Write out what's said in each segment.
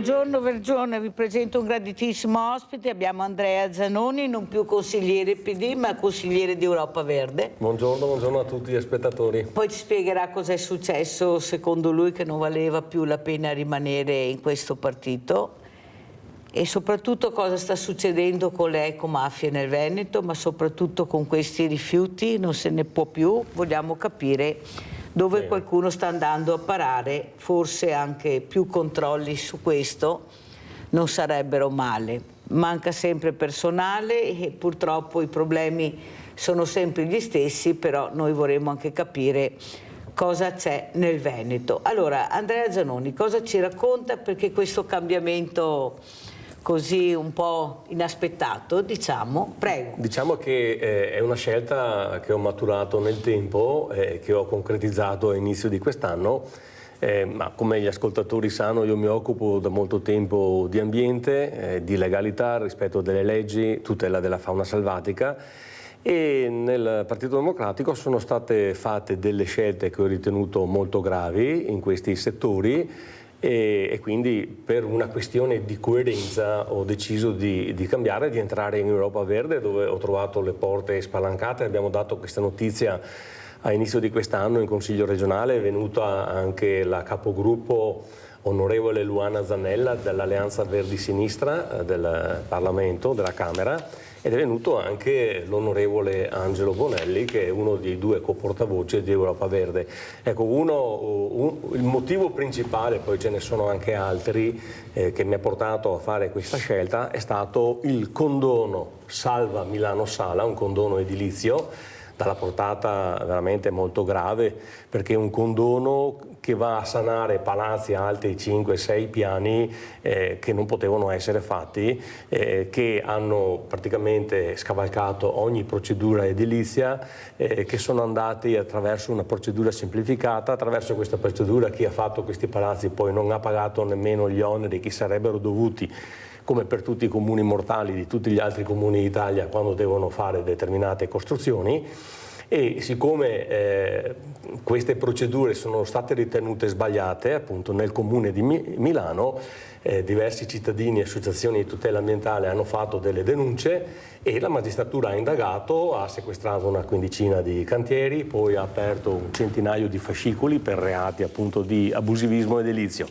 Buongiorno Vergione, vi presento un graditissimo ospite, abbiamo Andrea Zanoni, non più consigliere PD ma consigliere di Europa Verde. Buongiorno a tutti gli spettatori. Poi ci spiegherà cosa è successo secondo lui, che non valeva più la pena rimanere in questo partito e soprattutto cosa sta succedendo con le ecomafie nel Veneto, ma soprattutto con questi rifiuti, non se ne può più, vogliamo capire dove qualcuno sta andando a parare, forse anche più controlli su questo non sarebbero male. Manca sempre personale e purtroppo i problemi sono sempre gli stessi, però noi vorremmo anche capire cosa c'è nel Veneto. Allora, Andrea Zanoni, cosa ci racconta? Perché questo cambiamento così un po' inaspettato, diciamo, prego. Diciamo che è una scelta che ho maturato nel tempo, che ho concretizzato all'inizio di quest'anno, ma come gli ascoltatori sanno io mi occupo da molto tempo di ambiente, di legalità, rispetto delle leggi, tutela della fauna selvatica, e nel Partito Democratico sono state fatte delle scelte che ho ritenuto molto gravi in questi settori, e quindi per una questione di coerenza ho deciso di cambiare, di entrare in Europa Verde, dove ho trovato le porte spalancate. Abbiamo dato questa notizia a inizio di quest'anno in Consiglio regionale, è venuta anche la capogruppo onorevole Luana Zannella dell'Alleanza Verdi Sinistra del Parlamento, della Camera, ed è venuto anche l'onorevole Angelo Bonelli, che è uno dei due coportavoce di Europa Verde. Ecco, il motivo principale, poi ce ne sono anche altri, che mi ha portato a fare questa scelta è stato il condono Salva Milano Sala, un condono edilizio dalla portata veramente molto grave, perché è un condono che va a sanare palazzi alti 5-6 piani che non potevano essere fatti, che hanno praticamente scavalcato ogni procedura edilizia, che sono andati attraverso una procedura semplificata. Attraverso questa procedura chi ha fatto questi palazzi poi non ha pagato nemmeno gli oneri che sarebbero dovuti, come per tutti i comuni mortali di tutti gli altri comuni d'Italia quando devono fare determinate costruzioni. E siccome queste procedure sono state ritenute sbagliate, appunto nel comune di Milano, diversi cittadini e associazioni di tutela ambientale hanno fatto delle denunce e la magistratura ha indagato, ha sequestrato una quindicina di cantieri, poi ha aperto un centinaio di fascicoli per reati appunto di abusivismo edilizio.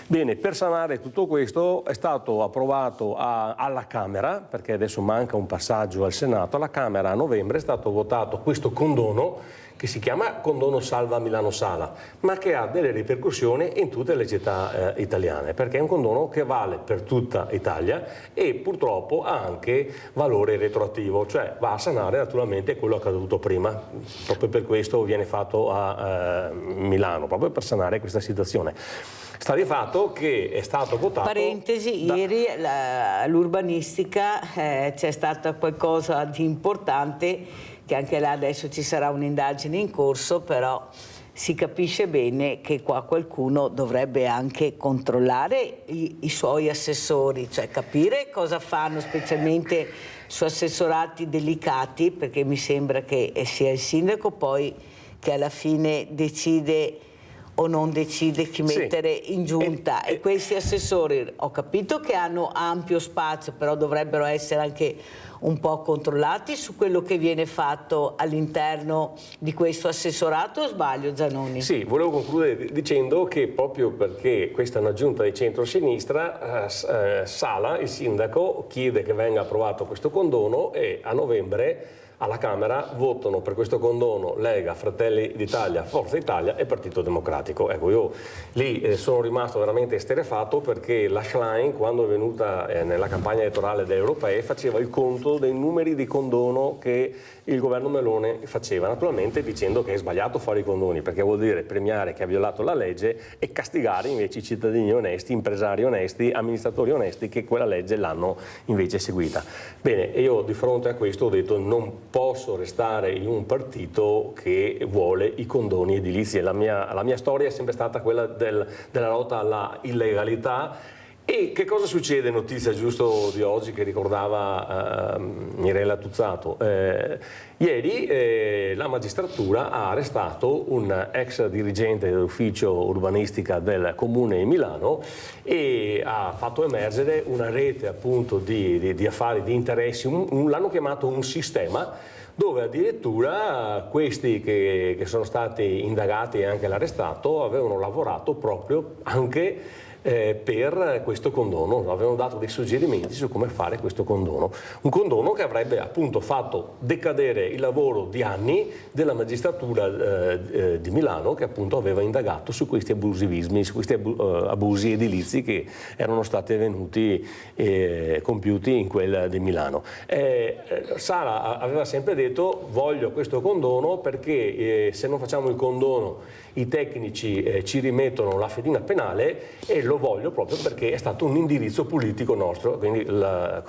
Bene, per sanare tutto questo è stato approvato alla Camera, perché adesso manca un passaggio al Senato. Alla Camera a novembre è stato votato questo condono che si chiama condono Salva Milano Sala, ma che ha delle ripercussioni in tutte le città italiane, perché è un condono che vale per tutta Italia e purtroppo ha anche valore retroattivo, cioè va a sanare naturalmente quello accaduto prima. Proprio per questo viene fatto a Milano, proprio per sanare questa situazione. Sta di fatto che è stato votato... Parentesi, ieri l'urbanistica c'è stata qualcosa di importante, che anche là adesso ci sarà un'indagine in corso, però si capisce bene che qua qualcuno dovrebbe anche controllare i suoi assessori, cioè capire cosa fanno, specialmente su assessorati delicati, perché mi sembra che sia il sindaco poi che alla fine decide o non decide chi mettere in giunta, e questi assessori ho capito che hanno ampio spazio, però dovrebbero essere anche un po' controllati su quello che viene fatto all'interno di questo assessorato, o sbaglio Zanoni? Sì, volevo concludere dicendo che proprio perché questa è una giunta di centro-sinistra, Sala, il sindaco, chiede che venga approvato questo condono e a novembre alla Camera votano per questo condono Lega, Fratelli d'Italia, Forza Italia e Partito Democratico. Ecco, io lì sono rimasto veramente esterrefatto, perché la Schlein, quando è venuta nella campagna elettorale delle europee, faceva il conto dei numeri di condono che il governo Meloni faceva, naturalmente dicendo che è sbagliato fare i condoni, perché vuol dire premiare chi ha violato la legge e castigare invece i cittadini onesti, impresari onesti, amministratori onesti che quella legge l'hanno invece seguita. Bene, io di fronte a questo ho detto non posso restare in un partito che vuole i condoni edilizi. La mia storia è sempre stata quella della lotta alla illegalità E che cosa succede? Notizia giusto di oggi che ricordava Mirella Tuzzato. Ieri la magistratura ha arrestato un ex dirigente dell'ufficio urbanistica del Comune di Milano e ha fatto emergere una rete appunto di affari, di interessi, l'hanno chiamato un sistema, dove addirittura questi che sono stati indagati e anche l'arrestato avevano lavorato proprio anche per questo condono, avevano dato dei suggerimenti su come fare questo condono. Un condono che avrebbe appunto fatto decadere il lavoro di anni della magistratura di Milano, che appunto aveva indagato su questi abusivismi, su questi abusi edilizi che erano stati compiuti in quella di Milano. Sara aveva sempre detto: voglio questo condono perché se non facciamo il condono i tecnici ci rimettono la fedina penale, e lo voglio proprio perché è stato un indirizzo politico nostro. Quindi la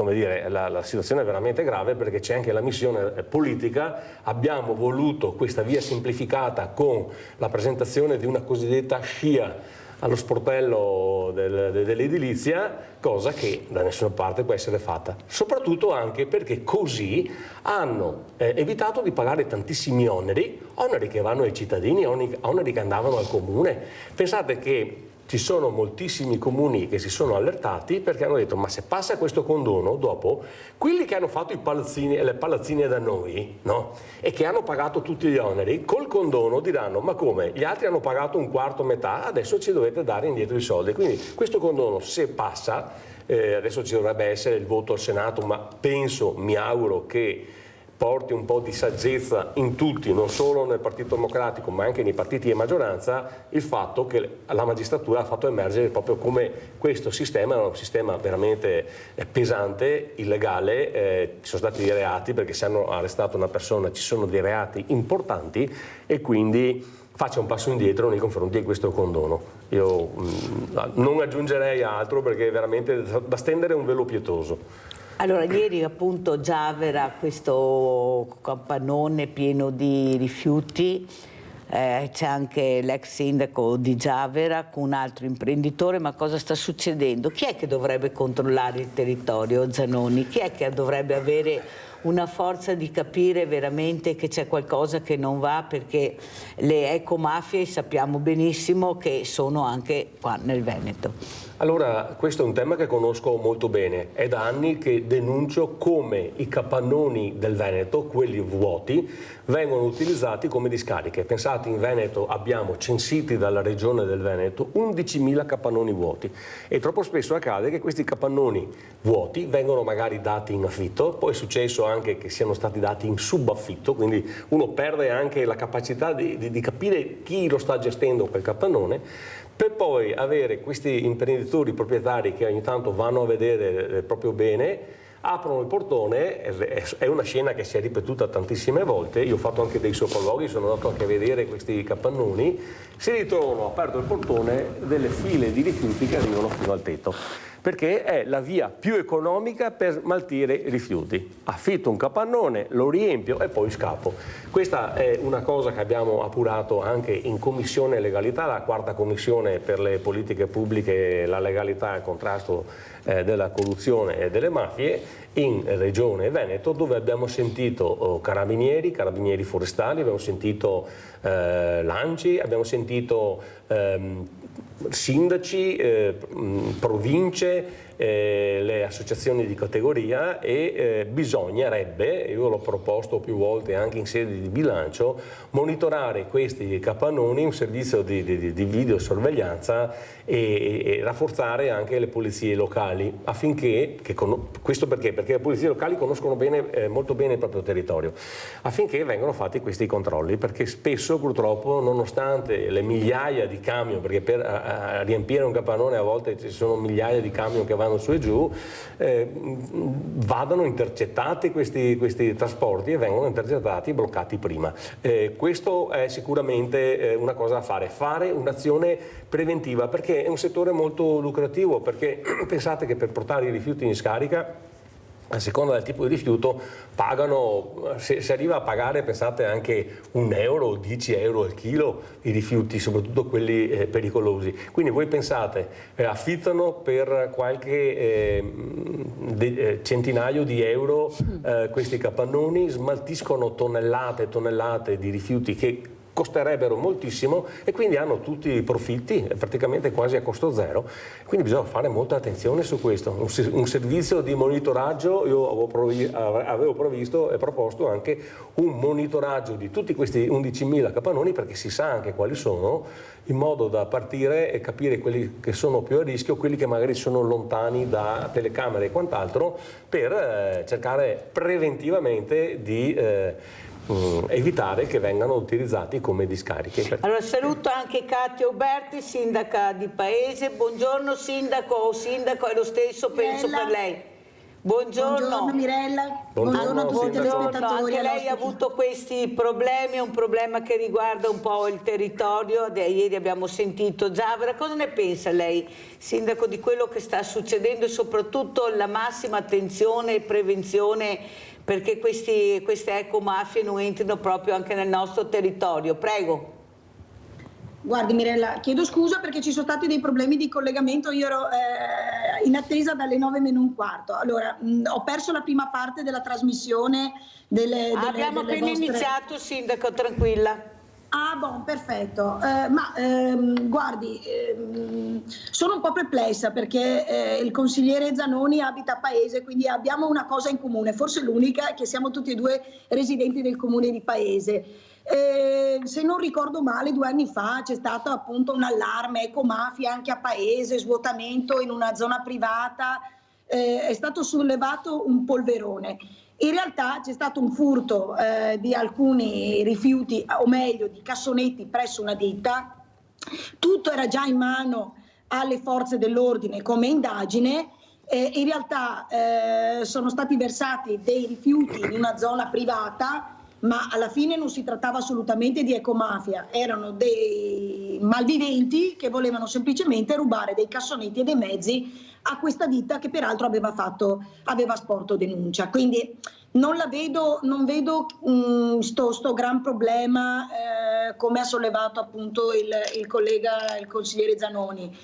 situazione è veramente grave, perché c'è anche la missione politica. Abbiamo voluto questa via semplificata con la presentazione di una cosiddetta scia allo sportello dell'edilizia, cosa che da nessuna parte può essere fatta, soprattutto anche perché così hanno evitato di pagare tantissimi oneri che vanno ai cittadini, oneri che andavano al comune. Pensate che ci sono moltissimi comuni che si sono allertati perché hanno detto: ma se passa questo condono, dopo quelli che hanno fatto le palazzine da noi, no? E che hanno pagato tutti gli oneri, col condono diranno: ma come? Gli altri hanno pagato un quarto, metà, adesso ci dovete dare indietro i soldi. Quindi questo condono, se passa, adesso ci dovrebbe essere il voto al Senato, ma mi auguro che porti un po' di saggezza in tutti, non solo nel Partito Democratico ma anche nei partiti di maggioranza, il fatto che la magistratura ha fatto emergere proprio come questo sistema è un sistema veramente pesante, illegale. Ci sono stati dei reati, perché se hanno arrestato una persona ci sono dei reati importanti, e quindi faccia un passo indietro nei confronti di questo condono. Io non aggiungerei altro, perché è veramente da stendere un velo pietoso. Allora, ieri appunto Giavera, questo capannone pieno di rifiuti, c'è anche l'ex sindaco di Giavera con un altro imprenditore, ma cosa sta succedendo? Chi è che dovrebbe controllare il territorio, Zanoni? Chi è che dovrebbe avere una forza di capire veramente che c'è qualcosa che non va? Perché le ecomafie sappiamo benissimo che sono anche qua nel Veneto. Allora, questo è un tema che conosco molto bene. È da anni che denuncio come i capannoni del Veneto, quelli vuoti, vengono utilizzati come discariche. Pensate, in Veneto abbiamo censiti dalla regione del Veneto 11.000 capannoni vuoti, e troppo spesso accade che questi capannoni vuoti vengono magari dati in affitto, poi è successo anche che siano stati dati in subaffitto, quindi uno perde anche la capacità di capire chi lo sta gestendo quel capannone, per poi avere questi imprenditori proprietari che ogni tanto vanno a vedere proprio bene, aprono il portone. È una scena che si è ripetuta tantissime volte. Io ho fatto anche dei sopralluoghi, sono andato anche a vedere questi capannoni, si ritrovano aperto il portone delle file di rifiuti che arrivano fino al tetto, perché è la via più economica per smaltire i rifiuti. Affitto un capannone, lo riempio e poi scappo. Questa è una cosa che abbiamo appurato anche in Commissione Legalità, la quarta commissione per le politiche pubbliche, la legalità e il contrasto della corruzione e delle mafie in Regione Veneto, dove abbiamo sentito carabinieri forestali, abbiamo sentito l'ANCI, abbiamo sentito sindaci, province, le associazioni di categoria, e bisognerebbe, io l'ho proposto più volte anche in sede di bilancio, monitorare questi capannoni, un servizio di videosorveglianza, e rafforzare anche le polizie locali, affinché, questo perché le polizie locali conoscono molto bene il proprio territorio, affinché vengano fatti questi controlli, perché spesso purtroppo, nonostante le migliaia di camion, perché per riempire un capannone a volte ci sono migliaia di camion che vanno su e giù, vadano intercettati questi trasporti, e vengono intercettati e bloccati prima. Questo è sicuramente una cosa da fare un'azione preventiva, perché è un settore molto lucrativo, perché pensate che per portare i rifiuti in scarica a seconda del tipo di rifiuto pagano, se arriva a pagare, pensate, anche 1 euro o 10 euro al chilo i rifiuti, soprattutto quelli pericolosi. Quindi voi pensate, affittano per qualche centinaio di euro questi capannoni, smaltiscono tonnellate e tonnellate di rifiuti che costerebbero moltissimo e quindi hanno tutti i profitti praticamente quasi a costo zero, quindi bisogna fare molta attenzione su questo. Un servizio di monitoraggio, io avevo previsto e proposto anche un monitoraggio di tutti questi 11.000 capannoni, perché si sa anche quali sono, in modo da partire e capire quelli che sono più a rischio, quelli che magari sono lontani da telecamere e quant'altro, per cercare preventivamente di evitare che vengano utilizzati come discariche. Allora saluto anche Katia Uberti, sindaca di Paese. Buongiorno sindaco, o sindaco è lo stesso, penso per lei. Buongiorno Mirella, buongiorno a tutti gli spettatori. Anche lei ha avuto questi problemi, è un problema che riguarda un po' il territorio, ieri abbiamo sentito Giavera. Cosa ne pensa lei, sindaco, di quello che sta succedendo e soprattutto la massima attenzione e prevenzione perché queste ecomafie non entrino proprio anche nel nostro territorio? Prego. Guardi Mirella, chiedo scusa perché ci sono stati dei problemi di collegamento, io ero in attesa dalle 9:15. Allora, ho perso la prima parte della trasmissione abbiamo appena iniziato, sindaco, tranquilla. Ah, perfetto. Guardi, sono un po' perplessa perché il consigliere Zanoni abita a Paese, quindi abbiamo una cosa in comune, forse l'unica, che siamo tutti e due residenti del comune di Paese. Se non ricordo male, 2 anni fa c'è stato appunto un allarme ecomafia anche a Paese, svuotamento in una zona privata, è stato sollevato un polverone. In realtà c'è stato un furto di alcuni rifiuti, o meglio di cassonetti presso una ditta, tutto era già in mano alle forze dell'ordine come indagine, in realtà sono stati versati dei rifiuti in una zona privata, ma alla fine non si trattava assolutamente di ecomafia, erano dei malviventi che volevano semplicemente rubare dei cassonetti e dei mezzi a questa ditta che peraltro aveva sporto denuncia. Quindi non vedo sto gran problema come ha sollevato appunto il collega, il consigliere Zanoni.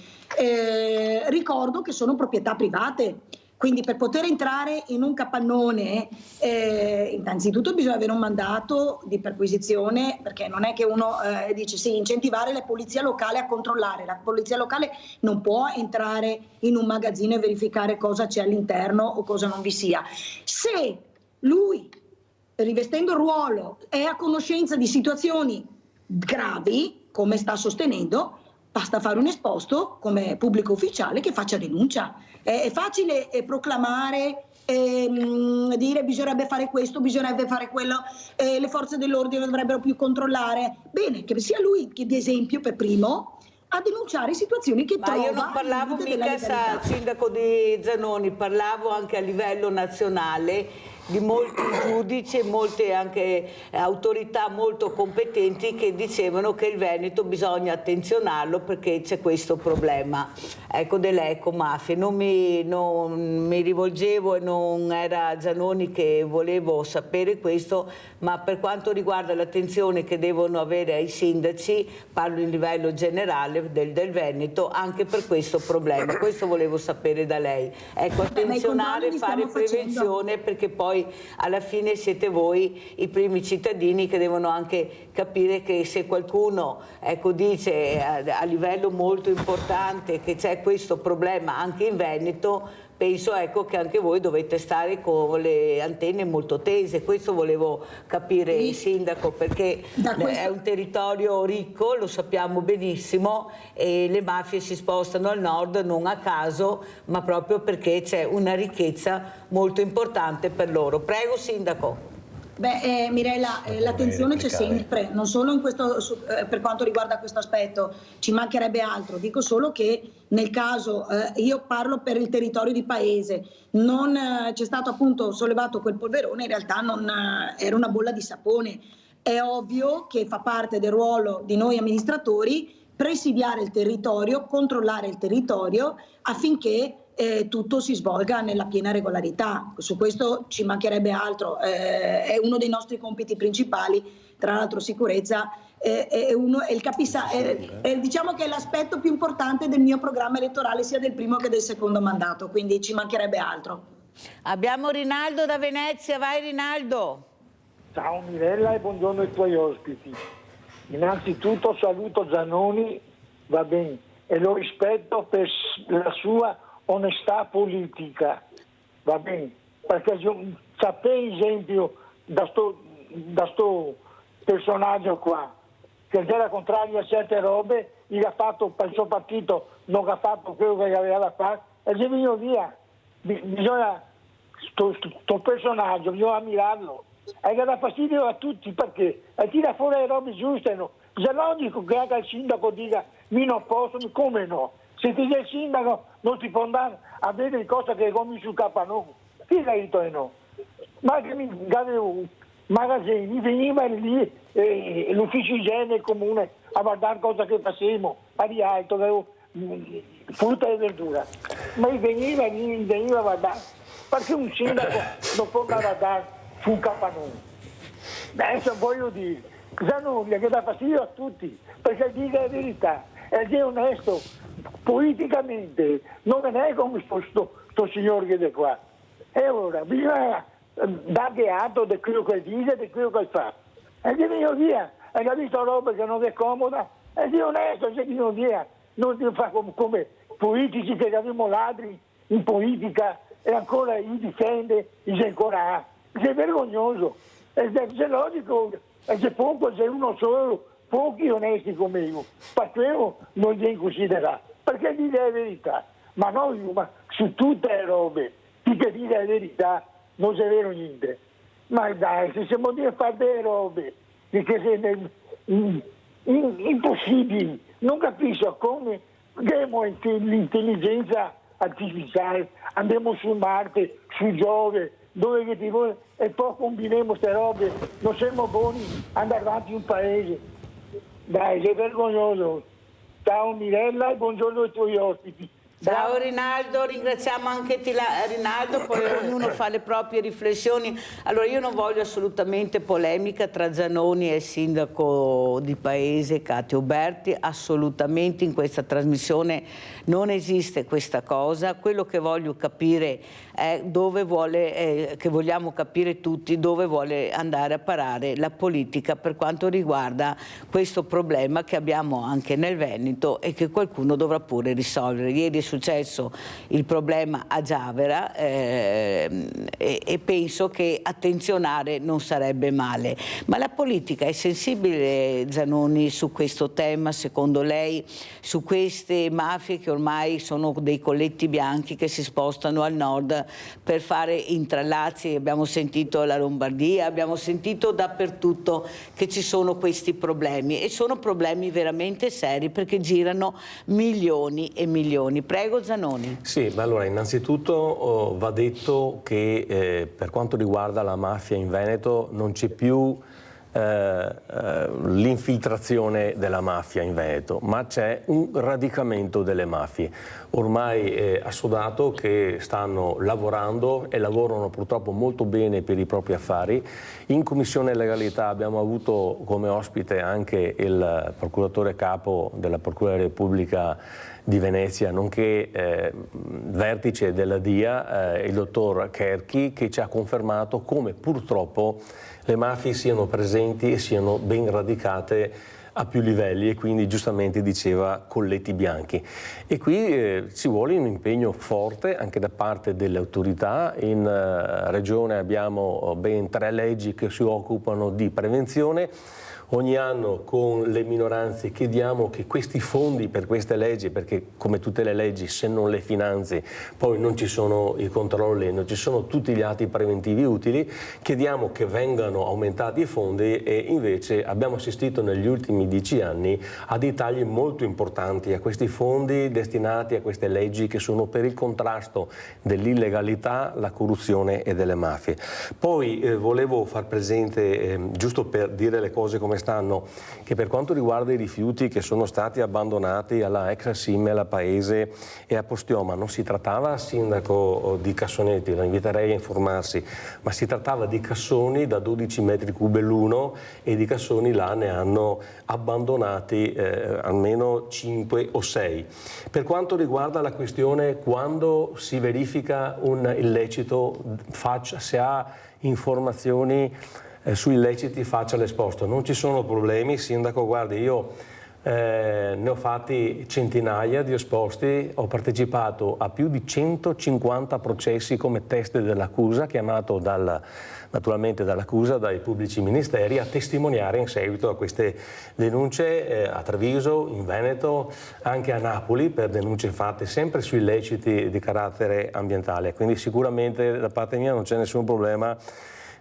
Ricordo che sono proprietà private. Quindi per poter entrare in un capannone innanzitutto bisogna avere un mandato di perquisizione, perché non è che uno dice sì, incentivare la polizia locale a controllare. La polizia locale non può entrare in un magazzino e verificare cosa c'è all'interno o cosa non vi sia. Se lui, rivestendo il ruolo, è a conoscenza di situazioni gravi, come sta sostenendo, basta fare un esposto come pubblico ufficiale che faccia denuncia. È facile proclamare, dire bisognerebbe fare questo, bisognerebbe fare quello, le forze dell'ordine dovrebbero più controllare. Bene, che sia lui che di esempio per primo a denunciare situazioni che trova. Ma io non parlavo mica, sindaco di Zanoni, parlavo anche a livello nazionale di molti giudici e molte anche autorità molto competenti che dicevano che il Veneto bisogna attenzionarlo perché c'è questo problema, ecco, delle ecomafie. Non mi rivolgevo e non era Zanoni che volevo sapere questo, ma per quanto riguarda l'attenzione che devono avere ai sindaci, parlo in livello generale del Veneto, anche per questo problema. Questo volevo sapere da lei. Ecco, attenzionare, fare prevenzione, perché poi alla fine siete voi i primi cittadini che devono anche capire che se qualcuno, ecco, dice a livello molto importante che c'è questo problema anche in Veneto, penso, ecco, che anche voi dovete stare con le antenne molto tese. Questo volevo capire, sì, sindaco, perché è un territorio ricco, lo sappiamo benissimo, e le mafie si spostano al nord non a caso, ma proprio perché c'è una ricchezza molto importante per loro. Prego, sindaco. Beh, Mirella, l'attenzione c'è sempre, non solo in questo, per quanto riguarda questo aspetto, ci mancherebbe altro. Dico solo che nel caso, io parlo per il territorio di Paese, non c'è stato appunto sollevato quel polverone, in realtà non era una bolla di sapone. È ovvio che fa parte del ruolo di noi amministratori presidiare il territorio, controllare il territorio affinché tutto si svolga nella piena regolarità. Su questo ci mancherebbe altro, è uno dei nostri compiti principali, tra l'altro sicurezza diciamo che è l'aspetto più importante del mio programma elettorale sia del primo che del secondo mandato, quindi ci mancherebbe altro. Abbiamo Rinaldo da Venezia, vai Rinaldo. Ciao Mirella e buongiorno ai tuoi ospiti. Innanzitutto saluto Zanoni, va bene, e lo rispetto per la sua onestà politica, va bene, perché c'è per esempio da sto personaggio qua, che era contrario a certe robe, gli ha fatto per il suo partito, non ha fatto quello che aveva da fare, e si è venuto via. Bisogna, sto personaggio, bisogna ammirarlo, e che dà fastidio a tutti perché tira fuori le robe giuste, no? È logico che anche il sindaco dica mi non posso, come no? Se ti dice il sindaco non ti può andare a vedere cose che come sul capannone, chi l'ha detto e no? Ma che mi avevo magazzini, veniva lì l'ufficio igiene del comune a guardare cosa che facevamo, a Rialto, avevo frutta e verdura, ma veniva a guardare, perché un sindaco non può andare a guardare su un capannone. Adesso voglio dire, Zanoni che dà fastidio a tutti, perché dice la verità, ed è onesto, politicamente non è come sto signore che è qua. E ora bisogna dare atto di quello che dice e di quello che fa. E ti viene via, hai capito roba che non è comoda? E di onesto si viene via, non ti fa come politici che abbiamo ladri in politica e ancora li difende, dice ancora è vergognoso. È logico, c'è poco, c'è uno solo, pochi onesti come io, facciamo non li considera, perché dire la verità, ma su tutte le robe, chi che dire la verità non c'è vero niente, ma dai, se siamo lì a fare delle robe che sono impossibili, non capisco come abbiamo l'intelligenza artificiale, andiamo su Marte, su Giove, dove che ti vuoi, e poi combiniamo queste robe, non siamo buoni andare avanti un paese. Dai, è vergognoso. Ciao Mirella e buongiorno ai tuoi ospiti. Ciao Rinaldo, ringraziamo anche te Rinaldo, poi ognuno fa le proprie riflessioni. Allora io non voglio assolutamente polemica tra Zanoni e il sindaco di paese Katia Uberti, assolutamente in questa trasmissione non esiste questa cosa. Quello che voglio capire è dove vuole, che vogliamo capire tutti, dove vuole andare a parare la politica per quanto riguarda questo problema che abbiamo anche nel Veneto e che qualcuno dovrà pure risolvere. Ieri è successo il problema a Giavera e penso che attenzionare non sarebbe male. Ma la politica è sensibile, Zanoni, su questo tema, secondo lei, su queste mafie che ormai sono dei colletti bianchi che si spostano al nord per fare intrallazzi? Abbiamo sentito la Lombardia, abbiamo sentito dappertutto che ci sono questi problemi e sono problemi veramente seri perché girano milioni e milioni. Prego Zanoni. Sì, ma allora innanzitutto va detto che per quanto riguarda la mafia in Veneto non c'è più l'infiltrazione della mafia in Veneto, ma c'è un radicamento delle mafie. Ormai è assodato che stanno lavorando e lavorano purtroppo molto bene per i propri affari. In Commissione Legalità abbiamo avuto come ospite anche il procuratore capo della Procura della Repubblica di Venezia, nonché vertice della DIA, il dottor Cherchi, che ci ha confermato come purtroppo le mafie siano presenti e siano ben radicate a più livelli e quindi giustamente diceva colletti bianchi. E qui ci vuole un impegno forte anche da parte delle autorità. In Regione abbiamo ben 3 leggi che si occupano di prevenzione. Ogni anno con le minoranze chiediamo che questi fondi per queste leggi, perché come tutte le leggi se non le finanzi poi non ci sono i controlli, non ci sono tutti gli atti preventivi utili, chiediamo che vengano aumentati i fondi e invece abbiamo assistito negli ultimi 10 anni a dei tagli molto importanti a questi fondi destinati a queste leggi che sono per il contrasto dell'illegalità, la corruzione e delle mafie. Poi volevo far presente, giusto per dire le cose come quest'anno che per quanto riguarda i rifiuti che sono stati abbandonati alla ex Simel, a Paese e a Postioma, non si trattava, sindaco, di cassonetti, la inviterei a informarsi, ma si trattava di cassoni da 12 metri cubi l'uno e di cassoni là ne hanno abbandonati almeno 5 o 6. Per quanto riguarda la questione quando si verifica un illecito, se ha informazioni su illeciti faccia l'esposto, non ci sono problemi, sindaco, guardi, io ne ho fatti centinaia di esposti, ho partecipato a più di 150 processi come teste dell'accusa, chiamato naturalmente dall'accusa, dai pubblici ministeri, a testimoniare in seguito a queste denunce a Treviso, in Veneto, anche a Napoli, per denunce fatte sempre su illeciti di carattere ambientale, quindi sicuramente da parte mia non c'è nessun problema.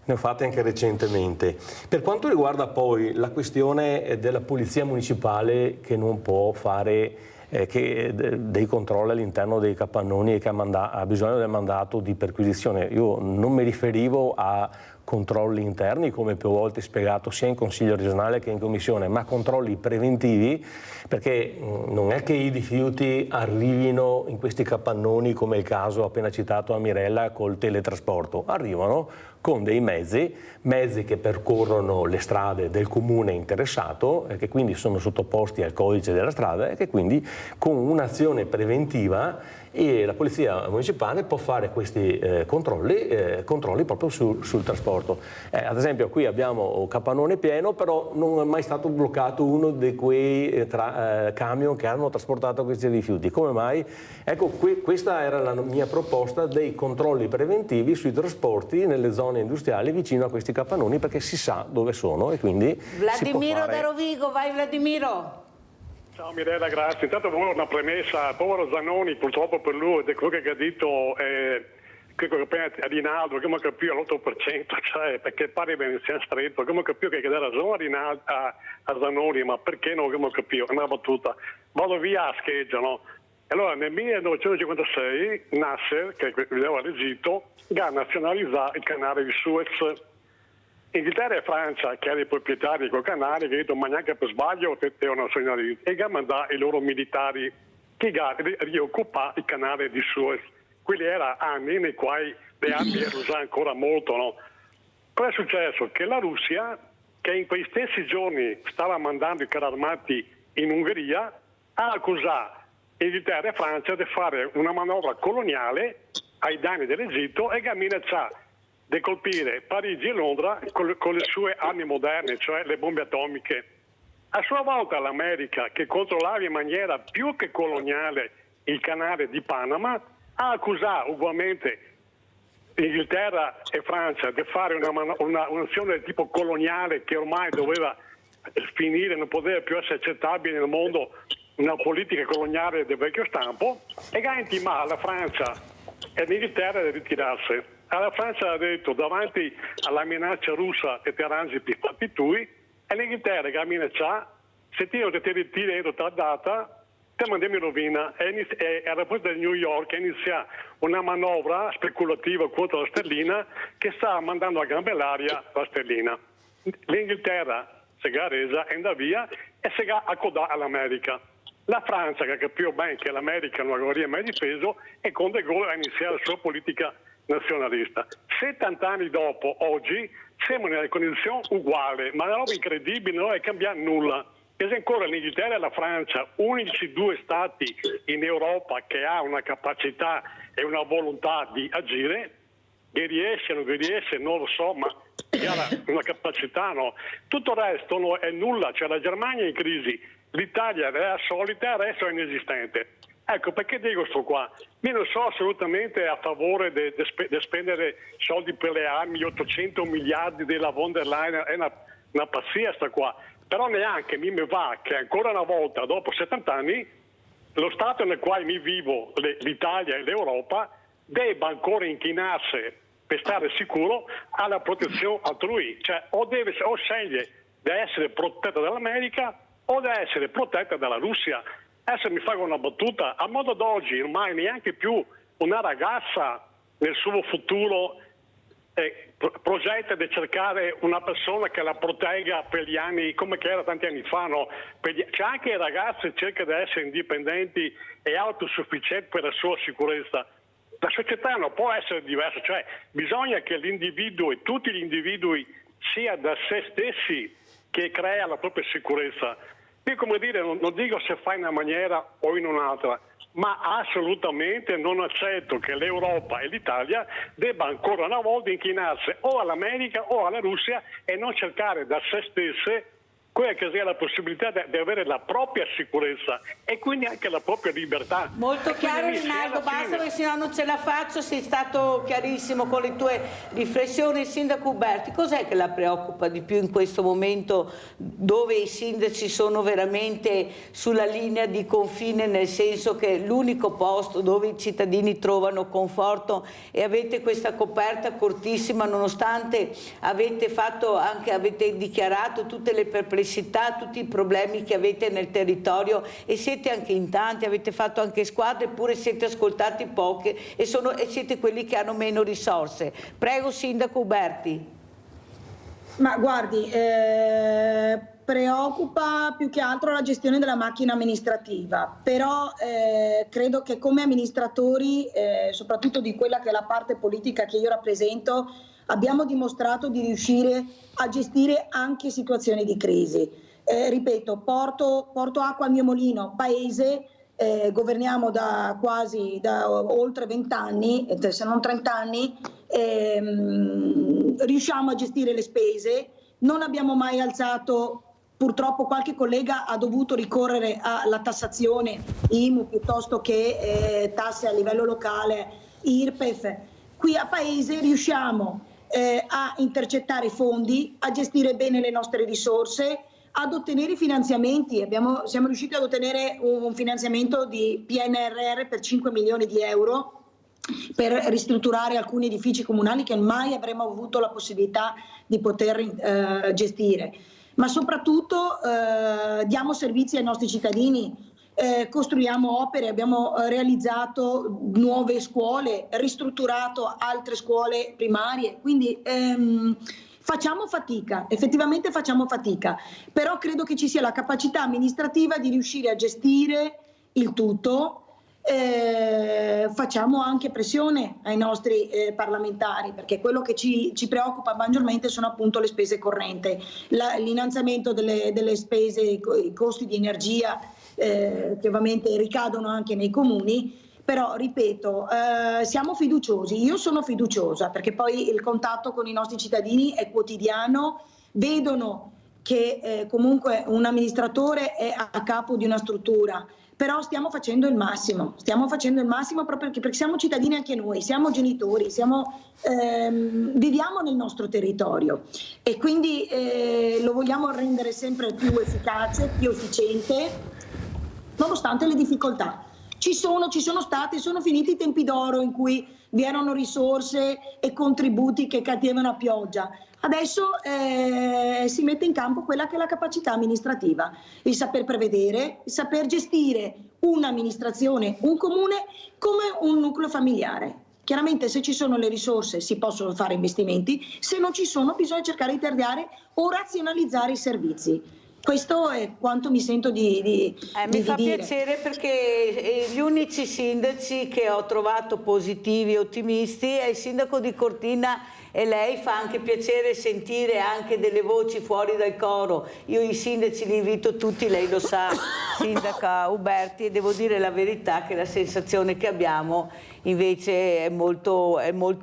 Ne ho fatte anche recentemente. Per quanto riguarda poi la questione della polizia municipale che non può fare dei controlli all'interno dei capannoni e che ha bisogno del mandato di perquisizione, io non mi riferivo a controlli interni, come più volte spiegato sia in Consiglio regionale che in Commissione, ma controlli preventivi, perché non è che i rifiuti arrivino in questi capannoni, come il caso appena citato a Mirella col teletrasporto, arrivano con dei mezzi che percorrono le strade del comune interessato e che quindi sono sottoposti al codice della strada e che quindi con un'azione preventiva e la polizia municipale può fare questi controlli proprio sul trasporto. Ad esempio qui abbiamo un capannone pieno, però non è mai stato bloccato uno di quei camion che hanno trasportato questi rifiuti. Come mai? Ecco, questa era la mia proposta dei controlli preventivi sui trasporti nelle zone industriali vicino a questi capannoni, perché si sa dove sono e quindi Vladimiro da Rovigo, vai Vladimiro. Ciao Mirella, grazie. Intanto volevo una premessa, povero Zanoni, purtroppo per lui, da quello che ha detto credo che appena a Rinaldo, come ho capito all'8%, cioè perché pare che sia stretto, come ho capito che dà ragione a Zanoni, ma perché non come ho capito, è una battuta. Vado via a scheggia, no? Allora nel 1956 Nasser, che viveva all'Egitto, ha nazionalizzato il canale di Suez. Inghilterra e Francia, che erano i proprietari di quel canale, che hanno detto ma neanche per sbaglio te una nazionalità, e ha mandato i loro militari che rioccupare il canale di Suez. Quelli erano anni nei quali le armi usano ancora molto, no? Cosa è successo? Che la Russia, che in quei stessi giorni stava mandando i carri armati in Ungheria, ha accusato Inghilterra e Francia di fare una manovra coloniale ai danni dell'Egitto e ha minacciato di colpire Parigi e Londra con le sue armi moderne, cioè le bombe atomiche. A sua volta l'America, che controllava in maniera più che coloniale il canale di Panama, ha accusato ugualmente Inghilterra e Francia di fare un'azione di tipo coloniale che ormai doveva finire, non poteva più essere accettabile nel mondo una politica coloniale del vecchio stampo, e ha intimato alla Francia e all'Inghilterra di ritirarsi. La Francia ha detto davanti alla minaccia russa e ti arrangi per fatti tui, e l'Inghilterra che ha minacciato se ti ritiri entro tal data te mandiamo in rovina, e alla Borsa di New York inizia una manovra speculativa contro la sterlina che sta mandando a gambe l'aria la sterlina. L'Inghilterra si è resa, è andata via e si è accodata all'America. La Francia, che capiva bene che l'America non aveva mai difeso, e con De Gaulle ha iniziato la sua politica nazionalista. 70 anni dopo, oggi, siamo nelle condizioni uguali, ma una roba incredibile, non è cambiato nulla. Perché ancora l'Inghilterra e la Francia, unici due stati in Europa che ha una capacità e una volontà di agire, che riesce, non lo so, ma ha una capacità, no? Tutto il resto no, è nulla, cioè la Germania è in crisi, l'Italia è assolita, il resto è inesistente. Ecco, perché dico sto qua? Io non sono assolutamente a favore di spendere soldi per le armi, 800 miliardi della von der Leyen, è una pazzia sta qua. Però neanche mi va che ancora una volta, dopo 70 anni, lo Stato nel quale mi vivo, l'Italia e l'Europa, debba ancora inchinarsi per stare sicuro alla protezione altrui. Cioè o sceglie di essere protetta dall'America o di essere protetta dalla Russia. Adesso mi fa una battuta, a modo d'oggi ormai neanche più una ragazza nel suo futuro progetta di cercare una persona che la protegga per gli anni, come che era tanti anni fa, no? C'è anche i ragazzi che cercano di essere indipendenti e autosufficienti per la sua sicurezza. La società non può essere diversa, cioè bisogna che l'individuo e tutti gli individui sia da se stessi che crea la propria sicurezza. Io, come dire, non dico se fa in una maniera o in un'altra, ma assolutamente non accetto che l'Europa e l'Italia debba ancora una volta inchinarsi o all'America o alla Russia e non cercare da se stesse quella che sia la possibilità di avere la propria sicurezza e quindi anche la propria libertà. Molto chiaro Rinaldo, basta perché se no non ce la faccio, sei stato chiarissimo con le tue riflessioni. Sindaco Uberti, cos'è che la preoccupa di più in questo momento dove i sindaci sono veramente sulla linea di confine, nel senso che è l'unico posto dove i cittadini trovano conforto e avete questa coperta cortissima nonostante avete dichiarato tutte le perplessità, tutti i problemi che avete nel territorio e siete anche in tanti, avete fatto anche squadre eppure siete ascoltati poche e siete quelli che hanno meno risorse. Prego Sindaco Uberti. Ma guardi, preoccupa più che altro la gestione della macchina amministrativa, però credo che come amministratori, soprattutto di quella che è la parte politica che io rappresento, abbiamo dimostrato di riuscire a gestire anche situazioni di crisi. Ripeto, porto acqua al mio mulino, paese, governiamo da oltre 20 anni, se non 30 anni, riusciamo a gestire le spese, non abbiamo mai alzato, purtroppo qualche collega ha dovuto ricorrere alla tassazione IMU piuttosto che tasse a livello locale, IRPEF. Qui a paese riusciamo a intercettare fondi, a gestire bene le nostre risorse, ad ottenere finanziamenti. Siamo riusciti ad ottenere un finanziamento di PNRR per 5 milioni di euro per ristrutturare alcuni edifici comunali che mai avremmo avuto la possibilità di poter gestire. Ma soprattutto diamo servizi ai nostri cittadini. Costruiamo opere, abbiamo realizzato nuove scuole, ristrutturato altre scuole primarie, quindi facciamo fatica, effettivamente facciamo fatica, però credo che ci sia la capacità amministrativa di riuscire a gestire il tutto. Facciamo anche pressione ai nostri parlamentari, perché quello che ci preoccupa maggiormente sono appunto le spese correnti, l'innalzamento delle spese, i costi di energia che ovviamente ricadono anche nei comuni. Però ripeto, siamo fiduciosi, io sono fiduciosa perché poi il contatto con i nostri cittadini è quotidiano, vedono che comunque un amministratore è a capo di una struttura, però stiamo facendo il massimo proprio perché siamo cittadini anche noi, siamo genitori, viviamo nel nostro territorio e quindi lo vogliamo rendere sempre più efficace, più efficiente, nonostante le difficoltà. Ci sono stati, sono finiti i tempi d'oro in cui vi erano risorse e contributi che cadevano a pioggia. Adesso si mette in campo quella che è la capacità amministrativa, il saper prevedere, il saper gestire un'amministrazione, un comune come un nucleo familiare. Chiaramente se ci sono le risorse si possono fare investimenti, se non ci sono bisogna cercare di tagliare o razionalizzare i servizi. Questo è quanto mi sento di mi fa dire. piacere perché gli unici sindaci che ho trovato positivi e ottimisti è il sindaco di Cortina e lei. Fa anche piacere sentire anche delle voci fuori dal coro. Io i sindaci li invito tutti, lei lo sa, sindaca Uberti, e devo dire la verità che la sensazione che abbiamo invece è molto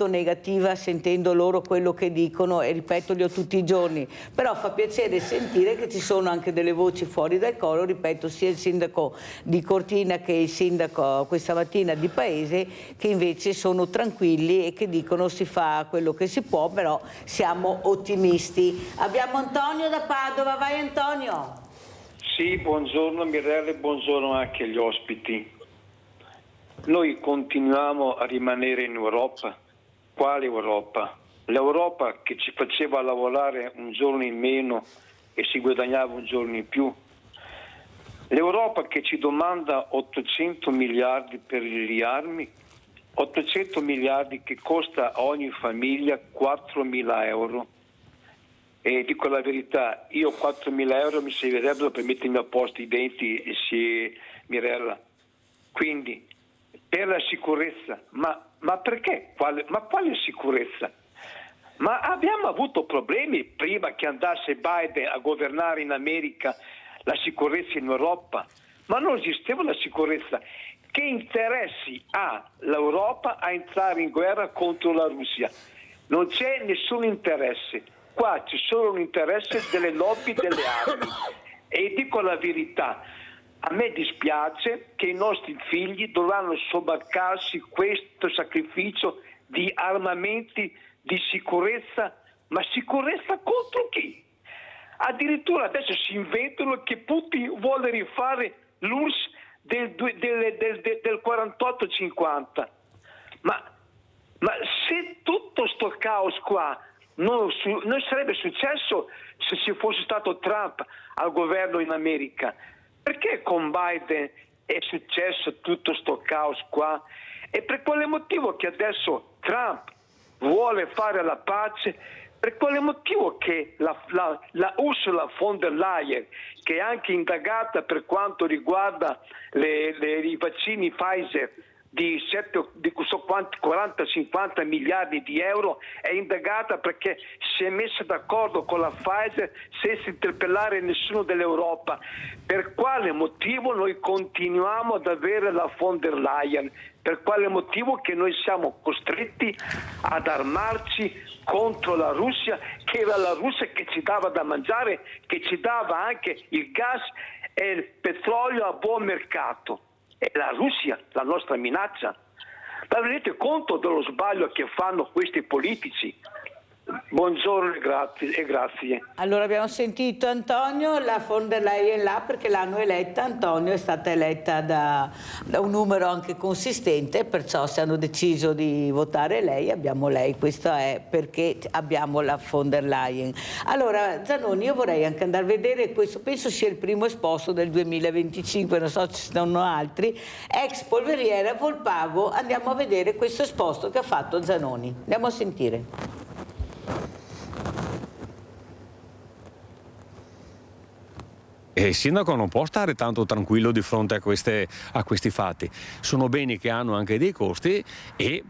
negativa sentendo loro quello che dicono e ripeto li ho tutti i giorni, però fa piacere sentire che ci sono anche delle voci fuori dal coro, ripeto sia il sindaco di Cortina che il sindaco questa mattina di Paese che invece sono tranquilli e che dicono si fa quello che si può, però siamo ottimisti. Abbiamo Antonio da Padova, vai Antonio. Sì, buongiorno Mirella e buongiorno anche agli ospiti. Noi continuiamo a rimanere in Europa. Quale Europa? L'Europa che ci faceva lavorare un giorno in meno e si guadagnava un giorno in più. L'Europa che ci domanda 800 miliardi per gli armi, 800 miliardi che costa a ogni famiglia 4.000 euro. E dico la verità, io 4.000 euro mi servirebbero per mettermi a posto i denti, Mirella. Quindi, per la sicurezza, ma perché? Ma quale sicurezza? Ma abbiamo avuto problemi prima che andasse Biden a governare in America, la sicurezza in Europa, ma non esisteva la sicurezza. Che interessi ha l'Europa a entrare in guerra contro la Russia? Non c'è nessun interesse. Qua c'è solo un interesse delle lobby delle armi. E dico la verità, a me dispiace che i nostri figli dovranno sobbarcarsi questo sacrificio di armamenti, di sicurezza, ma sicurezza contro chi? Addirittura adesso si inventano che Putin vuole rifare l'URSS del 48-50. Ma se tutto sto caos qua non sarebbe successo se ci fosse stato Trump al governo in America, perché con Biden è successo tutto sto caos qua? E per quale motivo che adesso Trump vuole fare la pace? Per quale motivo che la Ursula von der Leyen, che è anche indagata per quanto riguarda i vaccini Pfizer di 40-50 miliardi di euro, è indagata perché si è messa d'accordo con la Pfizer senza interpellare nessuno dell'Europa? Per quale motivo noi continuiamo ad avere la von der Leyen? Per quale motivo che noi siamo costretti ad armarci contro la Russia, che era la Russia che ci dava da mangiare, che ci dava anche il gas e il petrolio a buon mercato? È la Russia la nostra minaccia. Ma vi rendete conto dello sbaglio che fanno questi politici? Buongiorno e grazie. Allora abbiamo sentito Antonio, la von der Leyen là perché l'hanno eletta, Antonio è stata eletta da un numero anche consistente, perciò se hanno deciso di votare lei, abbiamo lei, questo è perché abbiamo la von der Leyen. Allora Zanoni, io vorrei anche andare a vedere questo, penso sia il primo esposto del 2025, non so se ci sono altri, ex polveriera Volpago, andiamo a vedere questo esposto che ha fatto Zanoni, andiamo a sentire. E il sindaco non può stare tanto tranquillo di fronte a questi fatti. Sono beni che hanno anche dei costi e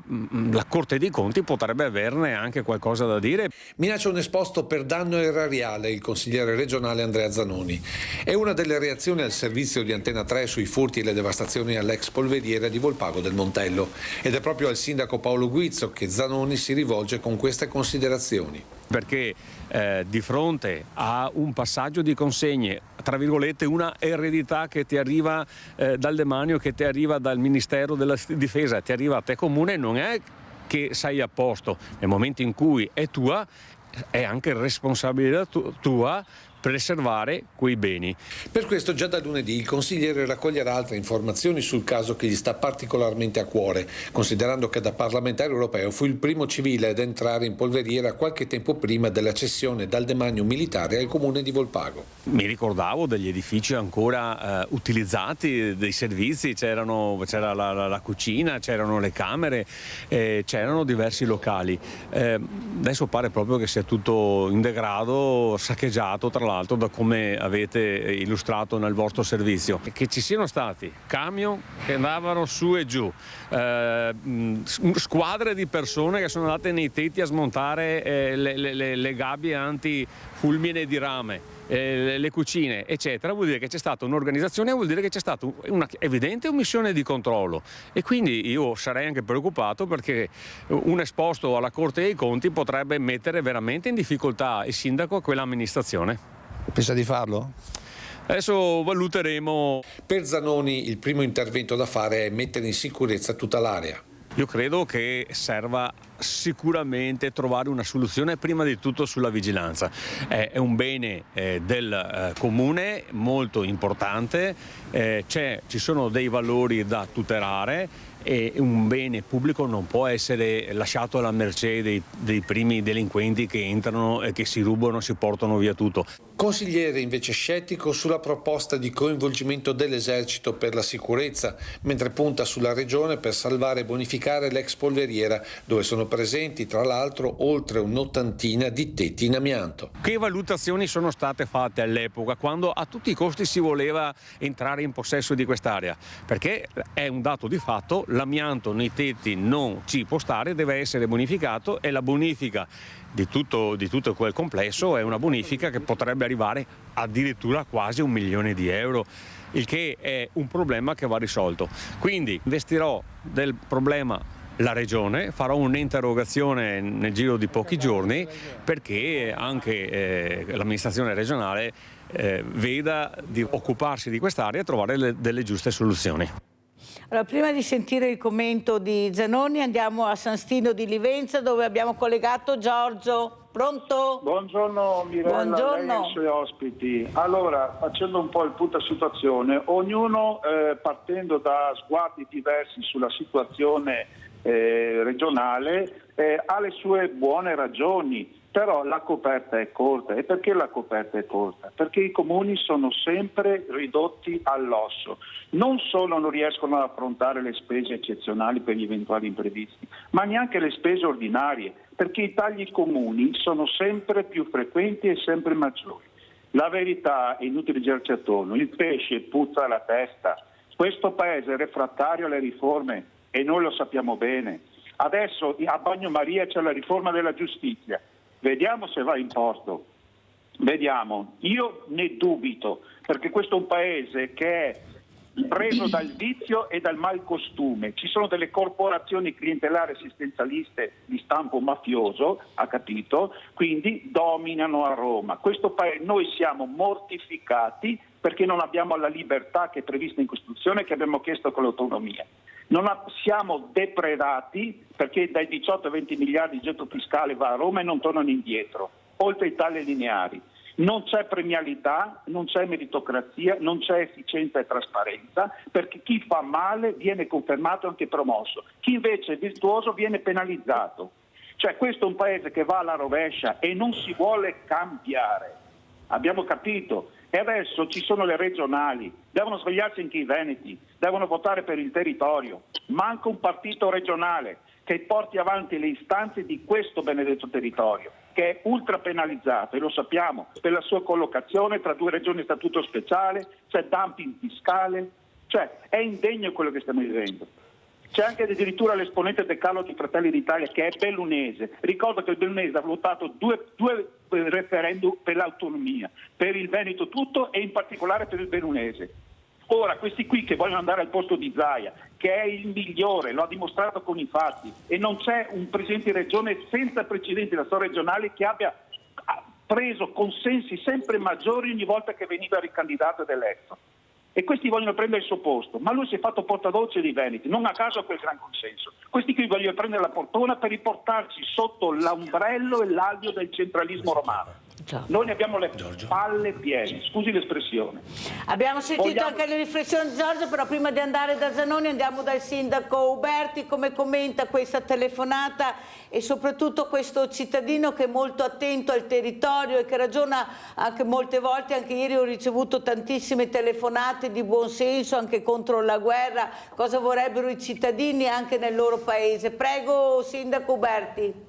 la Corte dei Conti potrebbe averne anche qualcosa da dire. Minaccia un esposto per danno erariale il consigliere regionale Andrea Zanoni. È una delle reazioni al servizio di Antena 3 sui furti e le devastazioni all'ex polveriera di Volpago del Montello. Ed è proprio al sindaco Paolo Guizzo che Zanoni si rivolge con queste considerazioni. Perché di fronte a un passaggio di consegne, tra virgolette una eredità che ti arriva dal demanio, che ti arriva dal Ministero della Difesa, ti arriva a te comune, non è che sei a posto. Nel momento in cui è tua, è anche responsabilità tua preservare quei beni. Per questo già da lunedì il consigliere raccoglierà altre informazioni sul caso che gli sta particolarmente a cuore, considerando che da parlamentare europeo fu il primo civile ad entrare in polveriera qualche tempo prima della cessione dal demanio militare al comune di Volpago. Mi ricordavo degli edifici ancora utilizzati, dei servizi, c'era la cucina, c'erano le camere, c'erano diversi locali. Adesso pare proprio che sia tutto in degrado, saccheggiato, tra l'altro, da come avete illustrato nel vostro servizio. Che ci siano stati camion che andavano su e giù, squadre di persone che sono andate nei tetti a smontare le gabbie anti-fulmine di rame, le cucine, eccetera, vuol dire che c'è stata un'organizzazione, vuol dire che c'è stata una evidente omissione di controllo. E quindi io sarei anche preoccupato perché un esposto alla Corte dei Conti potrebbe mettere veramente in difficoltà il sindaco e quell'amministrazione. Pensa di farlo? Adesso valuteremo. Per Zanoni il primo intervento da fare è mettere in sicurezza tutta l'area. Io credo che serva sicuramente trovare una soluzione prima di tutto sulla vigilanza. È un bene del comune molto importante, ci sono dei valori da tutelare e un bene pubblico non può essere lasciato alla mercé dei primi delinquenti che entrano e che si rubano, si portano via tutto. Consigliere invece scettico sulla proposta di coinvolgimento dell'esercito per la sicurezza, mentre punta sulla regione per salvare e bonificare l'ex polveriera, dove sono presenti tra l'altro oltre un'ottantina di tetti in amianto. Che valutazioni sono state fatte all'epoca quando a tutti i costi si voleva entrare in possesso di quest'area? Perché è un dato di fatto, l'amianto nei tetti non ci può stare, deve essere bonificato e la bonifica di tutto quel complesso è una bonifica che potrebbe arrivare addirittura quasi €1 milione, il che è un problema che va risolto. Quindi investirò del problema la regione, farò un'interrogazione nel giro di pochi giorni perché anche l'amministrazione regionale veda di occuparsi di quest'area e trovare delle giuste soluzioni. Allora, prima di sentire il commento di Zanoni andiamo a San Stino di Livenza dove abbiamo collegato Giorgio. Pronto? Buongiorno Mirella, Buongiorno. lei e i suoi ospiti. Allora, facendo un po' il punto a situazione, ognuno partendo da sguardi diversi sulla situazione regionale ha le sue buone ragioni. Però la coperta è corta. E perché la coperta è corta? Perché i comuni sono sempre ridotti all'osso. Non solo non riescono ad affrontare le spese eccezionali per gli eventuali imprevisti, ma neanche le spese ordinarie, perché i tagli comuni sono sempre più frequenti e sempre maggiori. La verità è inutile girarci attorno, il pesce puzza alla testa. Questo paese è refrattario alle riforme e noi lo sappiamo bene. Adesso a Bagnomaria c'è la riforma della giustizia. Vediamo se va in porto, vediamo. Io ne dubito, perché questo è un paese che è preso dal vizio e dal malcostume. Ci sono delle corporazioni clientelari assistenzialiste di stampo mafioso, ha capito? Quindi dominano a Roma. Questo paese, noi siamo mortificati perché non abbiamo la libertà che è prevista in Costituzione, che abbiamo chiesto con l'autonomia. Siamo depredati perché dai 18 ai 20 miliardi di gettito fiscale va a Roma e non tornano indietro, oltre ai tagli lineari. Non c'è premialità, non c'è meritocrazia, non c'è efficienza e trasparenza, perché chi fa male viene confermato e anche promosso, chi invece è virtuoso viene penalizzato. Cioè questo è un paese che va alla rovescia e non si vuole cambiare. Abbiamo capito? E adesso ci sono le regionali, devono svegliarsi anche i veneti, devono votare per il territorio. Manca un partito regionale che porti avanti le istanze di questo benedetto territorio, che è ultra penalizzato, e lo sappiamo, per la sua collocazione tra due regioni a statuto speciale, c'è dumping fiscale, cioè è indegno quello che stiamo vivendo. C'è anche addirittura l'esponente del Carlo di Fratelli d'Italia che è bellunese. Ricordo che il bellunese ha votato due referendum per l'autonomia, per il Veneto tutto e in particolare per il bellunese. Ora, questi qui che vogliono andare al posto di Zaia, che è il migliore, lo ha dimostrato con i fatti, e non c'è un presidente di regione senza precedenti della storia regionale che abbia preso consensi sempre maggiori ogni volta che veniva ricandidato ed eletto. E questi vogliono prendere il suo posto, ma lui si è fatto portavoce dei veneti, non a caso quel gran consenso. Questi qui vogliono prendere la portona per riportarci sotto l'ombrello e l'alveo del centralismo romano. Noi ne abbiamo le palle piene, scusi l'espressione. Abbiamo sentito anche le riflessioni di Giorgio, però prima di andare da Zanoni andiamo dal sindaco Uberti. Come commenta questa telefonata e soprattutto questo cittadino che è molto attento al territorio e che ragiona anche molte volte, anche ieri ho ricevuto tantissime telefonate di buonsenso anche contro la guerra, cosa vorrebbero i cittadini anche nel loro paese. Prego sindaco Uberti.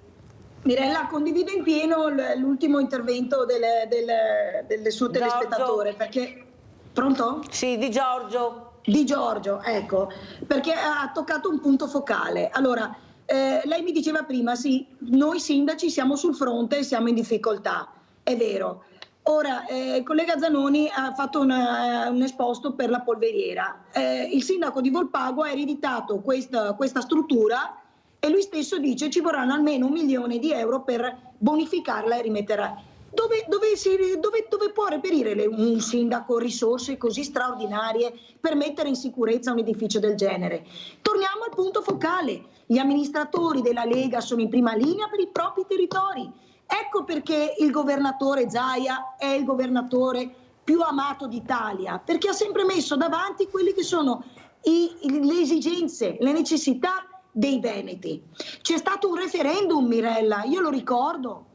Mirella, condivido in pieno l'ultimo intervento del suo telespettatore, perché... Pronto? Sì, di Giorgio. Di Giorgio, ecco, perché ha toccato un punto focale. Allora, lei mi diceva prima, sì, noi sindaci siamo sul fronte e siamo in difficoltà, è vero. Ora, il collega Zanoni ha fatto un esposto per la polveriera. Il sindaco di Volpago ha ereditato questa struttura e lui stesso dice ci vorranno almeno €1 milione per bonificarla e rimetterla. dove può reperire un sindaco risorse così straordinarie per mettere in sicurezza un edificio del genere? Torniamo al punto focale. Gli amministratori della Lega sono in prima linea per i propri territori. Ecco perché il governatore Zaia è il governatore più amato d'Italia, perché ha sempre messo davanti quelli che sono le esigenze, le necessità dei veneti. C'è stato un referendum, Mirella, io lo ricordo.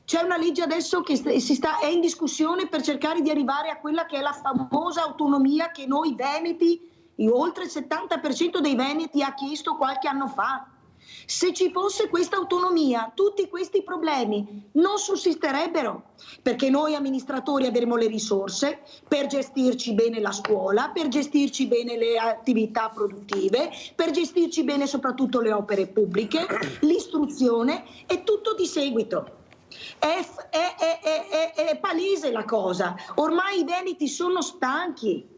C'è una legge adesso che è in discussione per cercare di arrivare a quella che è la famosa autonomia che noi veneti, oltre il 70% dei veneti ha chiesto qualche anno fa. Se ci fosse questa autonomia, tutti questi problemi non sussisterebbero, perché noi amministratori avremo le risorse per gestirci bene la scuola, per gestirci bene le attività produttive, per gestirci bene soprattutto le opere pubbliche, l'istruzione e tutto di seguito. È palese la cosa, ormai i veneti sono stanchi,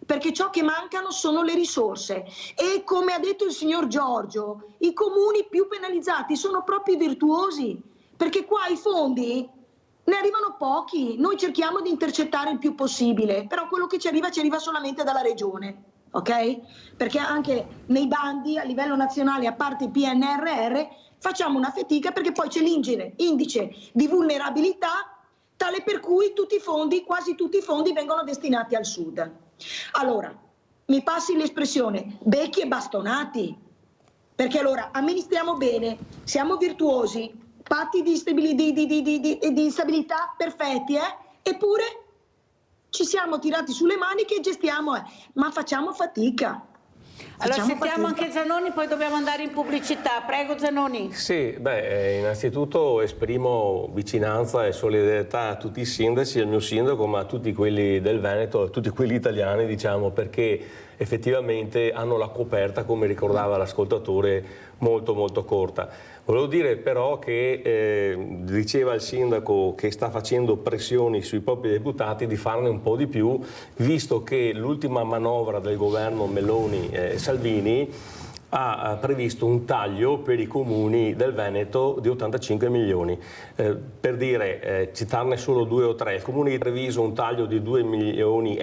perché ciò che mancano sono le risorse e, come ha detto il signor Giorgio, i comuni più penalizzati sono proprio i virtuosi, perché qua i fondi ne arrivano pochi, noi cerchiamo di intercettare il più possibile, però quello che ci arriva solamente dalla regione, ok? Perché anche nei bandi a livello nazionale, a parte il PNRR, facciamo una fatica perché poi c'è l'indice di vulnerabilità tale per cui quasi tutti i fondi vengono destinati al sud. Allora, mi passi l'espressione, becchi e bastonati, perché allora amministriamo bene, siamo virtuosi, patti di stabilità perfetti, eppure ci siamo tirati sulle maniche e gestiamo, ma facciamo fatica. Allora sentiamo anche Zanoni, poi dobbiamo andare in pubblicità. Prego Zanoni. Sì, innanzitutto esprimo vicinanza e solidarietà a tutti i sindaci, al mio sindaco, ma a tutti quelli del Veneto, a tutti quelli italiani, diciamo, perché effettivamente hanno la coperta, come ricordava l'ascoltatore, molto molto corta. Volevo dire però che diceva il sindaco che sta facendo pressioni sui propri deputati di farne un po' di più, visto che l'ultima manovra del governo Meloni-Salvini ha previsto un taglio per i comuni del Veneto di 85 milioni. Per dire, citarne solo 2 o 3, il comune di Treviso un taglio di 2,5 milioni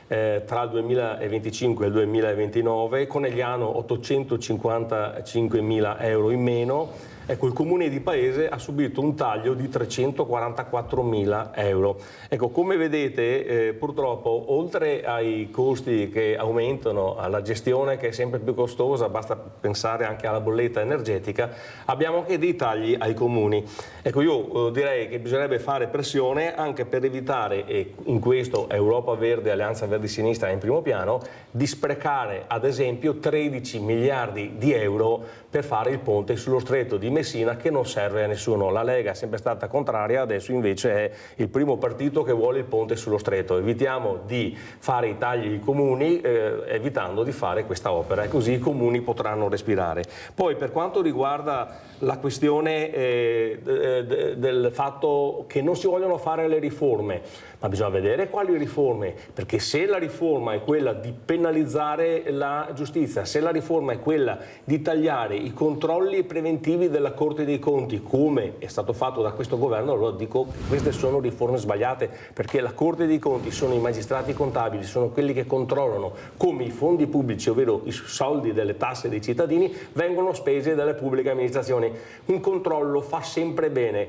tra il 2025 e il 2029, Conegliano 855 mila euro in meno. Ecco, il comune di Paese ha subito un taglio di 344 mila euro. Ecco, come vedete, purtroppo, oltre ai costi che aumentano, alla gestione che è sempre più costosa, basta pensare anche alla bolletta energetica, abbiamo anche dei tagli ai comuni. Ecco, io direi che bisognerebbe fare pressione anche per evitare, e in questo Europa Verde, Alleanza Verdi Sinistra è in primo piano, di sprecare ad esempio 13 miliardi di euro per fare il ponte sullo stretto di Messina, che non serve a nessuno. La Lega è sempre stata contraria, adesso invece è il primo partito che vuole il ponte sullo stretto. Evitiamo di fare i tagli ai comuni, evitando di fare questa opera, e così i comuni potranno respirare. Poi, per quanto riguarda la questione del fatto che non si vogliono fare le riforme, ma bisogna vedere quali riforme, perché se la riforma è quella di penalizzare la giustizia, se la riforma è quella di tagliare i controlli preventivi della Corte dei Conti, come è stato fatto da questo governo, allora dico che queste sono riforme sbagliate, perché la Corte dei Conti sono i magistrati contabili, sono quelli che controllano come i fondi pubblici, ovvero i soldi delle tasse dei cittadini, vengono spesi dalle pubbliche amministrazioni. Un controllo fa sempre bene,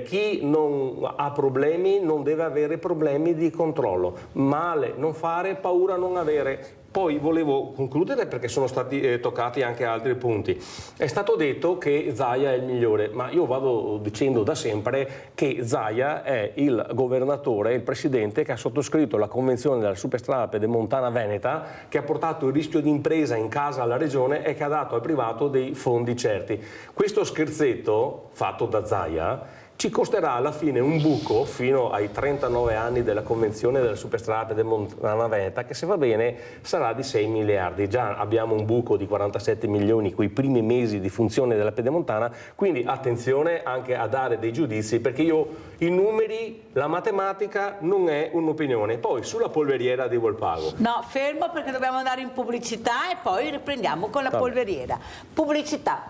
chi non ha problemi non deve avere problemi di controllo, male non fare, paura non avere. Poi volevo concludere, perché sono stati toccati anche altri punti. È stato detto che Zaia è il migliore, ma io vado dicendo da sempre che Zaia è il governatore, il presidente che ha sottoscritto la convenzione della superstrada pedemontana veneta, che ha portato il rischio di impresa in casa alla regione e che ha dato al privato dei fondi certi. Questo scherzetto fatto da Zaia ci costerà alla fine un buco fino ai 39 anni della convenzione della superstrada pedemontana veneta, che se va bene sarà di 6 miliardi. Già abbiamo un buco di 47 milioni quei primi mesi di funzione della pedemontana, quindi attenzione anche a dare dei giudizi, perché i numeri, la matematica non è un'opinione. Poi sulla polveriera di Volpago. No, fermo, perché dobbiamo andare in pubblicità e poi riprendiamo con la polveriera. Pubblicità.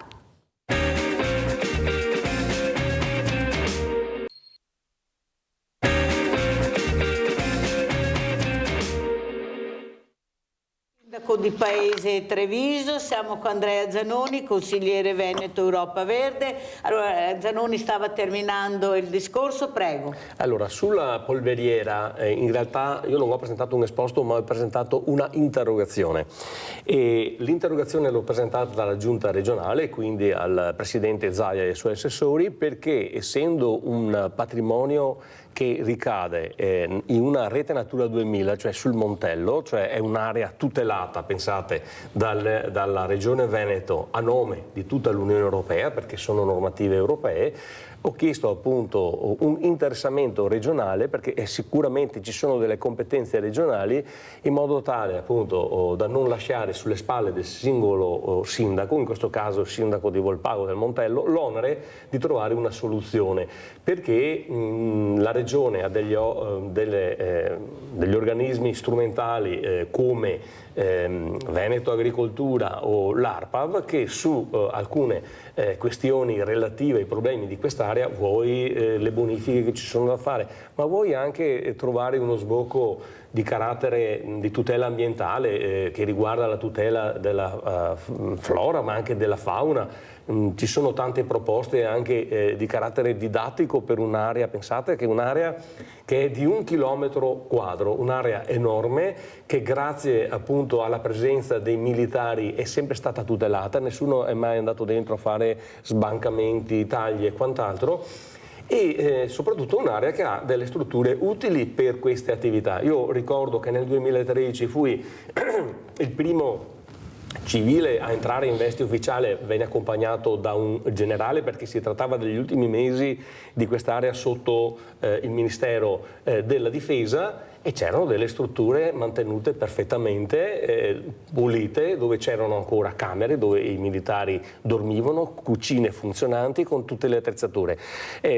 sindaco di Paese Treviso, siamo con Andrea Zanoni, consigliere Veneto Europa Verde. Allora, Zanoni stava terminando il discorso, prego. Allora, sulla polveriera, in realtà io non ho presentato un esposto, ma ho presentato una interrogazione. E l'interrogazione l'ho presentata dalla giunta regionale, quindi al presidente Zaia e ai suoi assessori, perché essendo un patrimonio che ricade in una rete Natura 2000, cioè sul Montello, cioè è un'area tutelata, pensate, dalla Regione Veneto a nome di tutta l'Unione Europea, perché sono normative europee. Ho chiesto appunto un interessamento regionale, perché sicuramente ci sono delle competenze regionali, in modo tale appunto da non lasciare sulle spalle del singolo sindaco, in questo caso il sindaco di Volpago del Montello, l'onere di trovare una soluzione, perché la regione ha degli organismi strumentali come Veneto Agricoltura o l'ARPAV, che su alcune questioni relative ai problemi di quest'area, vuoi le bonifiche che ci sono da fare, ma vuoi anche trovare uno sbocco di carattere di tutela ambientale che riguarda la tutela della flora ma anche della fauna. Ci sono tante proposte anche di carattere didattico per un'area, pensate che è un'area che è di 1 chilometro quadro, un'area enorme che grazie appunto alla presenza dei militari è sempre stata tutelata, nessuno è mai andato dentro a fare sbancamenti, tagli e quant'altro, e soprattutto un'area che ha delle strutture utili per queste attività. Io ricordo che nel 2013 fui il primo civile a entrare in veste ufficiale, venne accompagnato da un generale, perché si trattava degli ultimi mesi di quest'area sotto il Ministero della Difesa, e c'erano delle strutture mantenute perfettamente pulite, dove c'erano ancora camere dove i militari dormivano, cucine funzionanti con tutte le attrezzature.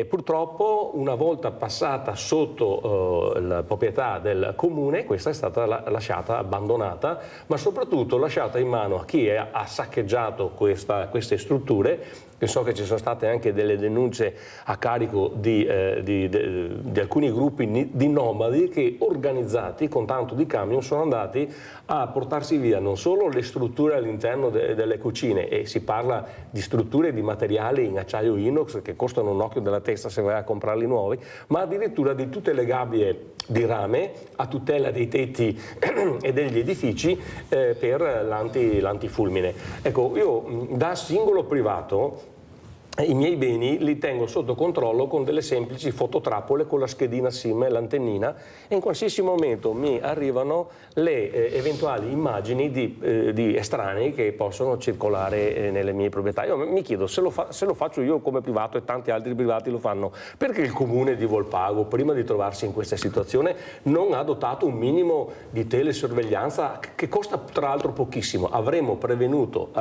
Purtroppo una volta passata sotto la proprietà del comune, questa è stata lasciata abbandonata, ma soprattutto lasciata in mano a chi ha saccheggiato queste strutture. So che ci sono state anche delle denunce a carico di alcuni gruppi di nomadi che, organizzati con tanto di camion, sono andati a portarsi via non solo le strutture all'interno delle cucine, e si parla di strutture di materiali in acciaio inox che costano un occhio della testa se vai a comprarli nuovi, ma addirittura di tutte le gabbie di rame a tutela dei tetti e degli edifici per l'antifulmine. Ecco, io da singolo privato i miei beni li tengo sotto controllo con delle semplici fototrappole con la schedina SIM e l'antennina, e in qualsiasi momento mi arrivano le eventuali immagini di estranei che possono circolare nelle mie proprietà. Io mi chiedo, se lo faccio io come privato e tanti altri privati lo fanno, perché il comune di Volpago, prima di trovarsi in questa situazione, non ha adottato un minimo di telesorveglianza che costa tra l'altro pochissimo? Avremmo prevenuto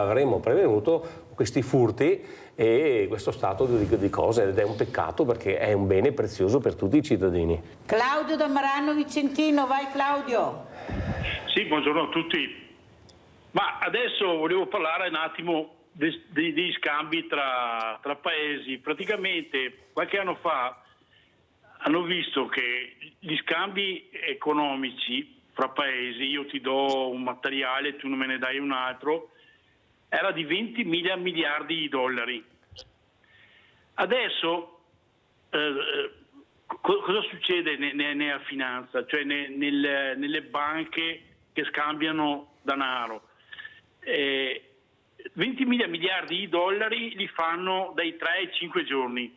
questi furti e questo stato di cose, ed è un peccato, perché è un bene prezioso per tutti i cittadini. Claudio da Marano Vicentino, vai Claudio. Sì, buongiorno a tutti. Ma adesso volevo parlare un attimo degli scambi tra paesi. Praticamente qualche anno fa hanno visto che gli scambi economici fra paesi, io ti do un materiale, tu non me ne dai un altro, era di 20 mila miliardi di dollari. Adesso cosa succede nella finanza, cioè nelle banche che scambiano denaro? 20 mila miliardi di dollari li fanno dai 3 ai 5 giorni,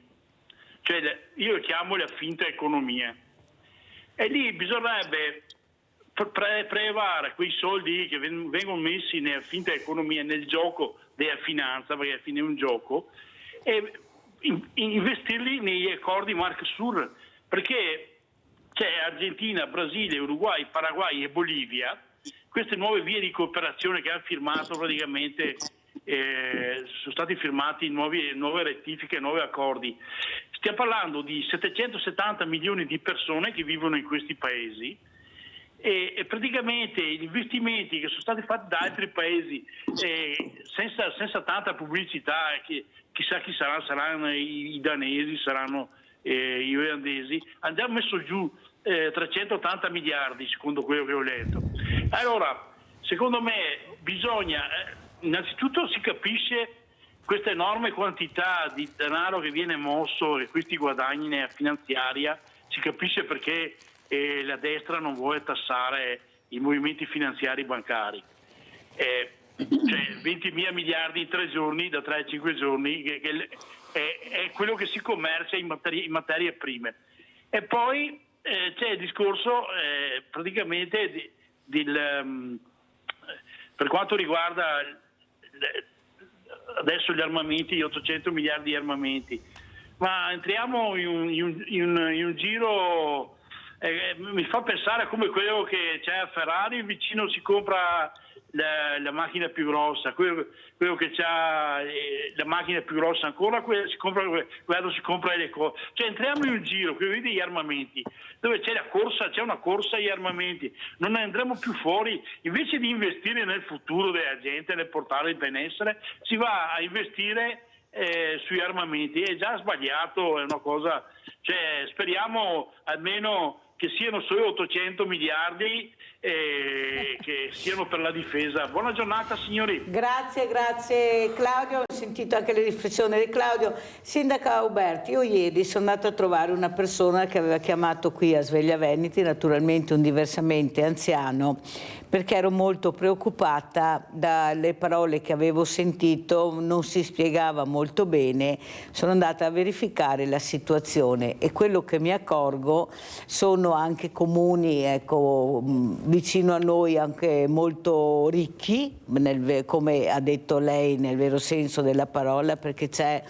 cioè io lo chiamo la finta economia, e lì bisognerebbe prelevare quei soldi che vengono messi nella finta economia, nel gioco della finanza, perché alla fine è un gioco, e investirli negli accordi Mercosur, perché c'è Argentina, Brasile, Uruguay, Paraguay e Bolivia, queste nuove vie di cooperazione che hanno firmato praticamente, sono stati firmati nuove rettifiche, nuovi accordi. Stiamo parlando di 770 milioni di persone che vivono in questi paesi, e praticamente gli investimenti che sono stati fatti da altri paesi senza tanta pubblicità, chissà chi saranno i danesi, saranno gli olandesi, hanno messo giù 380 miliardi secondo quello che ho letto. Allora secondo me bisogna, innanzitutto si capisce questa enorme quantità di denaro che viene mosso e questi guadagni nella finanziaria, si capisce perché la destra non vuole tassare i movimenti finanziari bancari. Cioè 20.000 miliardi in 3 giorni, da 3 a 5 giorni, è quello che si commercia in materie prime. E poi c'è il discorso praticamente per quanto riguarda adesso gli armamenti, gli 800 miliardi di armamenti, ma entriamo in un giro, mi fa pensare a come quello che c'è a Ferrari, vicino si compra la macchina più grossa, quello che ha la macchina più grossa ancora, quello si compra le cose. Cioè entriamo in un giro, qui vedi gli armamenti, dove c'è una corsa agli armamenti, non ne andremo più fuori. Invece di investire nel futuro della gente, nel portare il benessere, si va a investire sui armamenti. È già sbagliato, è una cosa, cioè speriamo almeno che siano solo 800 miliardi che siano per la difesa. Buona giornata signori. Grazie Claudio, ho sentito anche le riflessioni di Claudio. Sindaco Auberti, io ieri sono andata a trovare una persona che aveva chiamato qui a Sveglia Veneti, naturalmente un diversamente anziano, perché ero molto preoccupata dalle parole che avevo sentito, non si spiegava molto bene. Sono andata a verificare la situazione e quello che mi accorgo sono anche comuni, ecco, vicino a noi, anche molto ricchi, come ha detto lei, nel vero senso della parola, perché c'è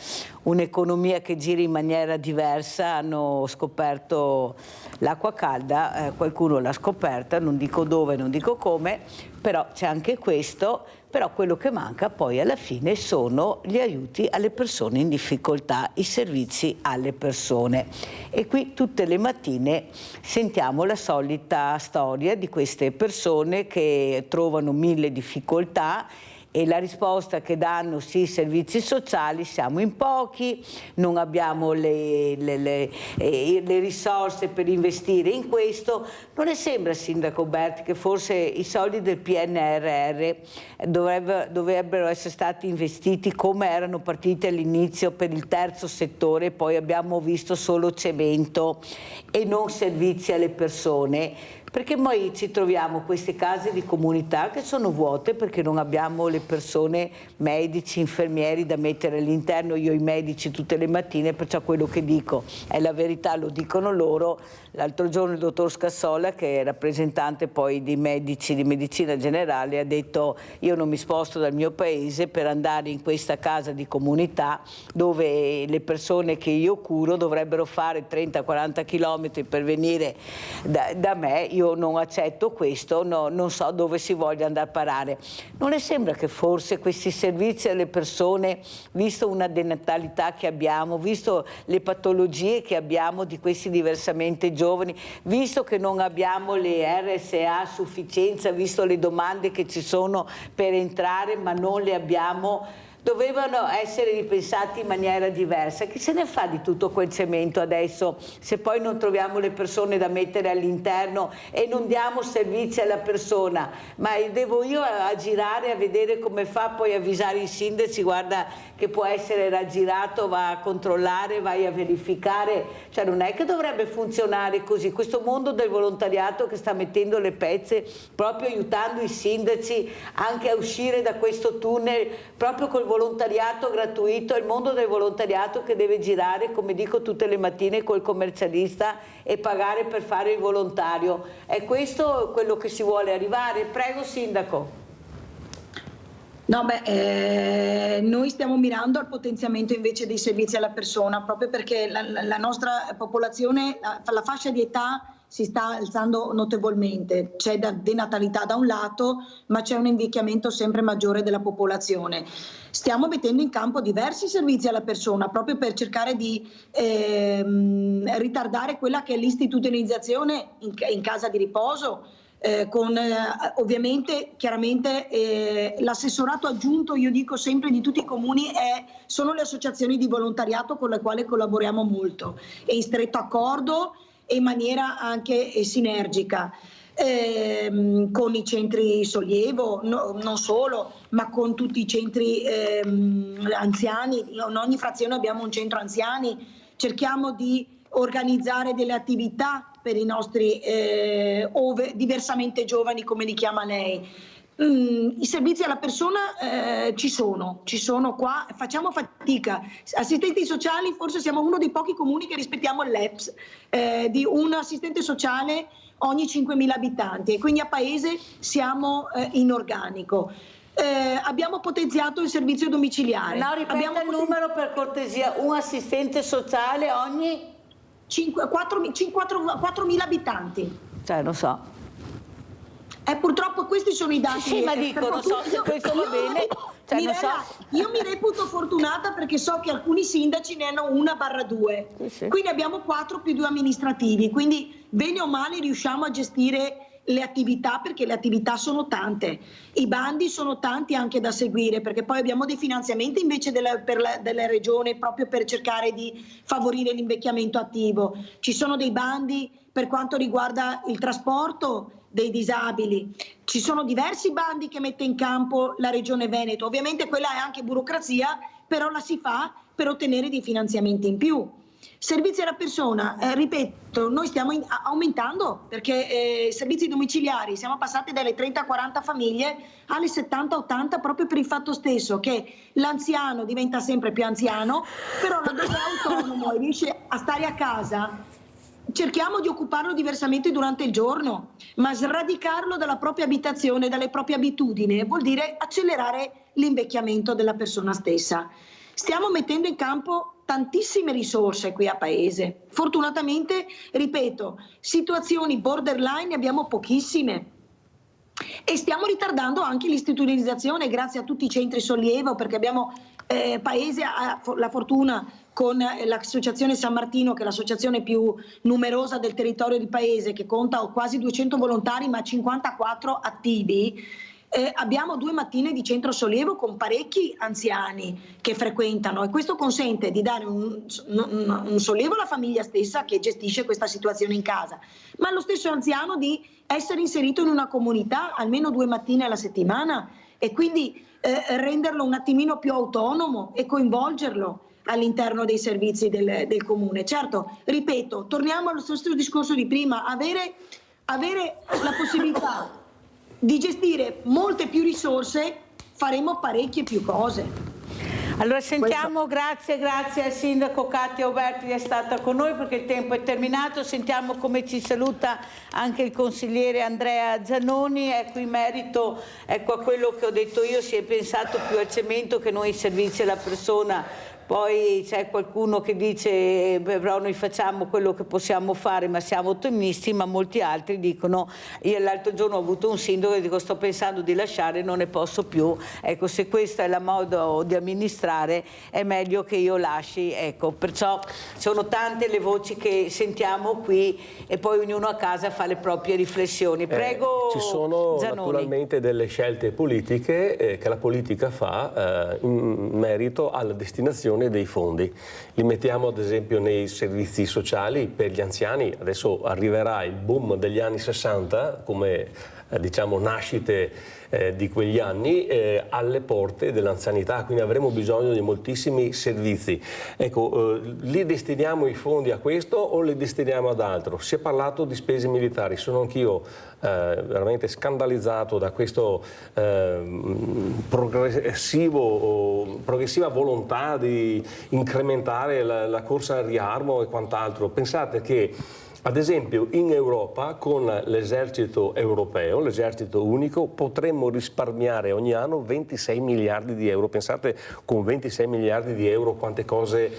un'economia che gira in maniera diversa. Hanno scoperto l'acqua calda, qualcuno l'ha scoperta, non dico dove, non dico come, però c'è anche questo. Però quello che manca poi alla fine sono gli aiuti alle persone in difficoltà, i servizi alle persone. E qui tutte le mattine sentiamo la solita storia di queste persone che trovano 1000 difficoltà e la risposta che danno: sì, servizi sociali, siamo in pochi, non abbiamo le risorse per investire in questo. Non le sembra, Sindaco Berti, che forse i soldi del PNRR dovrebbero essere stati investiti come erano partiti all'inizio per il terzo settore, poi abbiamo visto solo cemento e non servizi alle persone? Perché poi ci troviamo queste case di comunità che sono vuote perché non abbiamo le persone, medici, infermieri da mettere all'interno. Io i medici tutte le mattine, perciò quello che dico è la verità, lo dicono loro. L'altro giorno il dottor Scassola, che è rappresentante poi di medici di medicina generale, ha detto: io non mi sposto dal mio paese per andare in questa casa di comunità dove le persone che io curo dovrebbero fare 30-40 chilometri per venire da me. Io non accetto questo, non so dove si voglia andare a parare. Non le sembra che forse questi servizi alle persone, visto una denatalità che abbiamo, visto le patologie che abbiamo di questi diversamente giovani, visto che non abbiamo le RSA a sufficienza, visto le domande che ci sono per entrare ma non le abbiamo, dovevano essere ripensati in maniera diversa. Chi se ne fa di tutto quel cemento adesso se poi non troviamo le persone da mettere all'interno e non diamo servizi alla persona? Ma devo io a girare a vedere come fa, poi avvisare i sindaci: guarda che può essere raggirato, va a controllare, vai a verificare. Cioè non è che dovrebbe funzionare così. Questo mondo del volontariato che sta mettendo le pezze, proprio aiutando i sindaci anche a uscire da questo tunnel, proprio col volontariato gratuito, è il mondo del volontariato che deve girare, come dico tutte le mattine, col commercialista e pagare per fare il volontario. È questo quello che si vuole arrivare? Prego, Sindaco. No, noi stiamo mirando al potenziamento invece dei servizi alla persona, proprio perché la nostra popolazione, la fascia di età si sta alzando notevolmente. C'è denatalità da un lato, ma c'è un invecchiamento sempre maggiore della popolazione. Stiamo mettendo in campo diversi servizi alla persona proprio per cercare di ritardare quella che è l'istituzionalizzazione in casa di riposo, con ovviamente chiaramente l'assessorato aggiunto, io dico sempre, di tutti i comuni sono le associazioni di volontariato con le quali collaboriamo molto e in stretto accordo e in maniera anche sinergica. con i centri sollievo, non solo, ma con tutti i centri anziani. In ogni frazione abbiamo un centro anziani, cerchiamo di organizzare delle attività per i nostri diversamente giovani, come li chiama lei. I servizi alla persona ci sono qua, facciamo fatica. Assistenti sociali forse siamo uno dei pochi comuni che rispettiamo l'EPS di un assistente sociale ogni 5.000 abitanti, e quindi a paese siamo in organico. Abbiamo potenziato il servizio domiciliare. No, ripeta il numero per cortesia, un assistente sociale ogni 4.000 abitanti. Cioè, non so. Purtroppo questi sono i dati. Sì, ma dico, non so se questo va bene. Cioè, Mirella, non so. Io mi reputo fortunata perché so che alcuni sindaci ne hanno 1/2. Sì. Quindi abbiamo 4 più 2 amministrativi. Quindi bene o male riusciamo a gestire le attività, perché le attività sono tante. I bandi sono tanti anche da seguire, perché poi abbiamo dei finanziamenti invece della regione proprio per cercare di favorire l'invecchiamento attivo. Ci sono dei bandi per quanto riguarda il trasporto dei disabili, ci sono diversi bandi che mette in campo la Regione Veneto. Ovviamente quella è anche burocrazia, però la si fa per ottenere dei finanziamenti in più. Servizi alla persona, ripeto, noi stiamo aumentando, perché servizi domiciliari siamo passati dalle 30-40 famiglie alle 70-80, proprio per il fatto stesso che l'anziano diventa sempre più anziano, però laddove è autonomo e riesce a stare a casa, cerchiamo di occuparlo diversamente durante il giorno, ma sradicarlo dalla propria abitazione, dalle proprie abitudini, vuol dire accelerare l'invecchiamento della persona stessa. Stiamo mettendo in campo tantissime risorse qui a paese. Fortunatamente, ripeto, situazioni borderline abbiamo pochissime. E stiamo ritardando anche l'istituzionalizzazione grazie a tutti i centri sollievo, perché abbiamo paese ha la fortuna con l'associazione San Martino, che è l'associazione più numerosa del territorio di paese, che conta quasi 200 volontari ma 54 attivi. Abbiamo 2 mattine di centro sollievo con parecchi anziani che frequentano, e questo consente di dare un sollievo alla famiglia stessa che gestisce questa situazione in casa, ma allo stesso anziano di essere inserito in una comunità almeno 2 mattine alla settimana, e quindi renderlo un attimino più autonomo e coinvolgerlo all'interno dei servizi del comune. Certo, ripeto, torniamo allo stesso discorso di prima, avere la possibilità di gestire molte più risorse, faremo parecchie più cose. Allora sentiamo, grazie al sindaco Katia Uberti di essere stata con noi, perché il tempo è terminato. Sentiamo come ci saluta anche il consigliere Andrea Zanoni. Ecco, in merito a quello che ho detto io, si è pensato più al cemento che noi servizi alla persona. Poi c'è qualcuno che dice però noi facciamo quello che possiamo fare, ma siamo ottimisti, ma molti altri dicono, io l'altro giorno ho avuto un sindaco e dico sto pensando di lasciare, non ne posso più. Ecco, se questo è il modo di amministrare è meglio che io lasci. Ecco, perciò sono tante le voci che sentiamo qui e poi ognuno a casa fa le proprie riflessioni. Prego ci sono Zanoni. Naturalmente delle scelte politiche che la politica fa in merito alla destinazione dei fondi. Li mettiamo ad esempio nei servizi sociali per gli anziani. Adesso arriverà il boom degli anni 60 come diciamo nascite di quegli anni alle porte dell'anzianità, quindi avremo bisogno di moltissimi servizi. Ecco, li destiniamo i fondi a questo o li destiniamo ad altro? Si è parlato di spese militari, sono anch'io veramente scandalizzato da questo progressiva volontà di incrementare la corsa al riarmo e quant'altro. Pensate che ad esempio in Europa con l'esercito europeo, l'esercito unico, potremmo risparmiare ogni anno 26 miliardi di euro. Pensate con 26 miliardi di euro quante cose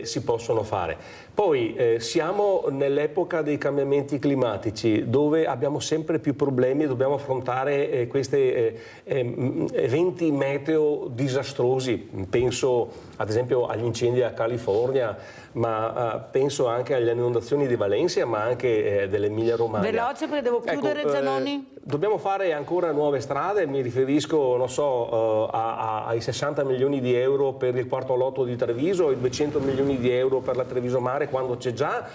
si possono fare. Poi siamo nell'epoca dei cambiamenti climatici dove abbiamo sempre più problemi e dobbiamo affrontare questi eventi meteo disastrosi. Penso ad esempio agli incendi a California, ma penso anche alle inondazioni di Valencia Friuli-Venezia ma anche dell'Emilia Romagna. Veloce perché devo chiudere, Zanoni. Dobbiamo fare ancora nuove strade, mi riferisco, non so, ai 60 milioni di euro per il quarto lotto di Treviso, ai 200 milioni di euro per la Treviso Mare quando c'è già,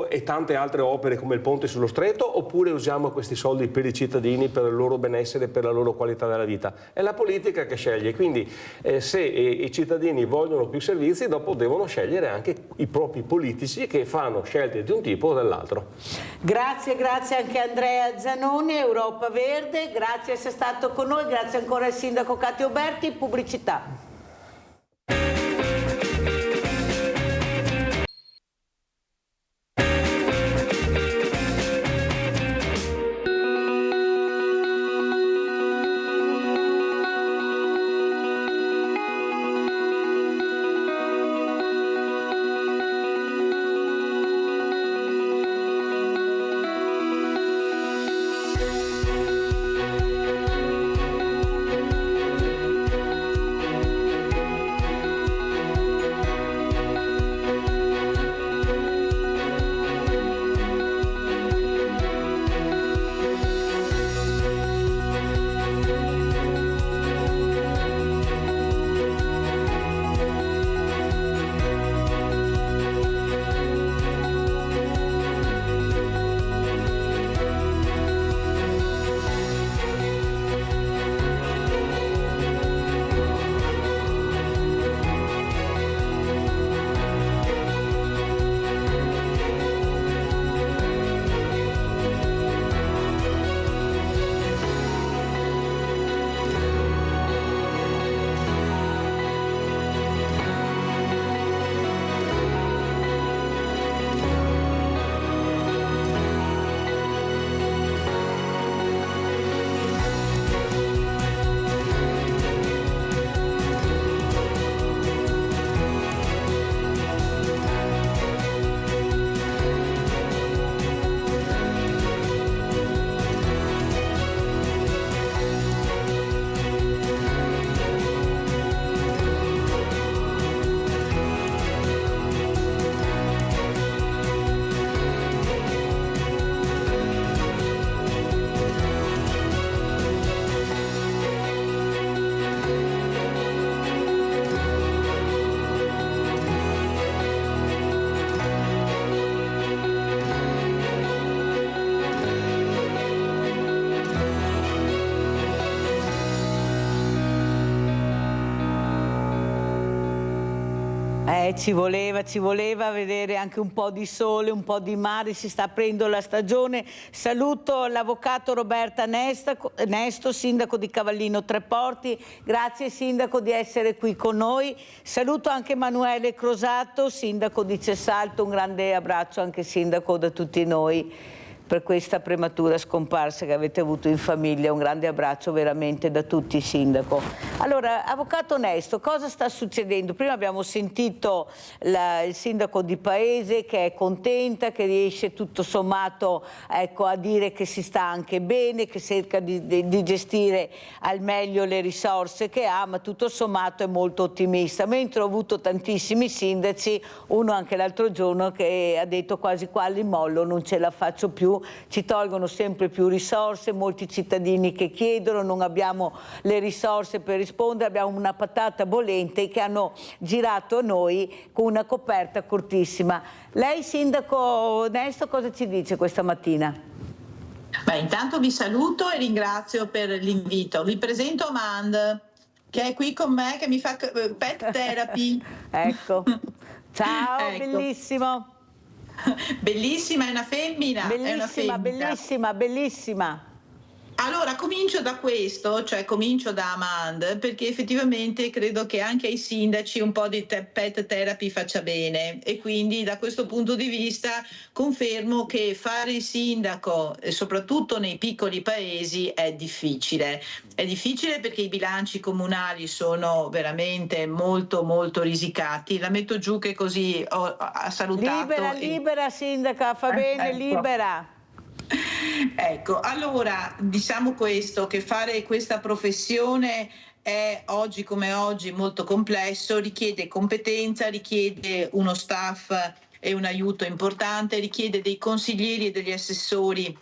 e tante altre opere come il ponte sullo stretto, oppure usiamo questi soldi per i cittadini, per il loro benessere, per la loro qualità della vita. È la politica che sceglie, quindi se i cittadini vogliono più servizi, dopo devono scegliere anche i propri politici che fanno scelte di un tipo o dell'altro. Grazie anche a Andrea Zanoni, Europa Verde, grazie di essere stato con noi, grazie ancora al sindaco Katia Uberti, pubblicità. Ci voleva vedere anche un po' di sole, un po' di mare, si sta aprendo la stagione. Saluto l'avvocato Roberta Nesto, sindaco di Cavallino Treporti. Grazie sindaco di essere qui con noi. Saluto anche Emanuele Crosato, sindaco di Cessalto. Un grande abbraccio anche sindaco da tutti noi per questa prematura scomparsa che avete avuto in famiglia. Un grande abbraccio veramente da tutti, sindaco. Allora, avvocato Nesto, cosa sta succedendo? Prima abbiamo sentito il sindaco di paese che è contenta, che riesce tutto sommato, ecco, a dire che si sta anche bene, che cerca di gestire al meglio le risorse che ha, ma tutto sommato è molto ottimista. Mentre ho avuto tantissimi sindaci, uno anche l'altro giorno che ha detto quasi quasi mollo, non ce la faccio più, ci tolgono sempre più risorse, molti cittadini che chiedono, non abbiamo le risorse per rispondere, abbiamo una patata bollente che hanno girato a noi con una coperta cortissima. Lei, sindaco Nesto, cosa ci dice questa mattina? Beh, intanto vi saluto e ringrazio per l'invito. Vi presento Amand, che è qui con me, che mi fa pet therapy. Ecco, ciao, ecco. Bellissimo. Bellissima, è una femmina. Bellissima, bellissima, bellissima. Allora, comincio da questo, cioè comincio da Amand, perché effettivamente credo che anche ai sindaci un po' di pet therapy faccia bene, e quindi da questo punto di vista confermo che fare il sindaco, soprattutto nei piccoli paesi, è difficile. È difficile perché i bilanci comunali sono veramente molto molto risicati. La metto giù che così ha salutato. Libera sindaca, fa bene, ecco. Libera. Ecco, allora diciamo questo, che fare questa professione è oggi come oggi molto complesso, richiede competenza, richiede uno staff è un aiuto importante, richiede dei consiglieri e degli assessori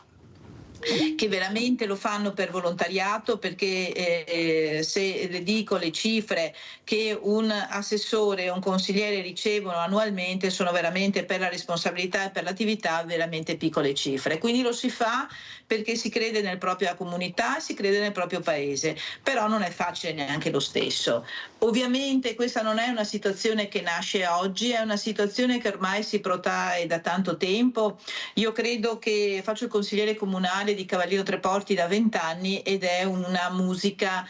che veramente lo fanno per volontariato, perché se le dico le cifre che un assessore e un consigliere ricevono annualmente sono veramente, per la responsabilità e per l'attività, veramente piccole cifre. Quindi lo si fa perché si crede nella propria comunità, si crede nel proprio paese, però non è facile neanche lo stesso. Ovviamente questa non è una situazione che nasce oggi, è una situazione che ormai si protrae da tanto tempo. Io credo che faccio il consigliere comunale di Cavaliero Treporti da 20 anni ed è una musica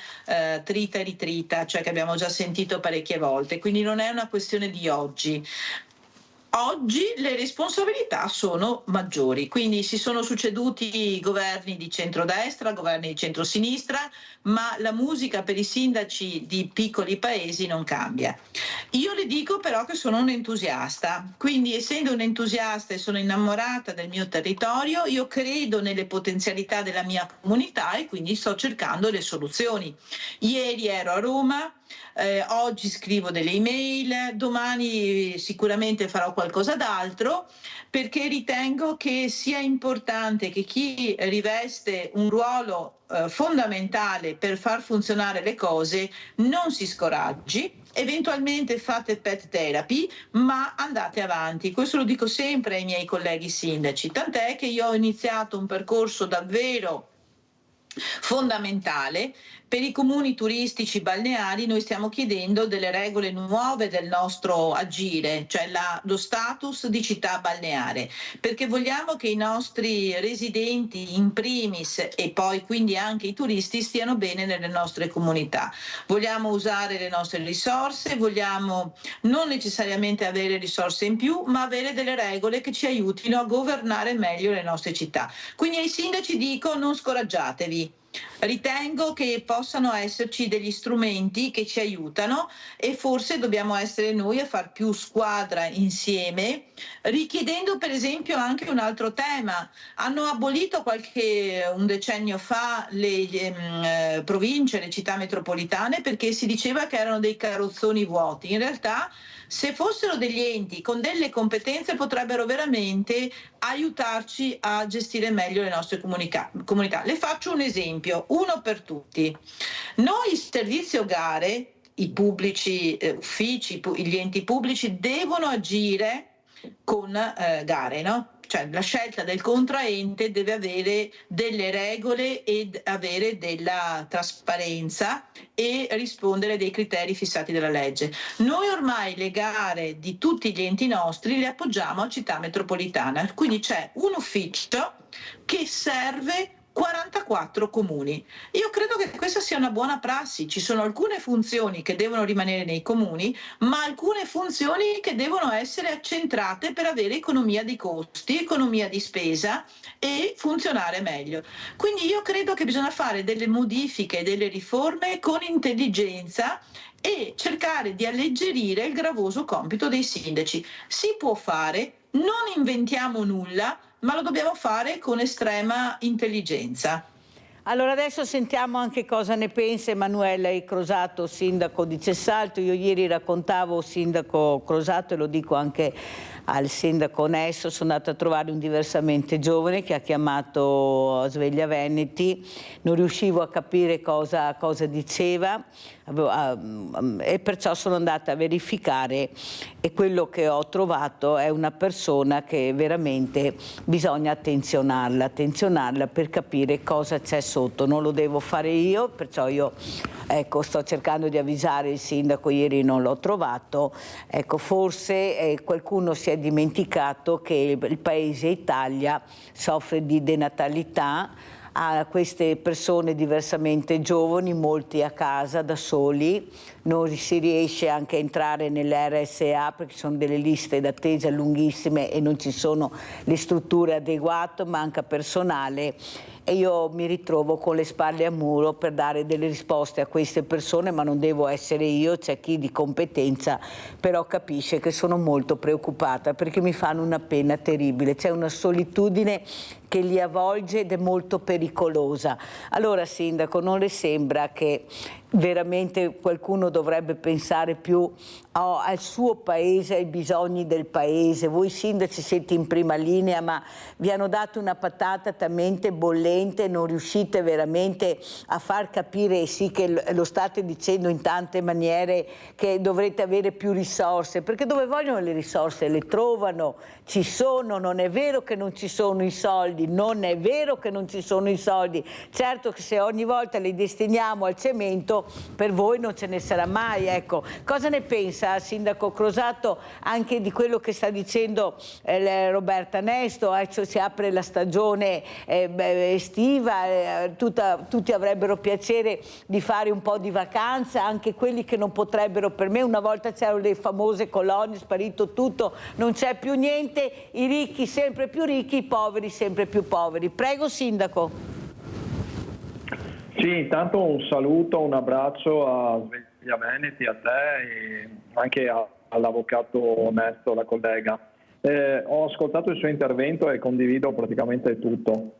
trita e ritrita, cioè che abbiamo già sentito parecchie volte, quindi non è una questione di oggi. Oggi le responsabilità sono maggiori, quindi si sono succeduti governi di centrodestra, governi di centrosinistra, ma la musica per i sindaci di piccoli paesi non cambia. Io le dico però che sono un entusiasta, quindi essendo un entusiasta e sono innamorata del mio territorio, io credo nelle potenzialità della mia comunità e quindi sto cercando le soluzioni. Ieri ero a Roma, oggi scrivo delle email, domani sicuramente farò qualcosa d'altro, perché ritengo che sia importante che chi riveste un ruolo fondamentale per far funzionare le cose non si scoraggi. Eventualmente fate pet therapy, ma andate avanti. Questo lo dico sempre ai miei colleghi sindaci, tant'è che io ho iniziato un percorso davvero fondamentale. Per i comuni turistici balneari noi stiamo chiedendo delle regole nuove del nostro agire, cioè lo status di città balneare, perché vogliamo che i nostri residenti in primis e poi quindi anche i turisti stiano bene nelle nostre comunità. Vogliamo usare le nostre risorse, vogliamo non necessariamente avere risorse in più, ma avere delle regole che ci aiutino a governare meglio le nostre città. Quindi ai sindaci dico: non scoraggiatevi. Ritengo che possano esserci degli strumenti che ci aiutano e forse dobbiamo essere noi a far più squadra insieme, richiedendo per esempio anche un altro tema. Hanno abolito un decennio fa le province, le città metropolitane, perché si diceva che erano dei carrozzoni vuoti. In realtà, se fossero degli enti con delle competenze, potrebbero veramente aiutarci a gestire meglio le nostre comunità. Le faccio un esempio, uno per tutti. Noi servizio gare, i pubblici uffici, gli enti pubblici devono agire con gare, no? Cioè la scelta del contraente deve avere delle regole ed avere della trasparenza e rispondere dei criteri fissati dalla legge. Noi ormai le gare di tutti gli enti nostri le appoggiamo a città metropolitana, quindi c'è un ufficio che serve 44 comuni. Io credo che questa sia una buona prassi. Ci sono alcune funzioni che devono rimanere nei comuni, ma alcune funzioni che devono essere accentrate per avere economia di costi, economia di spesa e funzionare meglio. Quindi io credo che bisogna fare delle modifiche, delle riforme con intelligenza e cercare di alleggerire il gravoso compito dei sindaci. Si può fare, non inventiamo nulla, ma lo dobbiamo fare con estrema intelligenza. Allora adesso sentiamo anche cosa ne pensa Emanuele Crosato, sindaco di Cessalto. Io ieri raccontavo, sindaco Crosato, e lo dico anche al sindaco Nesso, sono andata a trovare un diversamente giovane che ha chiamato Sveglia Veneti, non riuscivo a capire cosa diceva e perciò sono andata a verificare, e quello che ho trovato è una persona che veramente bisogna attenzionarla per capire cosa c'è sotto. Non lo devo fare io, perciò io sto cercando di avvisare il sindaco, ieri non l'ho trovato. Forse qualcuno si è dimenticato che il paese Italia soffre di denatalità, a queste persone diversamente giovani, molti a casa da soli, non si riesce anche a entrare nelle RSA perché sono delle liste d'attesa lunghissime e non ci sono le strutture adeguate, manca personale e io mi ritrovo con le spalle a muro per dare delle risposte a queste persone, ma non devo essere io, c'è chi di competenza però capisce che sono molto preoccupata perché mi fanno una pena terribile, c'è una solitudine che li avvolge ed è molto pericolosa. Allora, Sindaco, non le sembra che veramente qualcuno dovrebbe pensare più al suo paese, ai bisogni del paese? Voi sindaci siete in prima linea, ma vi hanno dato una patata talmente bollente, non riuscite veramente a far capire, sì che lo state dicendo in tante maniere, che dovrete avere più risorse, perché dove vogliono le risorse le trovano, ci sono, non è vero che non ci sono i soldi, non è vero che non ci sono i soldi, certo che se ogni volta li destiniamo al cemento per voi non ce ne sarà mai, ecco. Cosa ne pensa Sindaco Crosato anche di quello che sta dicendo Roberta Nesto? Si apre la stagione estiva, tutti avrebbero piacere di fare un po' di vacanza, anche quelli che non potrebbero. Per me una volta c'erano le famose colonie, è sparito tutto, non c'è più niente, i ricchi sempre più ricchi, i poveri sempre più poveri. Prego Sindaco. Sì, intanto un saluto, un abbraccio a Sveglia Veneti, a te e anche all'avvocato Nesto, la collega. Ho ascoltato il suo intervento e condivido praticamente tutto.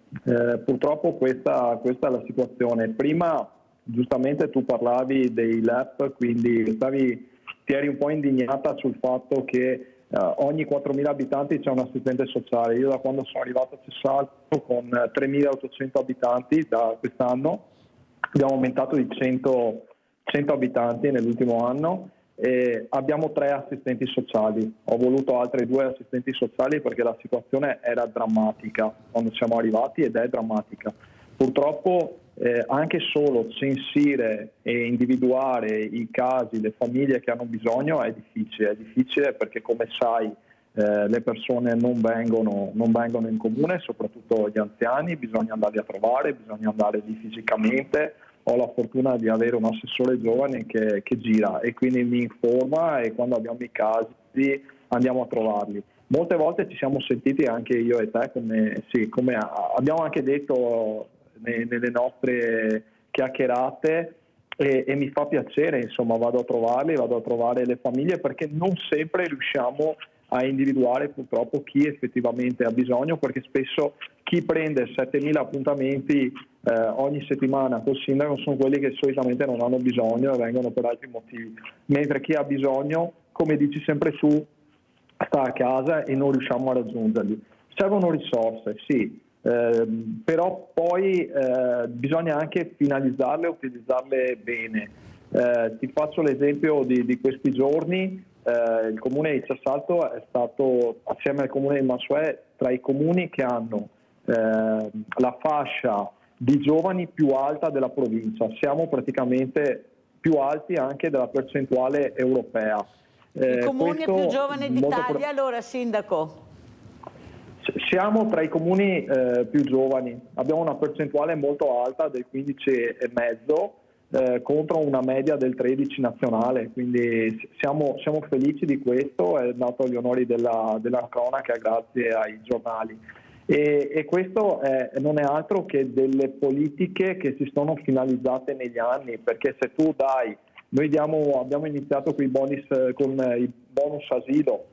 Purtroppo questa è la situazione. Prima giustamente tu parlavi dei LEP, quindi ti eri un po' indignata sul fatto che ogni 4.000 abitanti c'è un assistente sociale. Io da quando sono arrivato a Cessalto con 3.800 abitanti da quest'anno abbiamo aumentato di 100 abitanti nell'ultimo anno e abbiamo 3 assistenti sociali. Ho voluto altri 2 assistenti sociali perché la situazione era drammatica quando siamo arrivati ed è drammatica. Purtroppo anche solo censire e individuare i casi, le famiglie che hanno bisogno è difficile perché come sai le persone non vengono in comune, soprattutto gli anziani, bisogna andarli a trovare, bisogna andare lì fisicamente. Ho la fortuna di avere un assessore giovane che gira e quindi mi informa e quando abbiamo i casi andiamo a trovarli. Molte volte ci siamo sentiti anche io e te, come abbiamo anche detto nelle nostre chiacchierate, e mi fa piacere, insomma, vado a trovare le famiglie perché non sempre riusciamo a individuare purtroppo chi effettivamente ha bisogno, perché spesso chi prende 7.000 appuntamenti ogni settimana col sindaco sono quelli che solitamente non hanno bisogno e vengono per altri motivi, mentre chi ha bisogno, come dici sempre tu, sta a casa e non riusciamo a raggiungerli. Servono risorse, sì, però poi bisogna anche finalizzarle e utilizzarle bene. Ti faccio l'esempio di questi giorni. Il comune di Cessalto è stato, assieme al comune di Mansuè, tra i comuni che hanno la fascia di giovani più alta della provincia. Siamo praticamente più alti anche della percentuale europea. Il comune più giovane d'Italia, allora Sindaco? Siamo tra i comuni più giovani, abbiamo una percentuale molto alta del 15,5%, contro una media del 13 nazionale, quindi siamo felici di questo, è dato agli onori della cronaca grazie ai giornali e questo non è altro che delle politiche che si sono finalizzate negli anni, perché se tu abbiamo iniziato con i bonus asilo,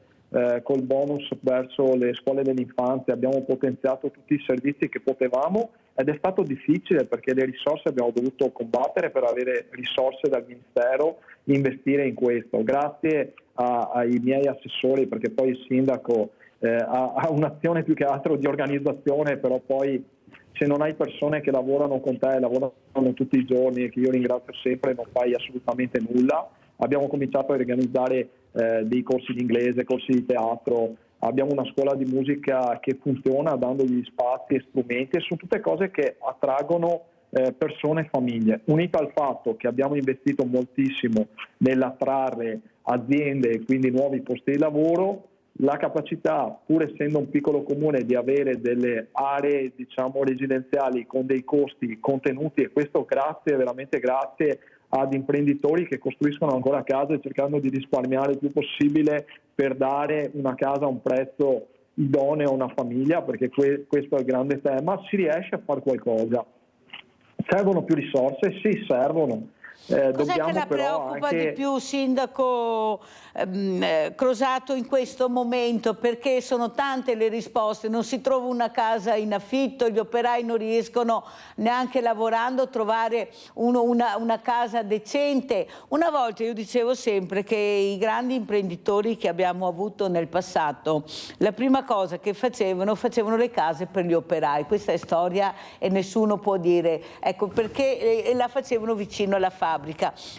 col bonus verso le scuole dell'infanzia, abbiamo potenziato tutti i servizi che potevamo ed è stato difficile perché le risorse abbiamo dovuto combattere per avere risorse dal Ministero, investire in questo. Grazie ai miei assessori, perché poi il sindaco ha un'azione più che altro di organizzazione, però poi se non hai persone che lavorano con te, lavorano tutti i giorni e che io ringrazio sempre, non fai assolutamente nulla. Abbiamo cominciato a organizzare dei corsi di inglese, corsi di teatro, abbiamo una scuola di musica che funziona dandogli spazi e strumenti e sono tutte cose che attraggono persone e famiglie, unito al fatto che abbiamo investito moltissimo nell'attrarre aziende e quindi nuovi posti di lavoro. La capacità, pur essendo un piccolo comune, di avere delle aree residenziali con dei costi contenuti, e questo veramente grazie ad imprenditori che costruiscono ancora case cercando di risparmiare il più possibile per dare una casa a un prezzo idoneo a una famiglia, perché questo è il grande tema, si riesce a fare qualcosa. Servono più risorse? Sì, servono. Cos'è che la preoccupa di più, Sindaco Crosato, in questo momento? Perché sono tante le risposte, non si trova una casa in affitto, gli operai non riescono neanche lavorando a trovare una casa decente. Una volta io dicevo sempre che i grandi imprenditori che abbiamo avuto nel passato, la prima cosa che facevano le case per gli operai. Questa è storia e nessuno può dire, ecco, perché la facevano vicino alla fabbrica.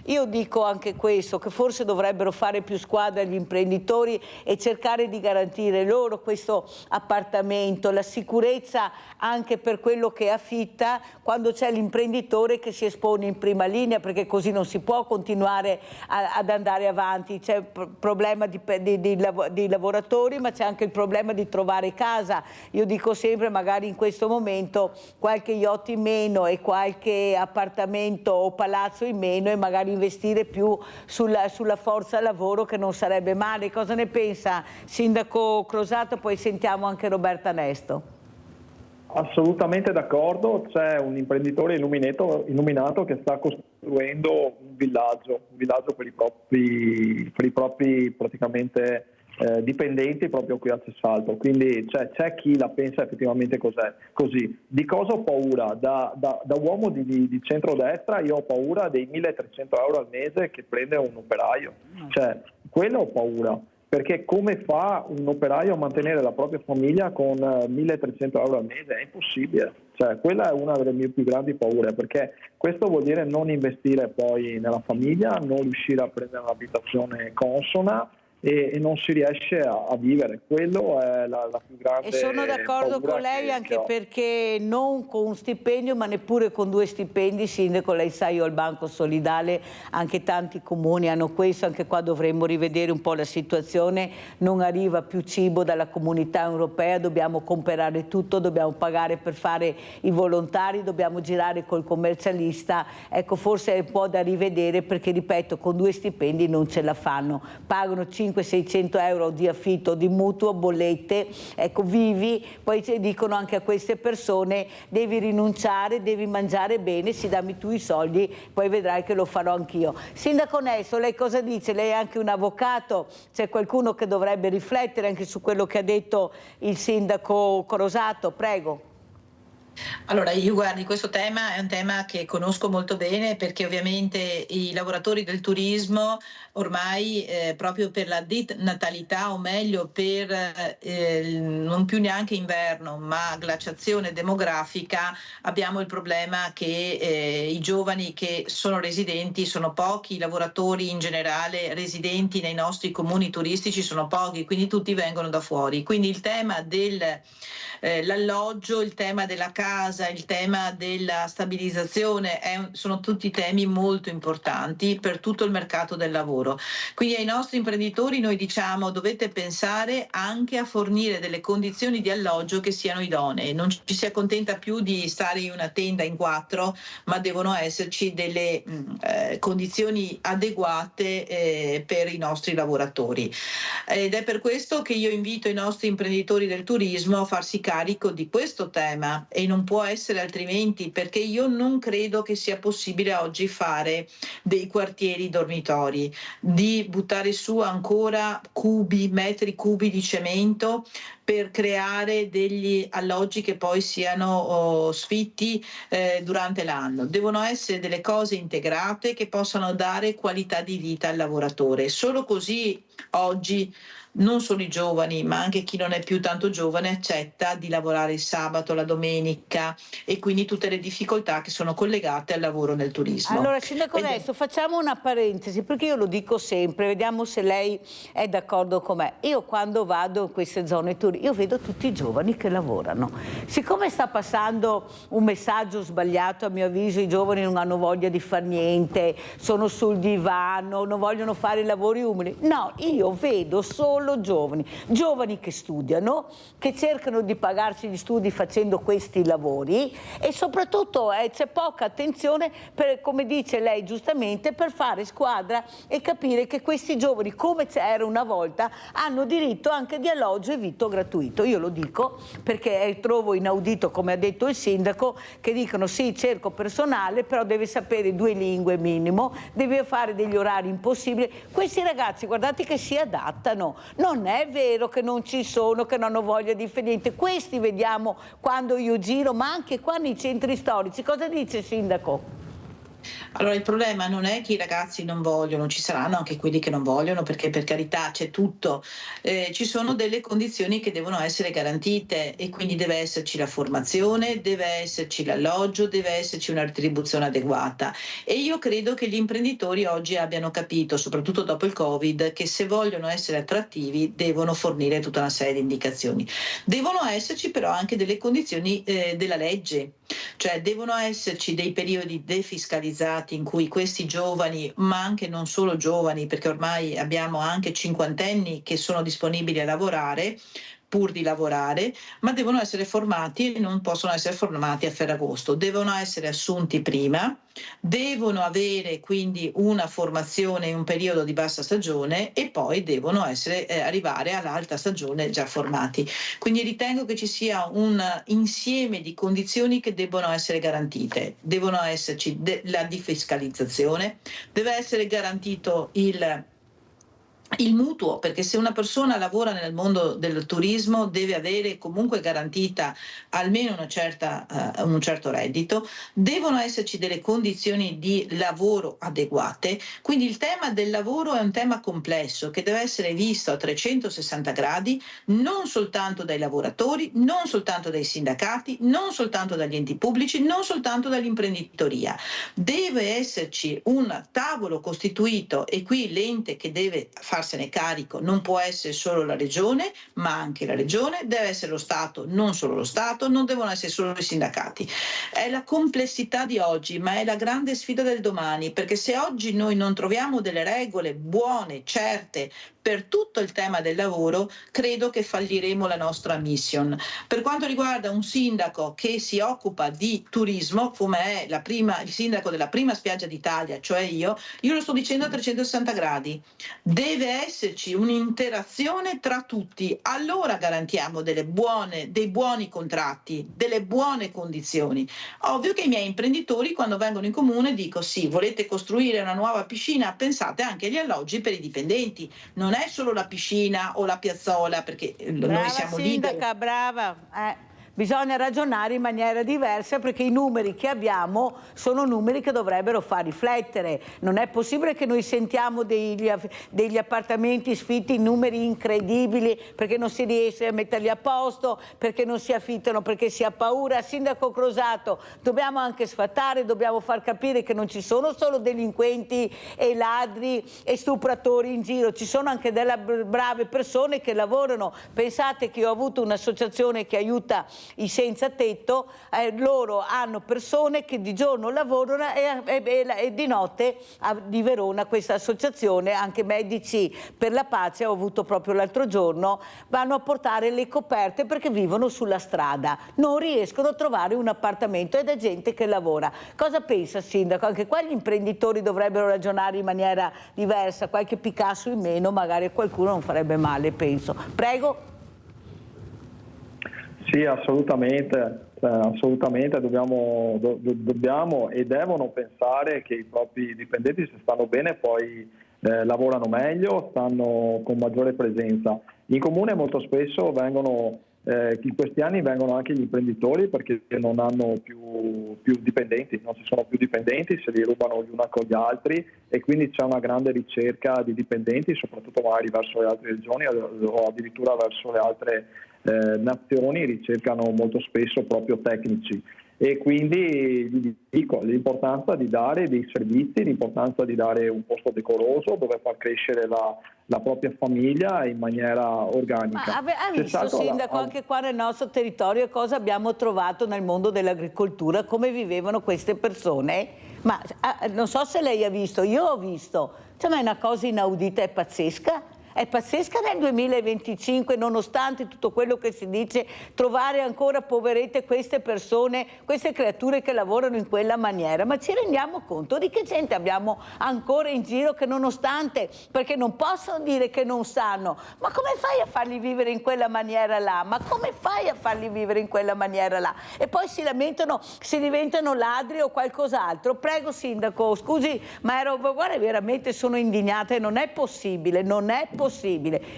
Io dico anche questo, che forse dovrebbero fare più squadra gli imprenditori e cercare di garantire loro questo appartamento, la sicurezza anche per quello che affitta, quando c'è l'imprenditore che si espone in prima linea, perché così non si può continuare ad andare avanti. C'è il problema di lavoratori, ma c'è anche il problema di trovare casa. Io dico sempre, magari in questo momento qualche yacht in meno e qualche appartamento o palazzo in meno, e magari investire più sulla forza lavoro, che non sarebbe male. Cosa ne pensa, Sindaco Crosato? Poi sentiamo anche Roberta Nesto. Assolutamente d'accordo, c'è un imprenditore illuminato che sta costruendo un villaggio per i propri praticamente dipendenti proprio qui a Cessalto, quindi c'è chi la pensa effettivamente così. Di cosa ho paura? Da uomo di centrodestra io ho paura dei 1.300 euro al mese che prende un operaio, cioè quello ho paura, perché come fa un operaio a mantenere la propria famiglia con 1.300 euro al mese? È impossibile, cioè quella è una delle mie più grandi paure, perché questo vuol dire non investire poi nella famiglia, non riuscire a prendere un'abitazione consona, e non si riesce a vivere. Quello è la più grande. E sono d'accordo con lei, anche perché non con un stipendio, ma neppure con 2 stipendi, Sindaco, lei sa, io al Banco Solidale, anche tanti comuni hanno questo, anche qua dovremmo rivedere un po' la situazione, non arriva più cibo dalla comunità europea, dobbiamo comprare tutto, dobbiamo pagare per fare i volontari, dobbiamo girare col commercialista. Ecco, forse è un po' da rivedere, perché ripeto, con 2 stipendi non ce la fanno, pagano 500-600 euro di affitto, di mutuo, bollette, ecco, vivi, poi dicono anche a queste persone: devi rinunciare, devi mangiare bene, sì, dammi tu i soldi, poi vedrai che lo farò anch'io. Sindaco Nesto, lei cosa dice? Lei è anche un avvocato, c'è qualcuno che dovrebbe riflettere anche su quello che ha detto il Sindaco Crosato, prego. Allora, io guardi, questo tema è un tema che conosco molto bene, perché ovviamente i lavoratori del turismo ormai proprio per la denatalità, o meglio per non più neanche inverno ma glaciazione demografica, abbiamo il problema che i giovani che sono residenti sono pochi, i lavoratori in generale residenti nei nostri comuni turistici sono pochi, quindi tutti vengono da fuori. Quindi il tema dell'alloggio, il tema della casa, il tema della stabilizzazione sono tutti temi molto importanti per tutto il mercato del lavoro. Quindi ai nostri imprenditori noi diciamo: dovete pensare anche a fornire delle condizioni di alloggio che siano idonee, non ci si accontenta più di stare in una tenda in 4, ma devono esserci delle condizioni adeguate per i nostri lavoratori, ed è per questo che io invito i nostri imprenditori del turismo a farsi carico di questo tema, e non può essere altrimenti, perché io non credo che sia possibile oggi fare dei quartieri dormitori, di buttare su ancora metri cubi di cemento per creare degli alloggi che poi siano sfitti durante l'anno. Devono essere delle cose integrate che possano dare qualità di vita al lavoratore. Solo così oggi non solo i giovani, ma anche chi non è più tanto giovane accetta di lavorare il sabato, la domenica, e quindi tutte le difficoltà che sono collegate al lavoro nel turismo. Allora, Sindaco Nesto, facciamo una parentesi, perché io lo dico sempre, vediamo se lei è d'accordo con me. Io quando vado in queste zone turistiche, io vedo tutti i giovani che lavorano. Siccome sta passando un messaggio sbagliato, a mio avviso i giovani non hanno voglia di far niente, sono sul divano, non vogliono fare i lavori umili. No, io vedo solo giovani che studiano, che cercano di pagarsi gli studi facendo questi lavori, e soprattutto c'è poca attenzione, per, come dice lei giustamente, per fare squadra e capire che questi giovani, come c'era una volta, hanno diritto anche di alloggio e vitto gratuito. gratuito. Io lo dico perché trovo inaudito, come ha detto il sindaco, che dicono sì, cerco personale, però deve sapere 2 lingue minimo, deve fare degli orari impossibili. Questi ragazzi, guardate che si adattano, non è vero che non ci sono, che non hanno voglia di fare niente. Questi vediamo quando io giro, ma anche qua nei centri storici. Cosa dice il sindaco? Allora, il problema non è che i ragazzi non vogliono, ci saranno anche quelli che non vogliono, perché per carità c'è tutto, ci sono delle condizioni che devono essere garantite e quindi deve esserci la formazione, deve esserci l'alloggio, deve esserci una retribuzione adeguata, e io credo che gli imprenditori oggi abbiano capito, soprattutto dopo il Covid, che se vogliono essere attrattivi devono fornire tutta una serie di indicazioni. Devono esserci però anche delle condizioni della legge, cioè devono esserci dei periodi defiscalizzati in cui questi giovani, ma anche non solo giovani, perché ormai abbiamo anche cinquantenni che sono disponibili a lavorare, pur di lavorare, ma devono essere formati e non possono essere formati a Ferragosto, devono essere assunti prima, devono avere quindi una formazione in un periodo di bassa stagione e poi devono arrivare all'alta stagione già formati. Quindi ritengo che ci sia un insieme di condizioni che debbono essere garantite. Devono esserci la defiscalizzazione, deve essere garantito il mutuo, perché se una persona lavora nel mondo del turismo deve avere comunque garantita almeno un certo reddito, devono esserci delle condizioni di lavoro adeguate, quindi il tema del lavoro è un tema complesso che deve essere visto a 360 gradi, non soltanto dai lavoratori, non soltanto dai sindacati, non soltanto dagli enti pubblici, non soltanto dall'imprenditoria. Deve esserci un tavolo costituito e qui l'ente che deve farsene carico non può essere solo la regione, ma anche la regione, deve essere lo Stato, non solo lo Stato, non devono essere solo i sindacati. È la complessità di oggi, ma è la grande sfida del domani, perché se oggi noi non troviamo delle regole buone, certe, per tutto il tema del lavoro, credo che falliremo la nostra mission. Per quanto riguarda un sindaco che si occupa di turismo, come è il sindaco della prima spiaggia d'Italia, cioè io lo sto dicendo a 360 gradi, deve esserci un'interazione tra tutti, allora garantiamo dei buoni contratti, delle buone condizioni. Ovvio che i miei imprenditori quando vengono in comune dico sì, volete costruire una nuova piscina, pensate anche agli alloggi per i dipendenti, non è solo la piscina o la piazzola, perché noi siamo sindaca, liberi. brava. Bisogna ragionare in maniera diversa perché i numeri che abbiamo sono numeri che dovrebbero far riflettere. Non è possibile che noi sentiamo degli appartamenti sfitti in numeri incredibili perché non si riesce a metterli a posto, perché non si affittano, perché si ha paura. Sindaco Crosato, dobbiamo anche sfatare, dobbiamo far capire che non ci sono solo delinquenti e ladri e stupratori in giro, ci sono anche delle brave persone che lavorano. Pensate che io ho avuto un'associazione che aiuta i senza tetto, loro hanno persone che di giorno lavorano e di notte di Verona questa associazione, anche Medici per la Pace, ho avuto proprio l'altro giorno, vanno a portare le coperte perché vivono sulla strada, non riescono a trovare un appartamento ed è gente che lavora. Cosa pensa sindaco? Anche qua gli imprenditori dovrebbero ragionare in maniera diversa, qualche Picasso in meno magari qualcuno non farebbe male, penso. Prego. Sì, assolutamente, dobbiamo e devono pensare che i propri dipendenti, se stanno bene, poi lavorano meglio, stanno con maggiore presenza. In comune molto spesso in questi anni vengono anche gli imprenditori perché non hanno più dipendenti, non ci sono più dipendenti, se li rubano gli una con gli altri e quindi c'è una grande ricerca di dipendenti, soprattutto magari verso le altre regioni o addirittura verso le altre nazioni, ricercano molto spesso proprio tecnici e quindi gli dico l'importanza di dare dei servizi, l'importanza di dare un posto decoroso dove far crescere la propria famiglia in maniera organica. Ma ha visto, sindaco, anche qua nel nostro territorio cosa abbiamo trovato nel mondo dell'agricoltura, come vivevano queste persone? Ma non so se lei ha visto, io ho visto, cioè, ma è una cosa inaudita e pazzesca. È pazzesca nel 2025, nonostante tutto quello che si dice, trovare ancora, poverette, queste persone, queste creature che lavorano in quella maniera. Ma ci rendiamo conto di che gente abbiamo ancora in giro che nonostante, perché non possono dire che non sanno, ma come fai a farli vivere in quella maniera là? Ma come fai a farli vivere in quella maniera là? E poi si lamentano se diventano ladri o qualcos'altro. Prego sindaco, scusi, ma guarda, veramente sono indignata e non è possibile, non è possibile.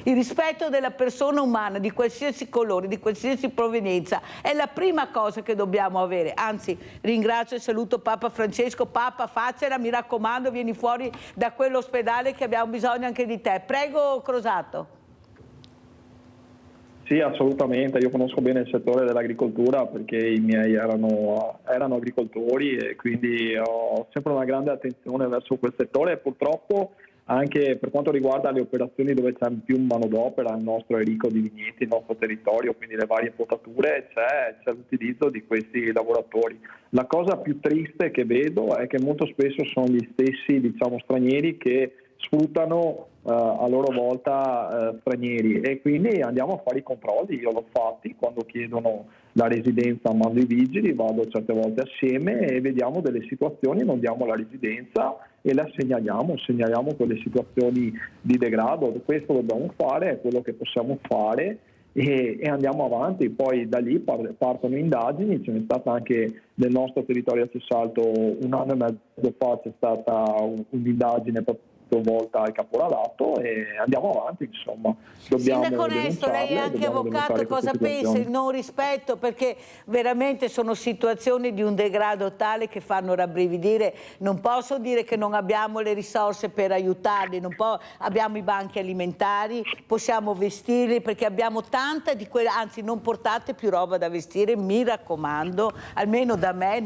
Il rispetto della persona umana di qualsiasi colore, di qualsiasi provenienza è la prima cosa che dobbiamo avere. Anzi, ringrazio e saluto Papa Francesco. Papa, faccela, mi raccomando, vieni fuori da quell'ospedale che abbiamo bisogno anche di te. Prego Crosato. Sì, assolutamente, io conosco bene il settore dell'agricoltura perché i miei erano agricoltori e quindi ho sempre una grande attenzione verso quel settore e purtroppo anche per quanto riguarda le operazioni dove c'è più manodopera, il nostro è ricco di vigneti, il nostro territorio, quindi le varie potature, c'è l'utilizzo di questi lavoratori. La cosa più triste che vedo è che molto spesso sono gli stessi, stranieri che sfruttano a loro volta stranieri e quindi andiamo a fare i controlli. Io l'ho fatti quando chiedono la residenza, mando i vigili, vado certe volte assieme e vediamo delle situazioni, non diamo la residenza e la segnaliamo quelle situazioni di degrado. Questo dobbiamo fare, è quello che possiamo fare e andiamo avanti. Poi da lì partono indagini. Ce n'è stata anche nel nostro territorio a Cessalto 1 anno e mezzo fa, c'è stata un'indagine volta al caporalato e andiamo avanti, insomma. Sindaco Onesto, lei è anche avvocato, cosa pensa? Il non rispetto, perché veramente sono situazioni di un degrado tale che fanno rabbrividire. Non posso dire che non abbiamo le risorse per aiutarli, abbiamo i banchi alimentari, possiamo vestirli perché abbiamo tanta di quella, anzi non portate più roba da vestire, mi raccomando, almeno da me,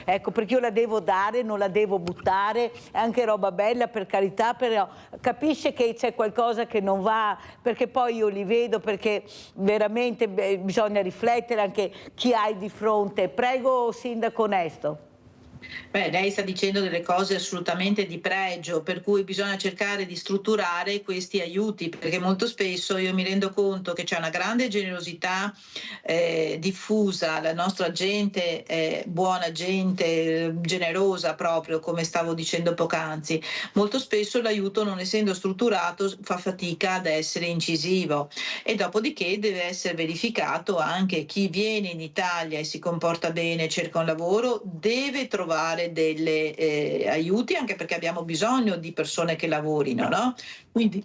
ecco, perché io la devo dare, non la devo buttare, è anche roba bella, per carità, però capisce che c'è qualcosa che non va, perché poi io li vedo, perché veramente bisogna riflettere anche chi hai di fronte. Prego sindaco Onesto. Beh, lei sta dicendo delle cose assolutamente di pregio, per cui bisogna cercare di strutturare questi aiuti, perché molto spesso io mi rendo conto che c'è una grande generosità diffusa, la nostra gente è buona gente, generosa proprio, come stavo dicendo poc'anzi. Molto spesso l'aiuto, non essendo strutturato, fa fatica ad essere incisivo e dopodiché deve essere verificato anche chi viene in Italia e si comporta bene, cerca un lavoro, deve trovare delle aiuti, anche perché abbiamo bisogno di persone che lavorino, no? Quindi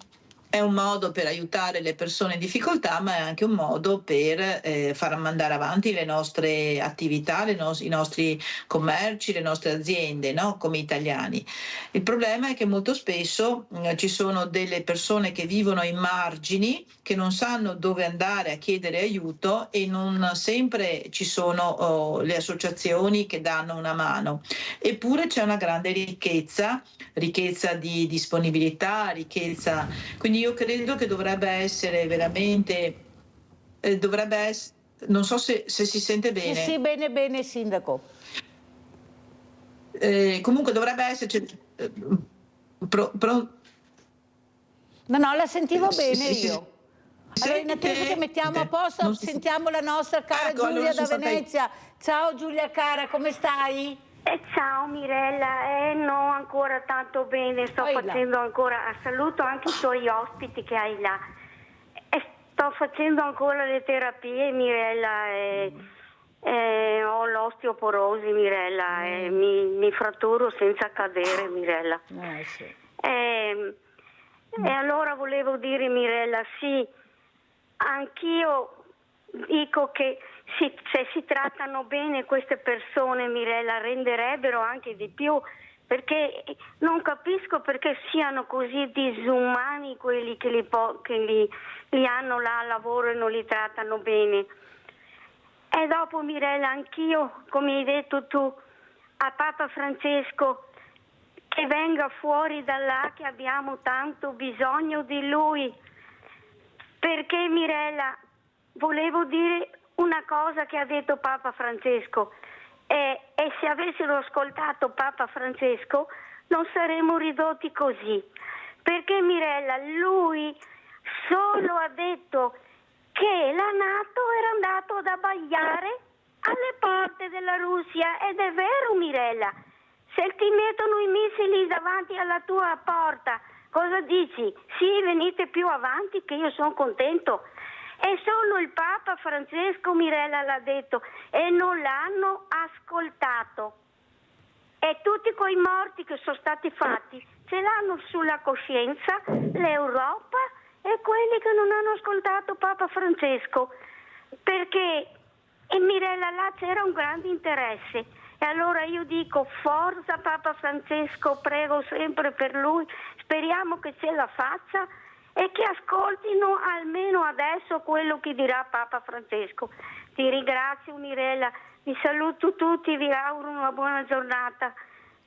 è un modo per aiutare le persone in difficoltà, ma è anche un modo per far mandare avanti le nostre attività, i nostri commerci, le nostre aziende, no? Come italiani. Il problema è che molto spesso ci sono delle persone che vivono ai margini, che non sanno dove andare a chiedere aiuto e non sempre ci sono le associazioni che danno una mano. Eppure c'è una grande ricchezza di disponibilità, ricchezza. Quindi io credo che dovrebbe essere veramente, non so se si sente bene. Sì, bene sindaco. Comunque dovrebbe esserci... No, la sentivo bene io. Allora, in attesa che mettiamo a posto, sentiamo la nostra cara Giulia da Venezia. Ciao Giulia cara, come stai? Ciao Mirella, no ancora tanto bene, sto facendo ancora, saluto anche i tuoi ospiti che hai là, sto facendo ancora le terapie Mirella, ho l'osteoporosi Mirella, mi fratturo senza cadere Mirella. Sì. E allora volevo dire Mirella, sì, anch'io dico che se si trattano bene queste persone, Mirella, renderebbero anche di più, perché non capisco perché siano così disumani quelli che li hanno là a lavoro e non li trattano bene. E dopo, Mirella, anch'io, come hai detto tu, a Papa Francesco, che venga fuori da là, che abbiamo tanto bisogno di lui. Perché, Mirella, volevo dire una cosa che ha detto Papa Francesco e se avessero ascoltato Papa Francesco non saremmo ridotti così, perché Mirella, lui solo ha detto che la NATO era andato ad abbagliare alle porte della Russia, ed è vero, Mirella. Se ti mettono i missili davanti alla tua porta, cosa dici? Sì, venite più avanti che io sono contento. E solo il Papa Francesco, Mirella, l'ha detto, e non l'hanno ascoltato. E tutti quei morti che sono stati fatti ce l'hanno sulla coscienza l'Europa e quelli che non hanno ascoltato Papa Francesco, perché Mirella, là c'era un grande interesse. E allora io dico forza Papa Francesco, prego sempre per lui, speriamo che ce la faccia e che ascoltino almeno adesso quello che dirà Papa Francesco. Ti ringrazio, Mirella, vi saluto tutti, vi auguro una buona giornata.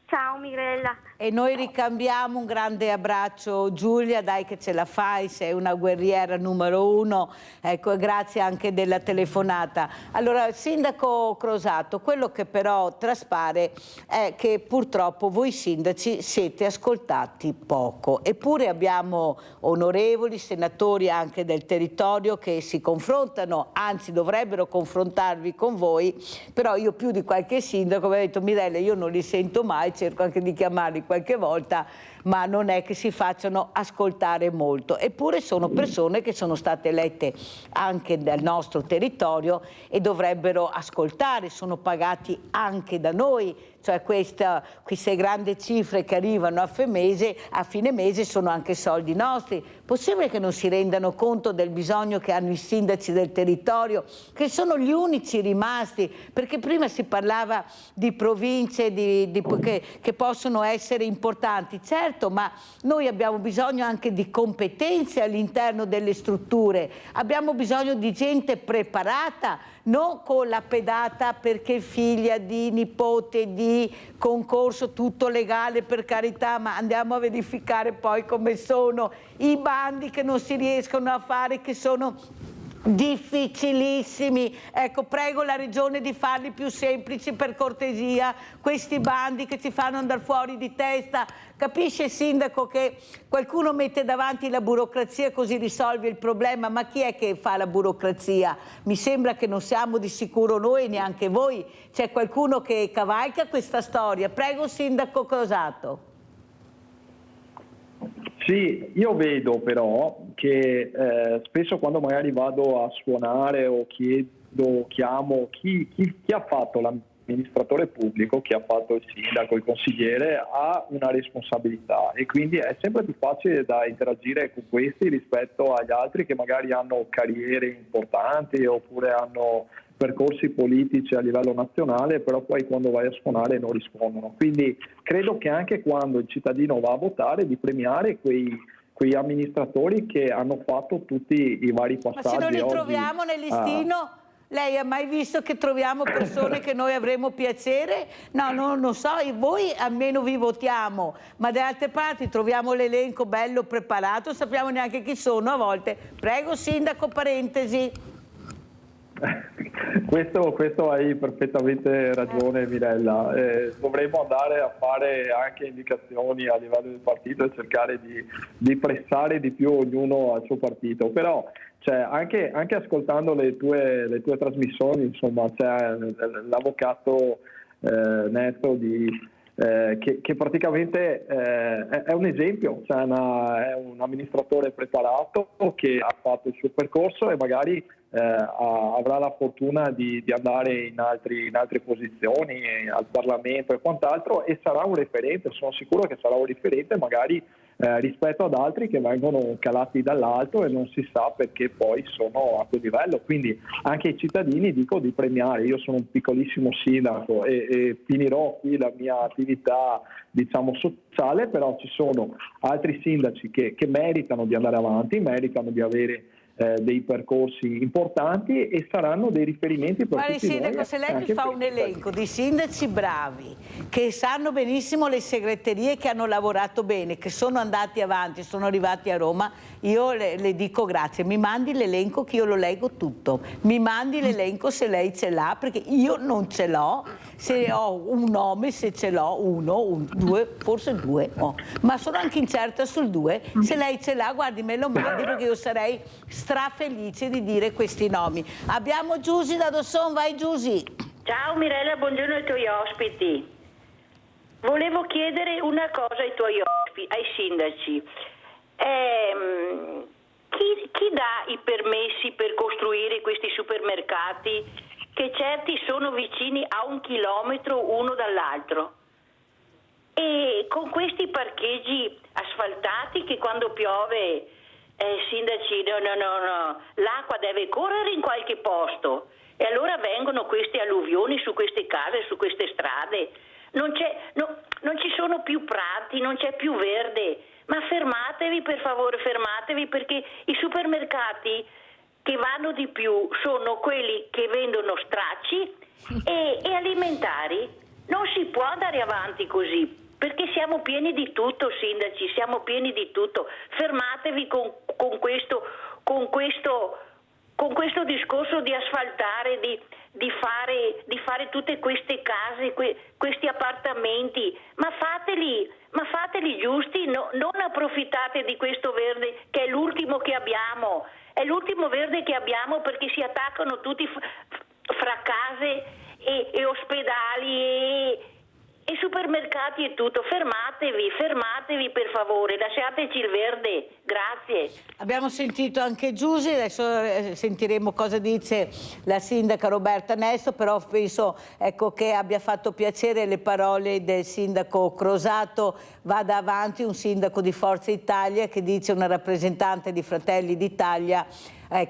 Ciao Mirella. E noi ricambiamo un grande abbraccio, Giulia, dai che ce la fai, sei una guerriera numero 1, ecco, grazie anche della telefonata. Allora, Sindaco Crosato, quello che però traspare è che purtroppo voi sindaci siete ascoltati poco, eppure abbiamo onorevoli senatori anche del territorio che si confrontano, anzi dovrebbero confrontarvi con voi, però io più di qualche sindaco mi ha detto Mirella, io non li sento mai, cerco anche di chiamarli qualche volta, ma non è che si facciano ascoltare molto. Eppure sono persone che sono state elette anche dal nostro territorio e dovrebbero ascoltare, sono pagati anche da noi, cioè queste grandi cifre che arrivano a fine mese sono anche soldi nostri. Possibile che non si rendano conto del bisogno che hanno i sindaci del territorio, che sono gli unici rimasti, perché prima si parlava di province che possono essere importanti, certo, ma noi abbiamo bisogno anche di competenze all'interno delle strutture, abbiamo bisogno di gente preparata, non con la pedata perché figlia di nipote di concorso, tutto legale per carità, ma andiamo a verificare poi come sono i bandi che non si riescono a fare, che sono difficilissimi. Ecco, prego la Regione di farli più semplici per cortesia, questi bandi che ci fanno andare fuori di testa. Capisce il sindaco che qualcuno mette davanti la burocrazia così risolve il problema, ma chi è che fa la burocrazia? Mi sembra che non siamo di sicuro noi, neanche voi. C'è qualcuno che cavalca questa storia. Prego, sindaco Crosato. Sì, io vedo però che spesso quando magari vado a suonare o chiamo chi ha fatto l'amministratore pubblico, chi ha fatto il sindaco, il consigliere, ha una responsabilità e quindi è sempre più facile da interagire con questi rispetto agli altri che magari hanno carriere importanti oppure hanno percorsi politici a livello nazionale, però poi quando vai a suonare non rispondono. Quindi credo che anche quando il cittadino va a votare di premiare quei amministratori che hanno fatto tutti i vari passaggi. Ma se non li troviamo nel listino, lei ha mai visto che troviamo persone che noi avremo piacere? No, non so, voi almeno vi votiamo, ma da altre parti troviamo l'elenco bello preparato, sappiamo neanche chi sono a volte. Prego, sindaco, parentesi. Questo hai perfettamente ragione, Mirella. Dovremmo andare a fare anche indicazioni a livello del partito e cercare di pressare di più ognuno al suo partito. Però anche ascoltando le tue trasmissioni, insomma, c'è l'avvocato Nesto che praticamente è un esempio, è un amministratore preparato che ha fatto il suo percorso e magari avrà la fortuna di andare in altre posizioni al Parlamento e quant'altro, e sarà un referente, sono sicuro che sarà un referente magari rispetto ad altri che vengono calati dall'alto e non si sa perché poi sono a quel livello. Quindi anche ai cittadini dico di premiare. Io sono un piccolissimo sindaco e finirò qui la mia attività, diciamo, sociale, però ci sono altri sindaci che meritano di andare avanti, meritano di avere dei percorsi importanti e saranno dei riferimenti per Guardi, tutti Sindaco, noi. se lei mi fa un elenco di sindaci bravi, che sanno benissimo le segreterie, che hanno lavorato bene, che sono andati avanti, sono arrivati a Roma, io le dico grazie. Mi mandi l'elenco che io lo leggo tutto. Mi mandi l'elenco se lei ce l'ha, perché io non ce l'ho. Se ho un nome, se ce l'ho, uno, due, forse due, ma sono anche incerta sul due. Se lei ce l'ha, guardi, me lo mandi, perché io sarei strafelice di dire questi nomi. Abbiamo Giusy da Dosson, vai Giusy. Ciao Mirella, buongiorno ai tuoi ospiti. Volevo chiedere una cosa ai tuoi ospiti, ai sindaci. Chi dà i permessi per costruire questi supermercati, che certi sono vicini a 1 chilometro uno dall'altro? E con questi parcheggi asfaltati che quando piove, sindaci, no, l'acqua deve correre in qualche posto, e allora vengono queste alluvioni su queste case, su queste strade. Non ci sono più prati, non c'è più verde. Ma fermatevi, per favore, fermatevi, perché i supermercati che vanno di più sono quelli che vendono stracci e alimentari. Non si può andare avanti così, perché siamo pieni di tutto, sindaci, siamo pieni di tutto. Fermatevi con questo discorso di asfaltare, di fare tutte queste case, questi appartamenti, ma fateli giusti, non approfittate di questo verde che è l'ultimo che abbiamo, perché si attaccano tutti fra case e ospedali e supermercati e tutto. Fermatevi per favore, lasciateci il verde, grazie. Abbiamo sentito anche Giusy, adesso sentiremo cosa dice la sindaca Roberta Nesto, però penso che abbia fatto piacere le parole del sindaco Crosato. Vada avanti un sindaco di Forza Italia che dice, una rappresentante di Fratelli d'Italia,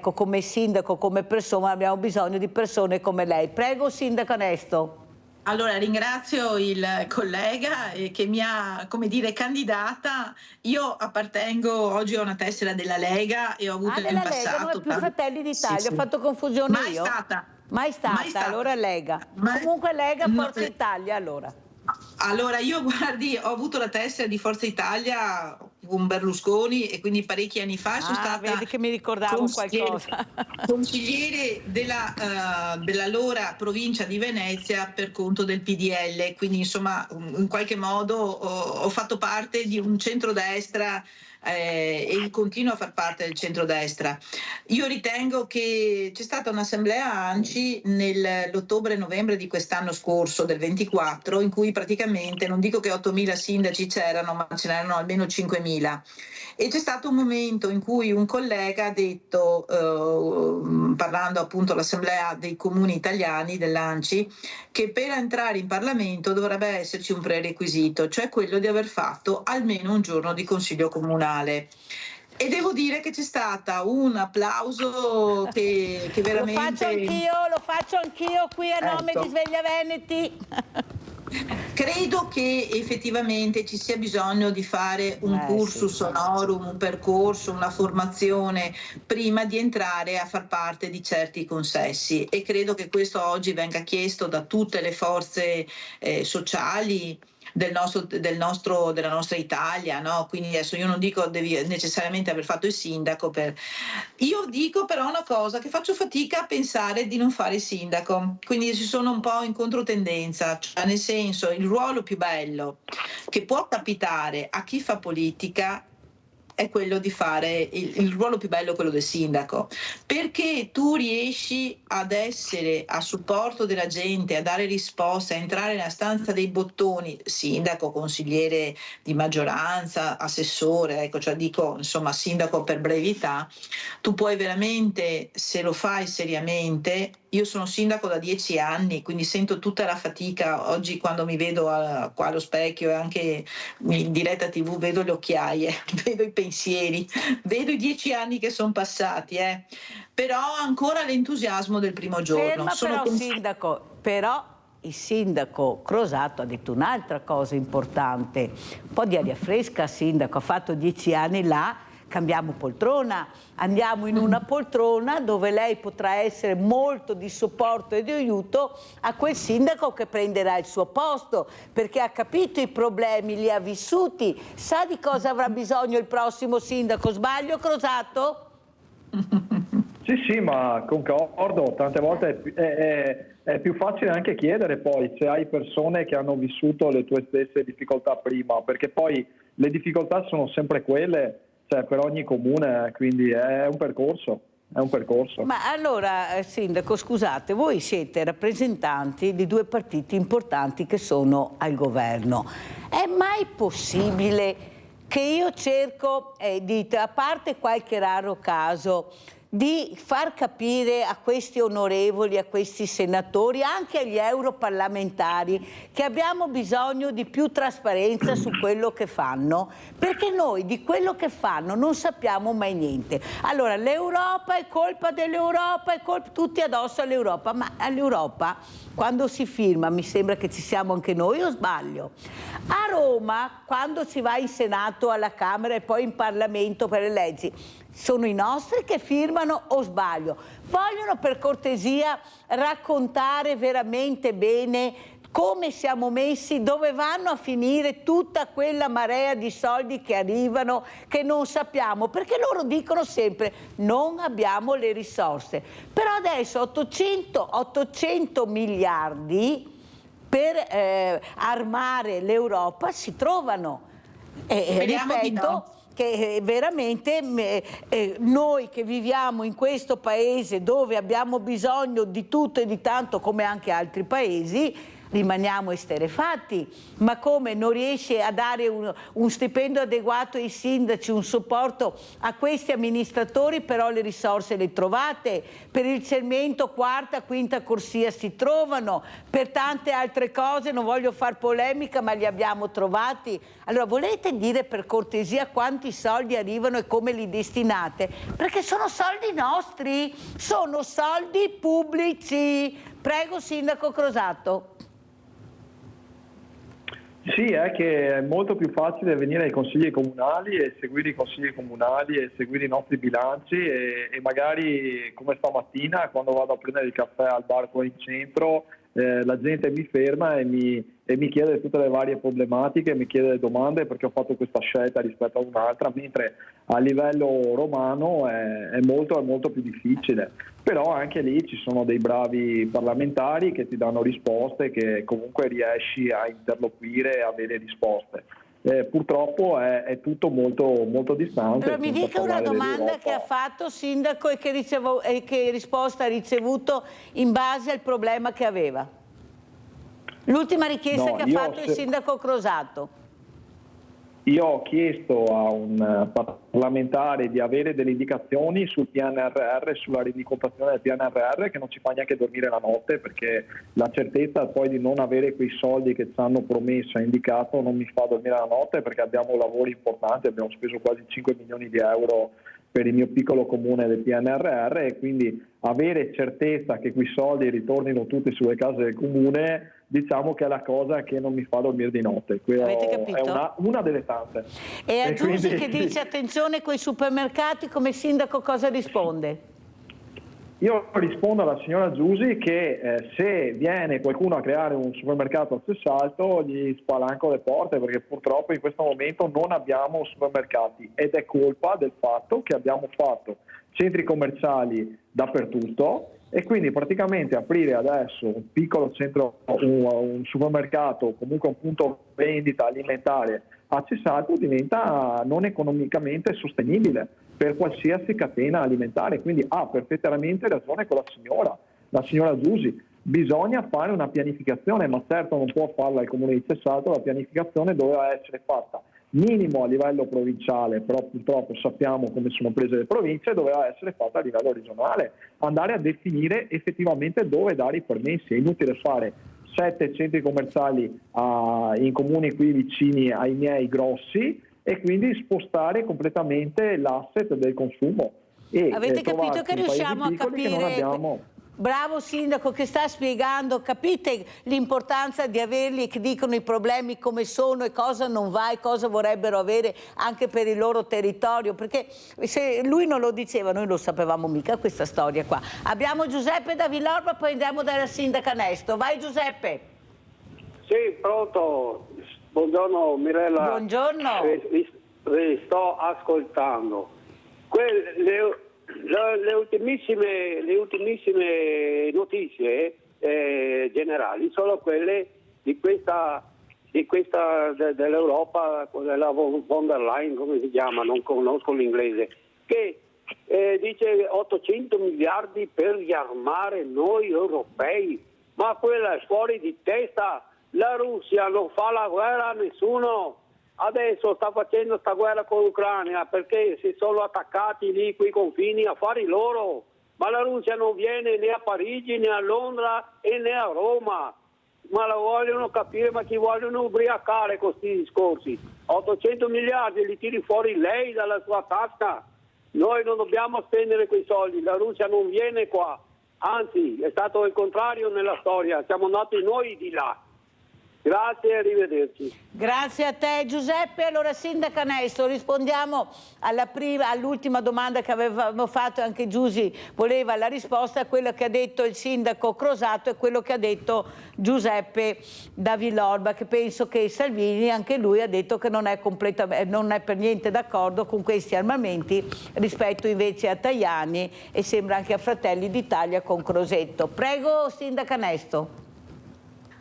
come sindaco, come persona, abbiamo bisogno di persone come lei. Prego, sindaca Nesto. Allora, ringrazio il collega che mi ha, candidata. Io appartengo oggi a una tessera della Lega e ho avuto nel passato... Lega, non è più Fratelli d'Italia, sì. Ho fatto confusione io. Mai stata, allora Lega. Comunque Lega, Forza Italia, allora. Allora, io ho avuto la tessera di Forza Italia con Berlusconi e quindi parecchi anni fa sono stata... vedi che mi ricordavo qualcosa. Consigliere dell'allora provincia di Venezia per conto del PDL, quindi insomma in qualche modo ho fatto parte di un centrodestra e continuo a far parte del centrodestra. Io ritengo che c'è stata un'assemblea ANCI nell'ottobre-novembre di quest'anno scorso, del 24, in cui praticamente, non dico che 8.000 sindaci c'erano, ma ce n'erano almeno 5.000. E c'è stato un momento in cui un collega ha detto, parlando appunto all'assemblea dei comuni italiani dell'ANCI, che per entrare in Parlamento dovrebbe esserci un prerequisito, cioè quello di aver fatto almeno un giorno di consiglio comunale. E devo dire che c'è stata un applauso che veramente... Lo faccio anch'io qui a nome di Sveglia Veneti. Credo che effettivamente ci sia bisogno di fare un cursus honorum, un percorso, una formazione prima di entrare a far parte di certi consessi, e credo che questo oggi venga chiesto da tutte le forze sociali della nostra Italia, no? Quindi adesso io non dico devi necessariamente aver fatto il sindaco, io dico però una cosa, che faccio fatica a pensare di non fare il sindaco, quindi ci sono un po' in controtendenza, cioè nel senso, il ruolo più bello che può capitare a chi fa politica è quello di fare il ruolo più bello, quello del sindaco, perché tu riesci ad essere a supporto della gente, a dare risposte, a entrare nella stanza dei bottoni, sindaco, consigliere di maggioranza, assessore, cioè dico insomma sindaco per brevità, tu puoi veramente, se lo fai seriamente. Io sono sindaco da 10 anni, quindi sento tutta la fatica. Oggi quando mi vedo qua allo specchio e anche in diretta TV vedo le occhiaie, vedo i pensieri, vedo i 10 anni che sono passati, però ancora l'entusiasmo del primo giorno. Però il sindaco Crosato ha detto un'altra cosa importante, un po' di aria fresca, sindaco, ha fatto 10 anni là, cambiamo poltrona, andiamo in una poltrona dove lei potrà essere molto di supporto e di aiuto a quel sindaco che prenderà il suo posto, perché ha capito i problemi, li ha vissuti, sa di cosa avrà bisogno il prossimo sindaco. Sbaglio, Crosato? Sì, ma concordo, tante volte è più facile anche chiedere poi se hai persone che hanno vissuto le tue stesse difficoltà prima, perché poi le difficoltà sono sempre quelle, cioè per ogni comune, quindi è un percorso. Ma allora, Sindaco, scusate, voi siete rappresentanti di due partiti importanti che sono al governo. È mai possibile che io cerco, dite, a parte qualche raro caso, di far capire a questi onorevoli, a questi senatori, anche agli europarlamentari, che abbiamo bisogno di più trasparenza su quello che fanno, perché noi di quello che fanno non sappiamo mai niente. Allora, l'Europa è colpa dell'Europa, è colpa tutti addosso all'Europa, ma all'Europa quando si firma mi sembra che ci siamo anche noi, o sbaglio? A Roma, quando si va in Senato, alla Camera e poi in Parlamento per le leggi, sono i nostri che firmano, o sbaglio? Vogliono per cortesia raccontare veramente bene come siamo messi, dove vanno a finire tutta quella marea di soldi che arrivano, che non sappiamo, perché loro dicono sempre non abbiamo le risorse. Però adesso 800 miliardi per armare l'Europa si trovano. Ripeto che veramente noi che viviamo in questo paese dove abbiamo bisogno di tutto e di tanto come anche altri paesi, rimaniamo esterrefatti. Ma come non riesce a dare un stipendio adeguato ai sindaci, un supporto a questi amministratori, però le risorse le trovate, per il cemento quarta, quinta corsia si trovano, per tante altre cose non voglio far polemica ma li abbiamo trovati. Allora volete dire per cortesia quanti soldi arrivano e come li destinate? Perché sono soldi nostri, sono soldi pubblici. Prego, Sindaco Crosato. Sì, è che è molto più facile venire ai consigli comunali e seguire i consigli comunali e seguire i nostri bilanci e magari come stamattina quando vado a prendere il caffè al bar qua in centro la gente mi ferma e mi chiede tutte le varie problematiche, mi chiede le domande perché ho fatto questa scelta rispetto a un'altra, mentre a livello romano è molto più difficile. Però anche lì ci sono dei bravi parlamentari che ti danno risposte, che comunque riesci a interloquire e avere risposte. Purtroppo è tutto molto distante. Allora, mi dica una domanda che ha fatto, Sindaco, e che risposta ha ricevuto in base al problema che aveva. L'ultima richiesta che ha fatto il Sindaco Crosato. Io ho chiesto a un parlamentare di avere delle indicazioni sul PNRR, sulla rendicontazione del PNRR, che non ci fa neanche dormire la notte, perché la certezza poi di non avere quei soldi che ci hanno promesso e indicato non mi fa dormire la notte, perché abbiamo lavori importanti, abbiamo speso quasi 5 milioni di euro per il mio piccolo comune del PNRR e quindi avere certezza che quei soldi ritornino tutti sulle case del comune, diciamo che è la cosa che non mi fa dormire di notte. Avete capito? È una delle tante. E a Giusi che dice attenzione coi supermercati, come sindaco cosa risponde? Io rispondo alla signora Giusi che se viene qualcuno a creare un supermercato a Sessalto gli spalanco le porte, perché purtroppo in questo momento non abbiamo supermercati ed è colpa del fatto che abbiamo fatto centri commerciali dappertutto e quindi praticamente aprire adesso un piccolo centro, un supermercato, comunque un punto vendita alimentare a Sessalto diventa non economicamente sostenibile per qualsiasi catena alimentare, quindi ha perfettamente ragione con la signora Giusi, bisogna fare una pianificazione, ma certo non può farla il comune di Sessalto, la pianificazione doveva essere fatta minimo a livello provinciale, però purtroppo sappiamo come sono prese le province, doveva essere fatta a livello regionale, andare a definire effettivamente dove dare i permessi, è inutile fare 7 centri commerciali in comuni qui vicini ai miei grossi, e quindi spostare completamente l'asset del consumo. E avete capito che riusciamo a capire? Bravo sindaco che sta spiegando, capite l'importanza di averli che dicono i problemi come sono e cosa non va e cosa vorrebbero avere anche per il loro territorio, perché se lui non lo diceva noi lo sapevamo mica questa storia qua. Abbiamo Giuseppe da Villorba, poi andiamo dalla sindaca Nesto. Vai Giuseppe. Sì, pronto. Buongiorno Mirella. Buongiorno. Vi sto ascoltando. Le ultimissime notizie generali sono quelle dell'Europa, della von der Leyen, come si chiama, non conosco l'inglese, che dice 800 miliardi per riarmare noi europei, ma quella è fuori di testa. La Russia non fa la guerra a nessuno. Adesso sta facendo sta guerra con l'Ucraina perché si sono attaccati lì quei confini affari loro, ma la Russia non viene né a Parigi né a Londra e né a Roma, ma la vogliono capire, ma ci vogliono ubriacare con questi discorsi. 800 miliardi li tiri fuori lei dalla sua tasca, noi non dobbiamo spendere quei soldi, la Russia non viene qua, anzi è stato il contrario nella storia, siamo andati noi di là. Grazie e arrivederci. Grazie a te Giuseppe. Allora sindaca Nesto, rispondiamo all'ultima domanda che avevamo fatto, anche Giusy voleva la risposta a quello che ha detto il sindaco Crosato e quello che ha detto Giuseppe da Villorba, che penso che Salvini, anche lui ha detto che non è per niente d'accordo con questi armamenti rispetto invece a Tajani e sembra anche a Fratelli d'Italia con Crosetto. Prego sindaca Nesto.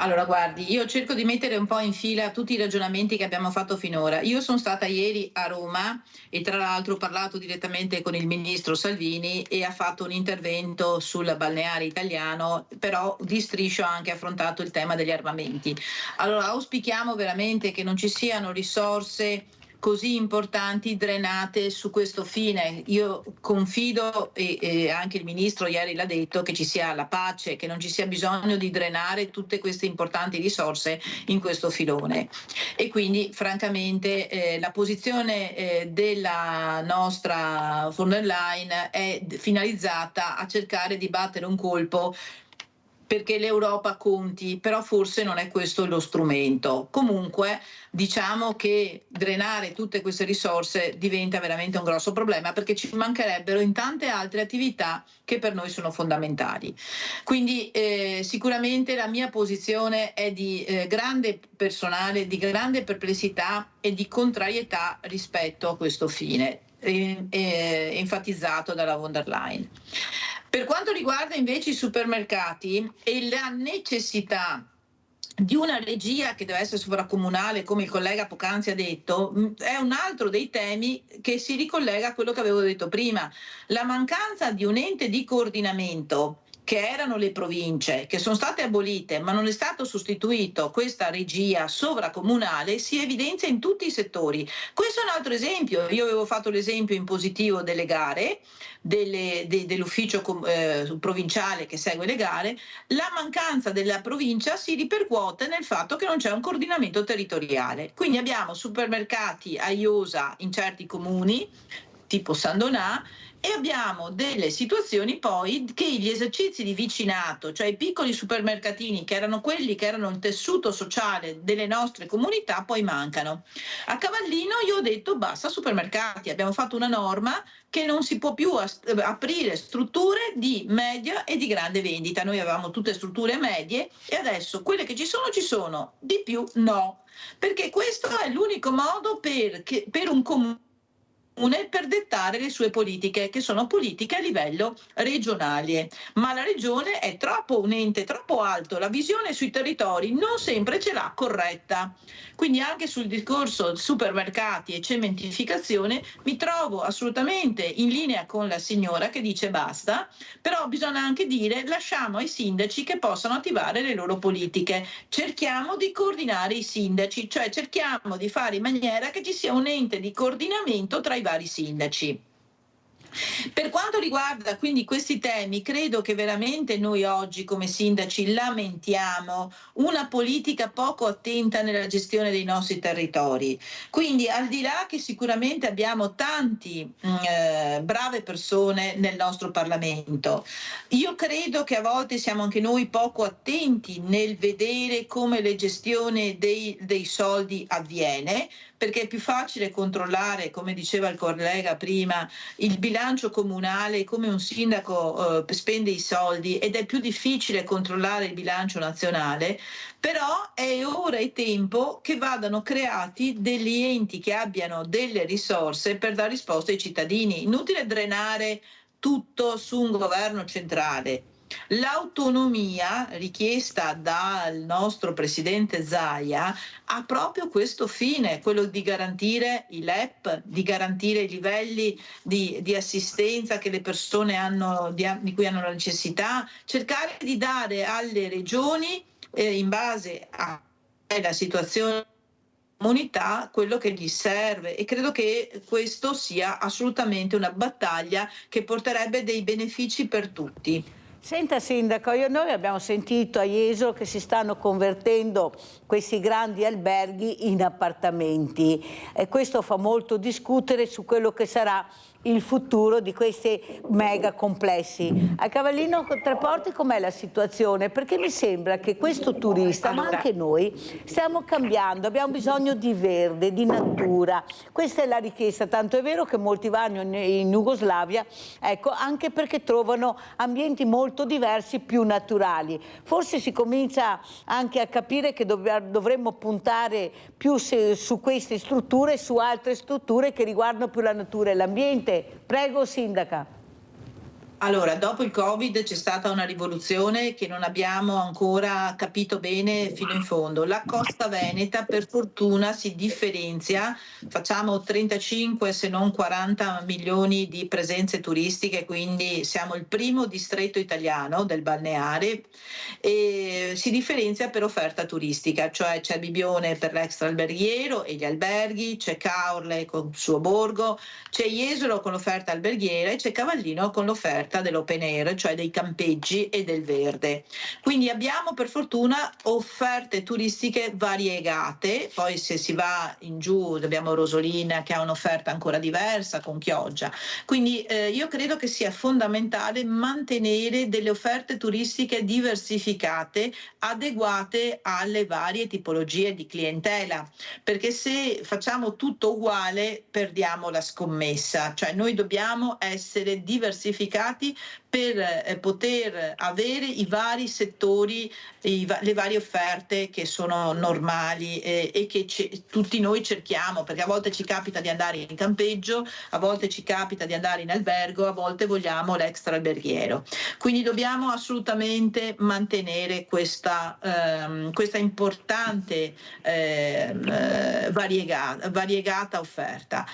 Allora guardi, io cerco di mettere un po' in fila tutti i ragionamenti che abbiamo fatto finora. Io sono stata ieri a Roma e tra l'altro ho parlato direttamente con il ministro Salvini e ha fatto un intervento sul balneare italiano, però di striscio ha anche affrontato il tema degli armamenti. Allora auspichiamo veramente che non ci siano risorse così importanti drenate su questo fine. Io confido e anche il ministro ieri l'ha detto, che ci sia la pace, che non ci sia bisogno di drenare tutte queste importanti risorse in questo filone. E quindi francamente la posizione della nostra von der Leyen è finalizzata a cercare di battere un colpo perché l'Europa conti, però forse non è questo lo strumento. Comunque diciamo che drenare tutte queste risorse diventa veramente un grosso problema, perché ci mancherebbero in tante altre attività che per noi sono fondamentali. Quindi sicuramente la mia posizione è di grande personale, di grande perplessità e di contrarietà rispetto a questo fine, enfatizzato dalla von der Leyen. Per quanto riguarda invece i supermercati e la necessità di una regia che deve essere sovracomunale, come il collega poc'anzi ha detto, è un altro dei temi che si ricollega a quello che avevo detto prima. La mancanza di un ente di coordinamento, che erano le province, che sono state abolite, ma non è stato sostituito questa regia sovracomunale, si evidenzia in tutti i settori. Questo è un altro esempio. Io avevo fatto l'esempio in positivo delle gare, dell'ufficio provinciale che segue le gare. La mancanza della provincia si ripercuote nel fatto che non c'è un coordinamento territoriale. Quindi abbiamo supermercati a iosa in certi comuni, tipo San Donà, e abbiamo delle situazioni poi che gli esercizi di vicinato, cioè i piccoli supermercatini che erano quelli che erano il tessuto sociale delle nostre comunità, poi mancano. A Cavallino io ho detto basta supermercati, abbiamo fatto una norma che non si può più aprire strutture di media e di grande vendita. Noi avevamo tutte strutture medie e adesso quelle che ci sono, di più no, perché questo è l'unico modo per un comune per dettare le sue politiche, che sono politiche a livello regionale, ma la regione è troppo un ente troppo alto, la visione sui territori non sempre ce l'ha corretta. Quindi anche sul discorso supermercati e cementificazione mi trovo assolutamente in linea con la signora che dice basta, però bisogna anche dire lasciamo ai sindaci che possano attivare le loro politiche, cerchiamo di coordinare i sindaci, cioè cerchiamo di fare in maniera che ci sia un ente di coordinamento tra i vari sindaci. Per quanto riguarda quindi questi temi, credo che veramente noi oggi come sindaci lamentiamo una politica poco attenta nella gestione dei nostri territori. Quindi al di là che sicuramente abbiamo tanti brave persone nel nostro Parlamento, io credo che a volte siamo anche noi poco attenti nel vedere come la gestione dei soldi avviene, perché è più facile controllare, come diceva il collega prima, il bilancio comunale, come un sindaco spende i soldi, ed è più difficile controllare il bilancio nazionale. Però è ora e tempo che vadano creati degli enti che abbiano delle risorse per dare risposte ai cittadini. Inutile drenare tutto su un governo centrale. L'autonomia richiesta dal nostro presidente Zaia ha proprio questo fine, quello di garantire i LEP, di garantire i livelli di assistenza che le persone hanno, di cui hanno la necessità, cercare di dare alle regioni, in base alla situazione comunità, quello che gli serve, e credo che questo sia assolutamente una battaglia che porterebbe dei benefici per tutti. Senta Sindaco, noi abbiamo sentito a Jesolo che si stanno convertendo questi grandi alberghi in appartamenti e questo fa molto discutere su quello che sarà il futuro di questi mega complessi. A Cavallino Tre Porti com'è la situazione? Perché mi sembra che questo turista, ma anche noi, stiamo cambiando, abbiamo bisogno di verde, di natura. Questa è la richiesta, tanto è vero che molti vanno in Jugoslavia, ecco, anche perché trovano ambienti molto diversi, più naturali. Forse si comincia anche a capire che dovremmo puntare più su queste strutture, su altre strutture che riguardano più la natura e l'ambiente. Prego, Sindaca. Allora, dopo il Covid c'è stata una rivoluzione che non abbiamo ancora capito bene fino in fondo. La costa veneta per fortuna si differenzia, facciamo 35 se non 40 milioni di presenze turistiche, quindi siamo il primo distretto italiano del balneare e si differenzia per offerta turistica, cioè c'è Bibione per l'extra alberghiero e gli alberghi, c'è Caorle con il suo borgo, c'è Jesolo con l'offerta alberghiera e c'è Cavallino con l'offerta dell'open air, cioè dei campeggi e del verde. Quindi abbiamo per fortuna offerte turistiche variegate, poi se si va in giù abbiamo Rosolina che ha un'offerta ancora diversa con Chioggia. Quindi io credo che sia fondamentale mantenere delle offerte turistiche diversificate, adeguate alle varie tipologie di clientela, perché se facciamo tutto uguale perdiamo la scommessa, cioè noi dobbiamo essere diversificati per poter avere i vari settori, le varie offerte che sono normali e che tutti noi cerchiamo, perché a volte ci capita di andare in campeggio, a volte ci capita di andare in albergo, a volte vogliamo l'extra alberghiero. Quindi dobbiamo assolutamente mantenere questa importante variegata offerta.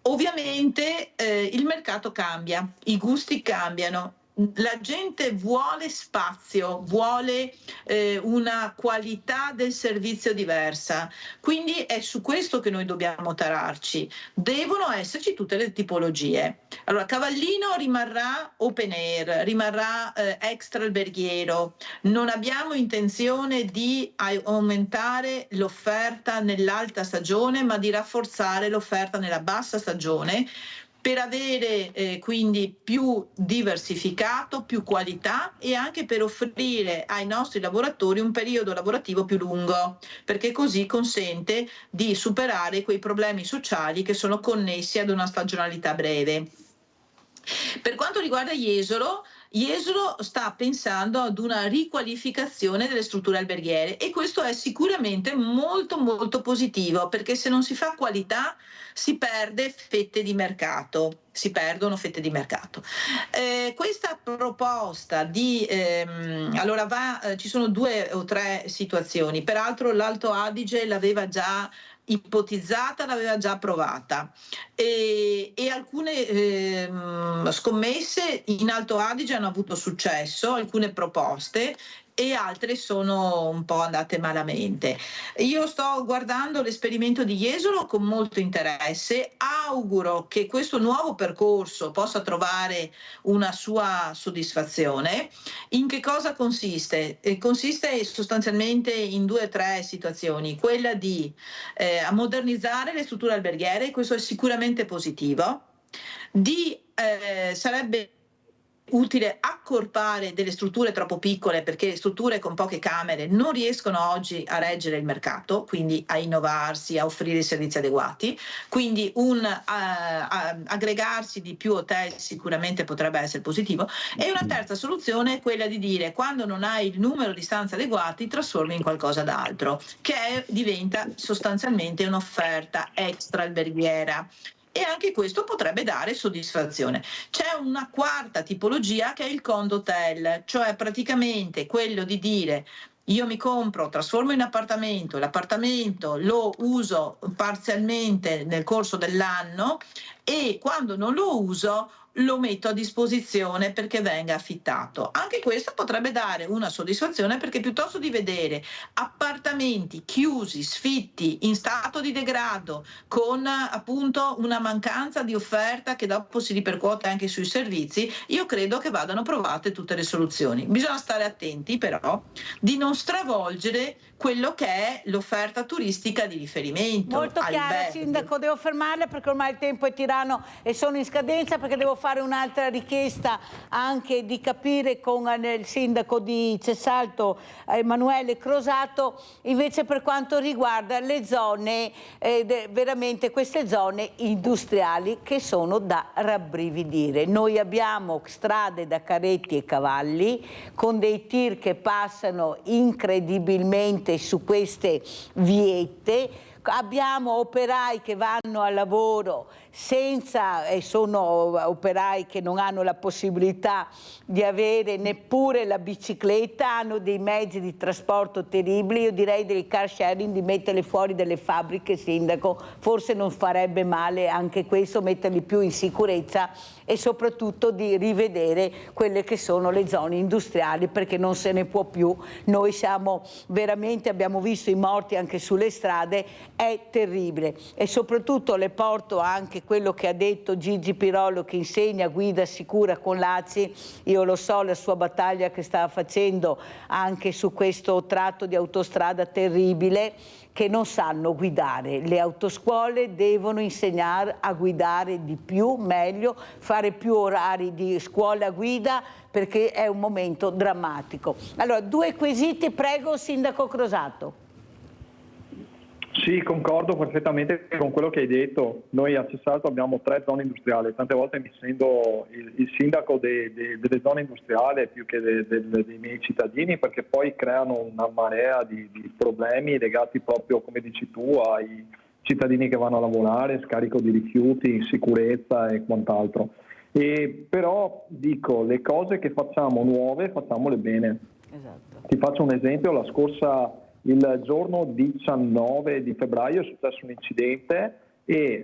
Ovviamente il mercato cambia, i gusti cambiano, la gente vuole spazio, vuole una qualità del servizio diversa, quindi è su questo che noi dobbiamo tararci. Devono esserci tutte le tipologie. Allora, Cavallino rimarrà open air, rimarrà extra alberghiero, non abbiamo intenzione di aumentare l'offerta nell'alta stagione, ma di rafforzare l'offerta nella bassa stagione, per avere quindi più diversificato, più qualità e anche per offrire ai nostri lavoratori un periodo lavorativo più lungo, perché così consente di superare quei problemi sociali che sono connessi ad una stagionalità breve. Per quanto riguarda Jesolo sta pensando ad una riqualificazione delle strutture alberghiere e questo è sicuramente molto molto positivo, perché se non si fa qualità si perde fette di mercato. Si perdono fette di mercato. Questa proposta di ci sono 2 o 3 situazioni, peraltro l'Alto Adige l'aveva già ipotizzata, l'aveva già provata e alcune scommesse in Alto Adige hanno avuto successo, alcune proposte, e altre sono un po' andate malamente. Io sto guardando l'esperimento di Jesolo con molto interesse, auguro che questo nuovo percorso possa trovare una sua soddisfazione. In che cosa consiste? Consiste sostanzialmente in 2 o 3 situazioni, quella di modernizzare le strutture alberghiere, questo è sicuramente positivo, sarebbe utile accorpare delle strutture troppo piccole, perché strutture con poche camere non riescono oggi a reggere il mercato, quindi a innovarsi, a offrire servizi adeguati, quindi un aggregarsi di più hotel sicuramente potrebbe essere positivo. E una terza soluzione è quella di dire: quando non hai il numero di stanze adeguati, trasformi in qualcosa d'altro, che diventa sostanzialmente un'offerta extra alberghiera. E anche questo potrebbe dare soddisfazione. C'è una quarta tipologia che è il condotel, cioè praticamente quello di dire: io mi compro, trasformo in appartamento, l'appartamento lo uso parzialmente nel corso dell'anno e quando non lo uso lo metto a disposizione perché venga affittato. Anche questo potrebbe dare una soddisfazione, perché piuttosto di vedere appartamenti chiusi, sfitti, in stato di degrado, con appunto una mancanza di offerta che dopo si ripercuote anche sui servizi, io credo che vadano provate tutte le soluzioni. Bisogna stare attenti però di non stravolgere quello che è l'offerta turistica di riferimento. Molto chiara, Sindaco, devo fermarla perché ormai il tempo è tiranno e sono in scadenza, perché devo fare un'altra richiesta anche di capire con il Sindaco di Cessalto, Emanuele Crosato, invece per quanto riguarda le zone, veramente queste zone industriali che sono da rabbrividire. Noi abbiamo strade da carretti e cavalli con dei tir che passano incredibilmente su queste viette, abbiamo operai che vanno a lavoro senza, e sono operai che non hanno la possibilità di avere neppure la bicicletta, hanno dei mezzi di trasporto terribili. Io direi del car sharing, di metterli fuori dalle fabbriche, Sindaco, forse non farebbe male anche questo, metterli più in sicurezza, e soprattutto di rivedere quelle che sono le zone industriali, perché non se ne può più. Noi siamo veramente, abbiamo visto i morti anche sulle strade, è terribile. E soprattutto le porto anche quello che ha detto Gigi Pirolo, che insegna guida sicura con l'ACI. Io lo so, la sua battaglia che sta facendo anche su questo tratto di autostrada terribile, che non sanno guidare. Le autoscuole devono insegnare a guidare di più, meglio, fare più orari di scuola guida, perché è un momento drammatico. Allora, 2 quesiti, prego, Sindaco Crosato. Sì, concordo perfettamente con quello che hai detto. Noi a Cessalto abbiamo 3 zone industriali, tante volte mi sento il sindaco delle zone industriali più che dei miei cittadini, perché poi creano una marea di problemi legati proprio, come dici tu, ai cittadini che vanno a lavorare, scarico di rifiuti, insicurezza e quant'altro. Però dico, le cose che facciamo nuove, facciamole bene. Esatto. Ti faccio un esempio: il giorno 19 di febbraio è successo un incidente e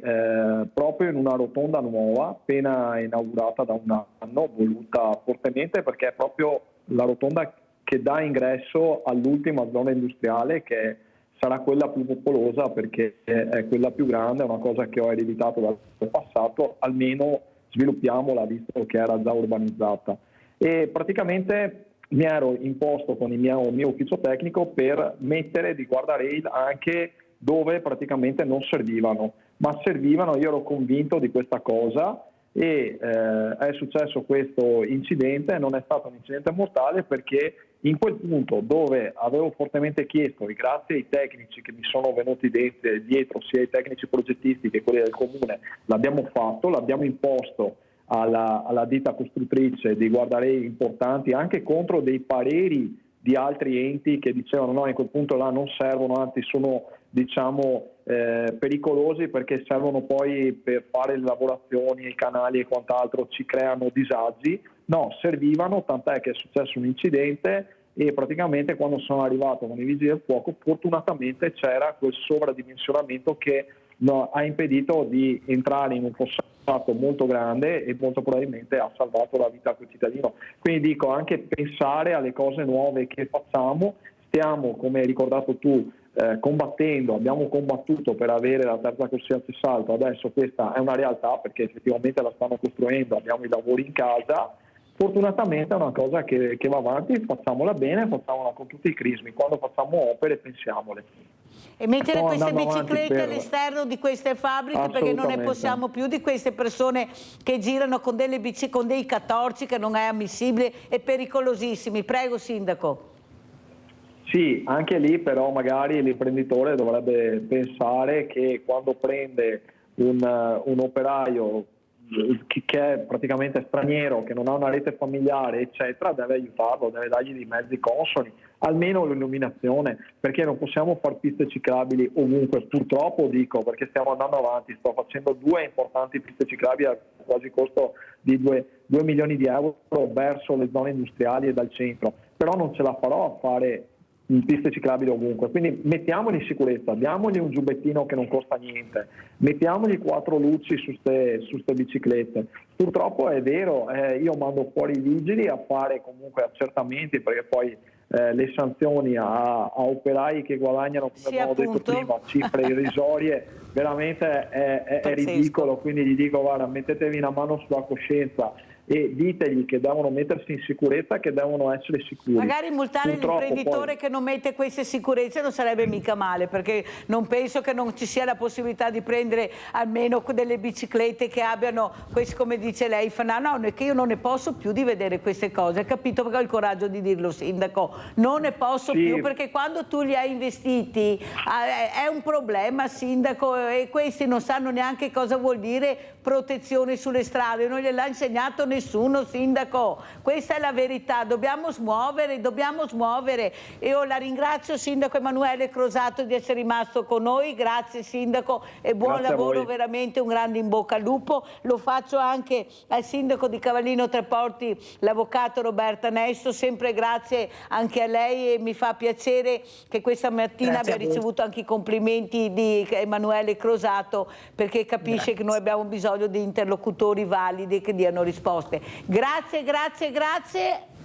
proprio in una rotonda nuova, appena inaugurata da un anno, voluta fortemente, perché è proprio la rotonda che dà ingresso all'ultima zona industriale, che sarà quella più popolosa perché è quella più grande, è una cosa che ho ereditato dal passato, almeno sviluppiamola visto che era già urbanizzata. E praticamente mi ero imposto con il mio ufficio tecnico per mettere di guardrail anche dove praticamente non servivano, ma servivano. Io ero convinto di questa cosa e è successo questo incidente. Non è stato un incidente mortale, perché in quel punto dove avevo fortemente chiesto, e grazie ai tecnici che mi sono venuti dietro, sia i tecnici progettisti che quelli del comune, l'abbiamo fatto, l'abbiamo imposto alla ditta costruttrice di guardrail importanti, anche contro dei pareri di altri enti che dicevano no, in quel punto là non servono, anzi sono pericolosi perché servono poi per fare le lavorazioni, i canali e quant'altro, ci creano disagi. No, servivano, tant'è che è successo un incidente e praticamente quando sono arrivato con i vigili del fuoco fortunatamente c'era quel sovradimensionamento che ha impedito di entrare in un fossato stato molto grande e molto probabilmente ha salvato la vita a quel cittadino. Quindi dico, anche pensare alle cose nuove che facciamo. Stiamo, come hai ricordato tu, combattendo, abbiamo combattuto per avere la terza corsia a Cessalto, adesso questa è una realtà perché effettivamente la stanno costruendo, abbiamo i lavori in casa. Fortunatamente è una cosa che va avanti, facciamola bene, facciamola con tutti i crismi, quando facciamo opere pensiamole. E mettere queste biciclette all'esterno di queste fabbriche, perché non ne possiamo più di queste persone che girano con delle bici, con dei catorci, che non è ammissibile e pericolosissimi. Prego, Sindaco. Sì, anche lì però magari l'imprenditore dovrebbe pensare che quando prende un operaio che è praticamente straniero, che non ha una rete familiare, eccetera, deve aiutarlo, deve dargli dei mezzi consoni, almeno l'illuminazione, perché non possiamo fare piste ciclabili ovunque, purtroppo dico, perché stiamo andando avanti, sto facendo 2 importanti piste ciclabili a quasi costo di 2 milioni di euro verso le zone industriali e dal centro, però non ce la farò a fare piste ciclabili ovunque, quindi mettiamoli in sicurezza, diamogli un giubbettino che non costa niente, mettiamogli 4 luci su ste biciclette. Purtroppo è vero, io mando fuori i vigili a fare comunque accertamenti, perché poi le sanzioni a operai che guadagnano, come abbiamo detto prima, cifre irrisorie, veramente è ridicolo, quindi gli dico, guarda, mettetevi una mano sulla coscienza e ditegli che devono mettersi in sicurezza, che devono essere sicuri. Magari multare l'imprenditore che non mette queste sicurezze non sarebbe mica male, perché non penso che non ci sia la possibilità di prendere almeno delle biciclette che abbiano, come dice lei, no, è che io non ne posso più di vedere queste cose, capito? Perché ho il coraggio di dirlo, Sindaco, non ne posso più, perché quando tu li hai investiti è un problema, Sindaco, e questi non sanno neanche cosa vuol dire protezione sulle strade, non gliel'ha insegnato nessuno, Sindaco, questa è la verità, dobbiamo smuovere. Io la ringrazio, Sindaco Emanuele Crosato, di essere rimasto con noi, grazie Sindaco e buon lavoro, veramente un grande in bocca al lupo. Lo faccio anche al Sindaco di Cavallino Treporti, l'avvocato Roberta Nesto, sempre grazie anche a lei, e mi fa piacere che questa mattina abbia ricevuto anche i complimenti di Emanuele Crosato, perché capisce che noi abbiamo bisogno di interlocutori validi che diano risposte. Grazie.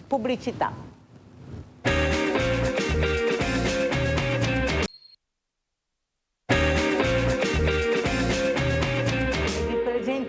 Pubblicità.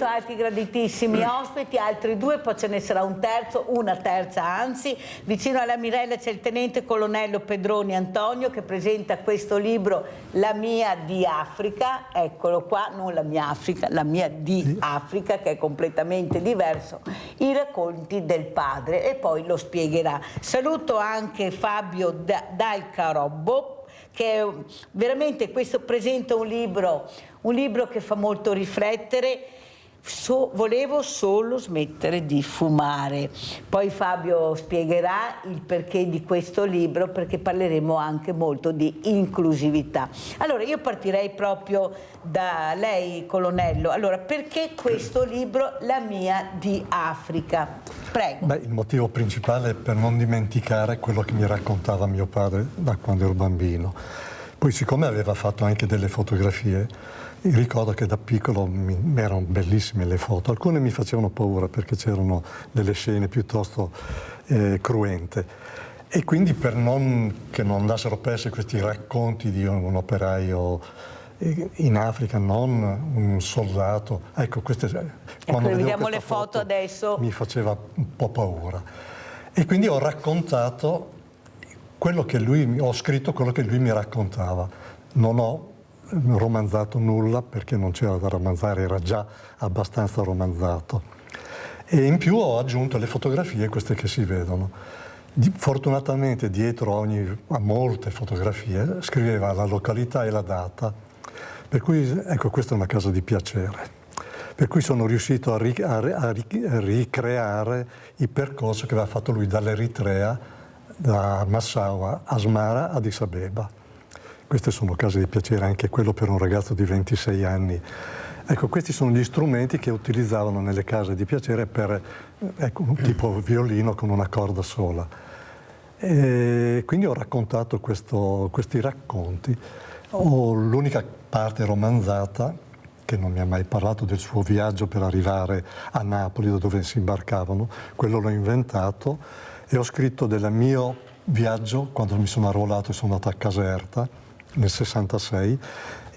Altri graditissimi ospiti, altri 2, poi ce ne sarà una terza anzi. Vicino alla Mirella c'è il tenente colonnello Pedroni Antonio, che presenta questo libro, La mia di Africa, eccolo qua, non la mia Africa, la mia di Africa, che è completamente diverso, i racconti del padre, e poi lo spiegherà. Saluto anche Fabio Dal Carobbo, che veramente questo presenta un libro che fa molto riflettere. Volevo solo smettere di fumare. Poi Fabio spiegherà il perché di questo libro, perché parleremo anche molto di inclusività. Allora io partirei proprio da lei, colonnello. Allora, perché questo libro, La mia di Africa? Prego. Il motivo principale è per non dimenticare quello che mi raccontava mio padre da quando ero bambino. Poi, siccome aveva fatto anche delle fotografie, ricordo che da piccolo erano bellissime le foto, alcune mi facevano paura perché c'erano delle scene piuttosto cruente, e quindi per che non andassero persi questi racconti di un operaio in Africa, non un soldato, ecco, quando vediamo le foto adesso, mi faceva un po' paura, e quindi ho raccontato ho scritto quello che lui mi raccontava. Non ho romanzato nulla perché non c'era da romanzare, era già abbastanza romanzato, e in più ho aggiunto le fotografie, queste che si vedono. Fortunatamente dietro a molte fotografie scriveva la località e la data, per cui ecco, questa è una cosa di piacere, per cui sono riuscito a ricreare il percorso che aveva fatto lui dall'Eritrea, da Massawa, Asmara, Addis Abeba. Queste sono cose di piacere, anche quello per un ragazzo di 26 anni. Ecco, questi sono gli strumenti che utilizzavano nelle case di piacere per, un tipo violino con una corda sola. E quindi ho raccontato questi racconti. L'unica parte romanzata che non mi ha mai parlato del suo viaggio per arrivare a Napoli, da dove si imbarcavano. Quello l'ho inventato e ho scritto del mio viaggio quando mi sono arruolato e sono andato a Caserta nel 66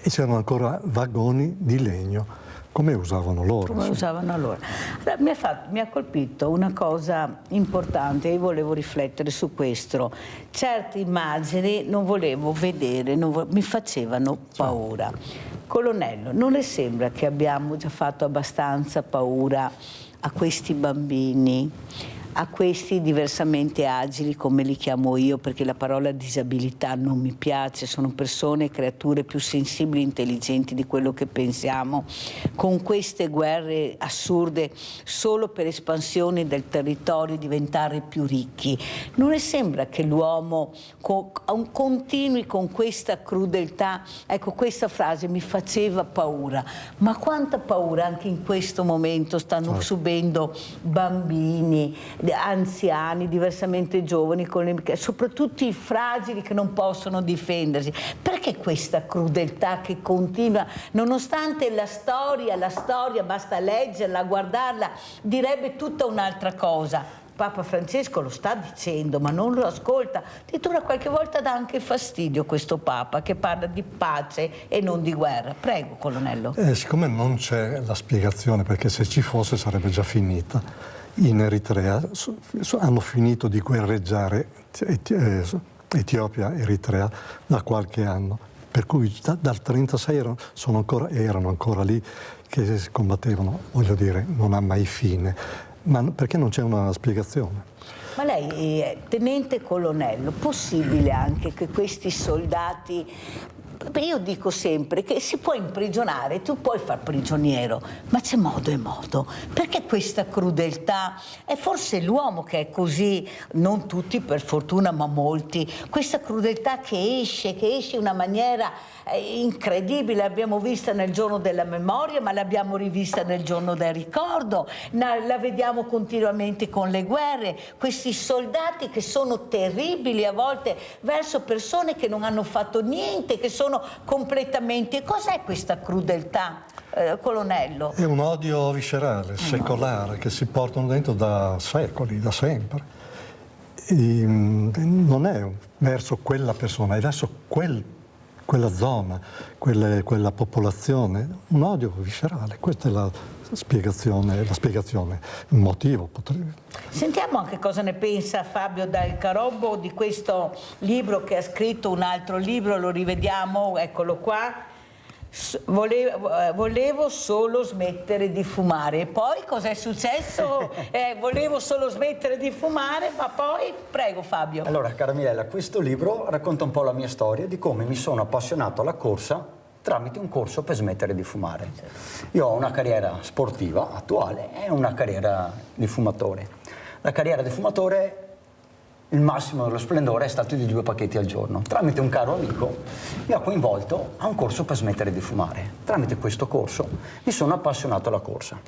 e c'erano ancora vagoni di legno, come usavano loro. Come usavano allora. Allora, mi ha colpito una cosa importante e volevo riflettere su questo. Certe immagini non volevo vedere, mi facevano paura. Colonnello, non le sembra che abbiamo già fatto abbastanza paura a questi bambini, a questi diversamente agili, come li chiamo io, perché la parola disabilità non mi piace, sono persone, creature più sensibili e intelligenti di quello che pensiamo, con queste guerre assurde solo per espansione del territorio, diventare più ricchi. Non le sembra che l'uomo continui con questa crudeltà? Ecco, questa frase mi faceva paura, ma quanta paura anche in questo momento stanno subendo bambini, anziani, diversamente giovani, soprattutto i fragili che non possono difendersi. Perché questa crudeltà che continua, nonostante la storia, basta leggerla, guardarla, direbbe tutta un'altra cosa. Papa Francesco lo sta dicendo, ma non lo ascolta. Addirittura qualche volta dà anche fastidio questo Papa, che parla di pace e non di guerra. Prego, colonnello. Siccome non c'è la spiegazione, perché se ci fosse sarebbe già finita, in Eritrea hanno finito di guerreggiare Etiopia e Eritrea da qualche anno, per cui dal 1936 erano ancora lì che combattevano. Voglio dire, non ha mai fine, ma perché non c'è una spiegazione? Ma lei, tenente colonnello, possibile anche che questi soldati... Io dico sempre che si può imprigionare, tu puoi far prigioniero, ma c'è modo e modo. Perché questa crudeltà? È forse l'uomo che è così, non tutti per fortuna, ma molti. Questa crudeltà che esce in una maniera incredibile, l'abbiamo vista nel giorno della memoria, ma l'abbiamo rivista nel giorno del ricordo, la vediamo continuamente con le guerre, questi soldati che sono terribili a volte verso persone che non hanno fatto niente, che sono completamente... Cos'è questa crudeltà, colonnello? È un odio viscerale, secolare, che si portano dentro da secoli, da sempre. Non è verso quella persona, è verso quella zona, quella popolazione, un odio viscerale. Questa è la spiegazione, il motivo. Sentiamo anche cosa ne pensa Fabio Dal Carobbo di questo libro che ha scritto, un altro libro, lo rivediamo, eccolo qua. Volevo solo smettere di fumare. E poi cos'è successo? Volevo solo smettere di fumare, ma poi... Prego Fabio. Allora, cara Mirella, questo libro racconta un po' la mia storia di come mi sono appassionato alla corsa tramite un corso per smettere di fumare. Io ho una carriera sportiva attuale e una carriera di fumatore. La carriera di fumatore, il massimo dello splendore è stato di 2 pacchetti al giorno. Tramite un caro amico mi ha coinvolto a un corso per smettere di fumare. Tramite questo corso mi sono appassionato alla corsa.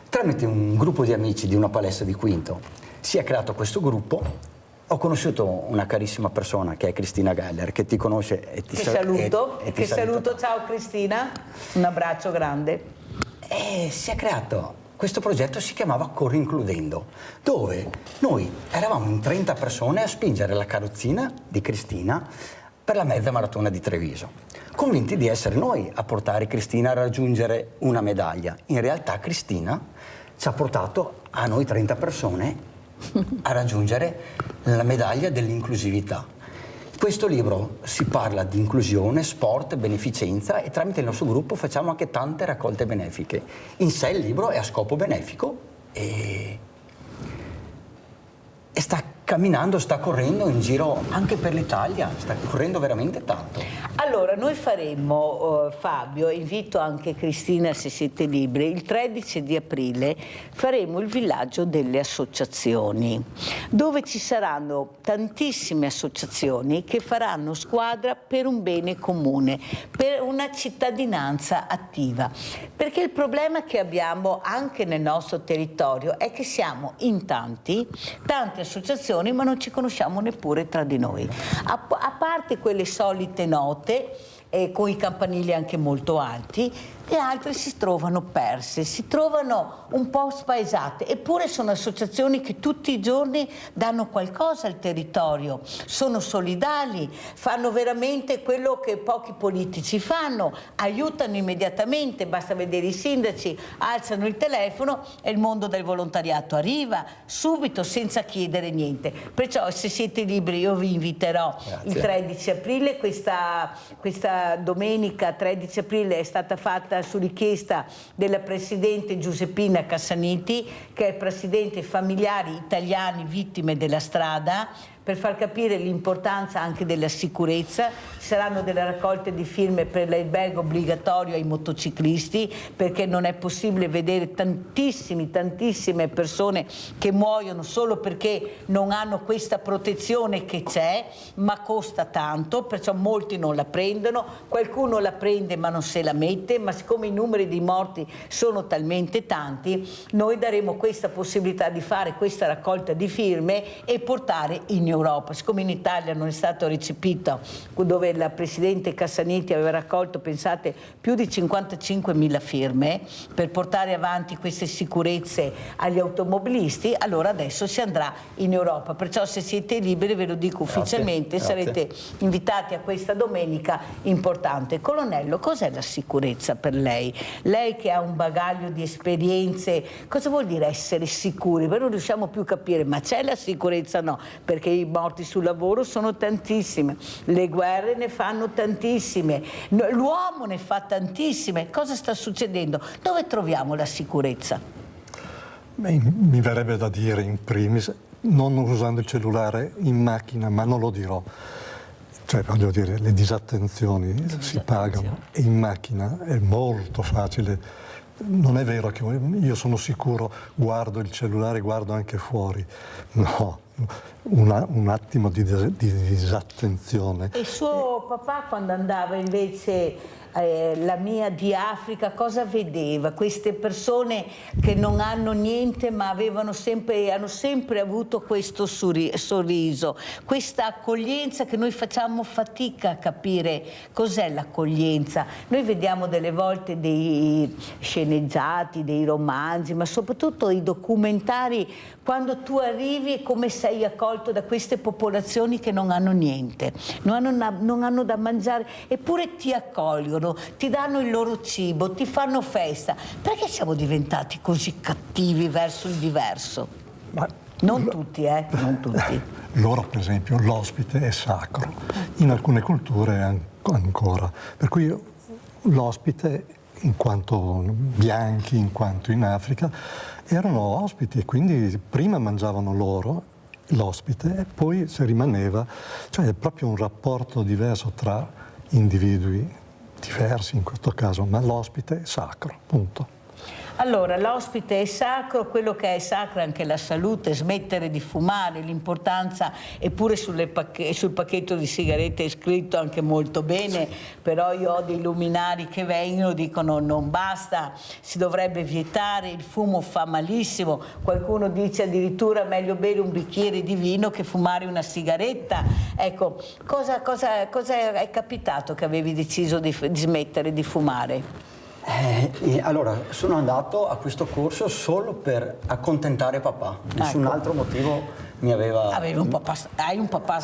Tramite un gruppo di amici di una palestra di Quinto si è creato questo gruppo. Ho conosciuto una carissima persona che è Cristina Geller, che ti conosce e ti saluto. Ti saluto. Ciao Cristina, un abbraccio grande. E si è creato questo progetto, si chiamava Corri Includendo, dove noi eravamo in 30 persone a spingere la carrozzina di Cristina per la mezza maratona di Treviso, convinti di essere noi a portare Cristina a raggiungere una medaglia. In realtà Cristina ci ha portato a noi 30 persone a raggiungere la medaglia dell'inclusività. Questo libro si parla di inclusione, sport, beneficenza e tramite il nostro gruppo facciamo anche tante raccolte benefiche. In sé il libro è a scopo benefico e sta camminando, sta correndo in giro anche per l'Italia, sta correndo veramente tanto. Allora, noi faremo, Fabio, invito anche Cristina se siete liberi, il 13 di aprile faremo il villaggio delle associazioni, dove ci saranno tantissime associazioni che faranno squadra per un bene comune, per una cittadinanza attiva. Perché il problema che abbiamo anche nel nostro territorio è che siamo in tante associazioni, ma non ci conosciamo neppure tra di noi. A parte quelle solite note con i campanili anche molto alti, e altre si trovano perse, si trovano un po' spaesate, eppure sono associazioni che tutti i giorni danno qualcosa al territorio, sono solidali, fanno veramente quello che pochi politici fanno, aiutano immediatamente, basta vedere i sindaci, alzano il telefono e il mondo del volontariato arriva subito senza chiedere niente. Perciò, se siete liberi, io vi inviterò il 13 aprile, questa domenica 13 aprile è stata fatta su richiesta della Presidente Giuseppina Cassaniti, che è Presidente Familiari Italiani Vittime della Strada, per far capire l'importanza anche della sicurezza. Ci saranno delle raccolte di firme per l'airbag obbligatorio ai motociclisti, perché non è possibile vedere tantissime persone che muoiono solo perché non hanno questa protezione che c'è, ma costa tanto, perciò molti non la prendono, qualcuno la prende ma non se la mette, ma siccome i numeri di morti sono talmente tanti, noi daremo questa possibilità di fare questa raccolta di firme e portare in Europa. Siccome in Italia non è stato recepito, dove la Presidente Cassaniti aveva raccolto, pensate, più di 55.000 firme per portare avanti queste sicurezze agli automobilisti, allora adesso si andrà in Europa. Perciò, se siete liberi, ve lo dico ufficialmente, sarete invitati a questa domenica importante. Colonnello, cos'è la sicurezza per lei? Lei che ha un bagaglio di esperienze, cosa vuol dire essere sicuri? Noi non riusciamo più a capire, ma c'è la sicurezza? No, perché i morti sul lavoro sono tantissime, le guerre ne fanno tantissime, l'uomo ne fa tantissime. Cosa sta succedendo? Dove troviamo la sicurezza? Mi verrebbe da dire, in primis, non usando il cellulare in macchina, ma non lo dirò. Cioè, voglio dire, le disattenzioni si pagano, e in macchina è molto facile. Non è vero che io sono sicuro, guardo il cellulare, guardo anche fuori. No, un attimo di disattenzione. E suo papà, quando andava invece la mia di Africa, cosa vedeva? Queste persone che non hanno niente ma hanno sempre avuto questo sorriso, questa accoglienza che noi facciamo fatica a capire cos'è l'accoglienza. Noi vediamo delle volte dei sceneggiati, dei romanzi, ma soprattutto i documentari, quando tu arrivi e come sei accolto da queste popolazioni che non hanno niente, non hanno da mangiare, eppure ti accolgono, ti danno il loro cibo, ti fanno festa. Perché siamo diventati così cattivi verso il diverso? Non tutti, non tutti. Loro, per esempio, l'ospite è sacro, in alcune culture ancora. Per cui l'ospite, in quanto bianchi, in quanto in Africa, erano ospiti, e quindi prima mangiavano loro, l'ospite, e poi se rimaneva. Cioè è proprio un rapporto diverso tra individui diversi in questo caso, ma l'ospite è sacro, punto. Allora, l'ospite è sacro, quello che è sacro è anche la salute, smettere di fumare, l'importanza, eppure sul pacchetto di sigarette è scritto anche molto bene, però io ho dei luminari che vengono, dicono non basta, si dovrebbe vietare, il fumo fa malissimo, qualcuno dice addirittura meglio bere un bicchiere di vino che fumare una sigaretta. Ecco, cosa è capitato che avevi deciso di smettere di fumare? Allora, sono andato a questo corso solo per accontentare papà, nessun altro motivo mi aveva... Hai un papà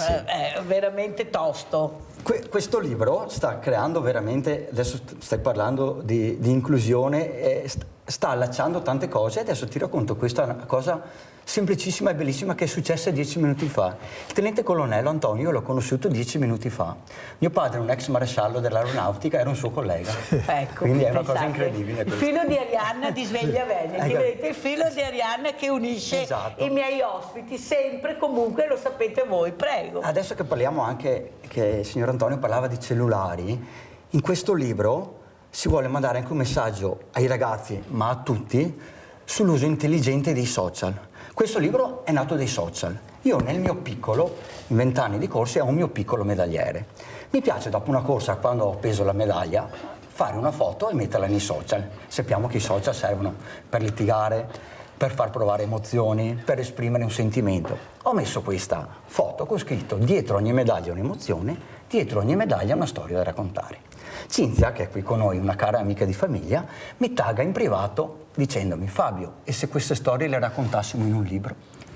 veramente tosto. Questo libro sta creando veramente, adesso stai parlando di inclusione, sta allacciando tante cose. Adesso ti racconto questa cosa semplicissima e bellissima che è successa 10 minuti fa. Il tenente colonnello Antonio l'ho conosciuto 10 minuti fa. Mio padre, un ex maresciallo dell'aeronautica, era un suo collega. Ecco, quindi è una cosa incredibile. Il filo di Arianna di Sveglia Veneti, vedete il filo di Arianna che unisce i miei ospiti sempre, comunque, lo sapete voi, prego. Adesso che parliamo anche, che il signor Antonio parlava di cellulari, in questo libro si vuole mandare anche un messaggio ai ragazzi, ma a tutti, sull'uso intelligente dei social. Questo libro è nato dai social. Io nel mio piccolo, in 20 anni di corse, ho un mio piccolo medagliere. Mi piace dopo una corsa, quando ho appeso la medaglia, fare una foto e metterla nei social. Sappiamo che i social servono per litigare, per far provare emozioni, per esprimere un sentimento. Ho messo questa foto con scritto dietro ogni medaglia un'emozione, dietro ogni medaglia una storia da raccontare. Cinzia, che è qui con noi, una cara amica di famiglia, mi tagga in privato dicendomi: Fabio, e se queste storie le raccontassimo in un libro?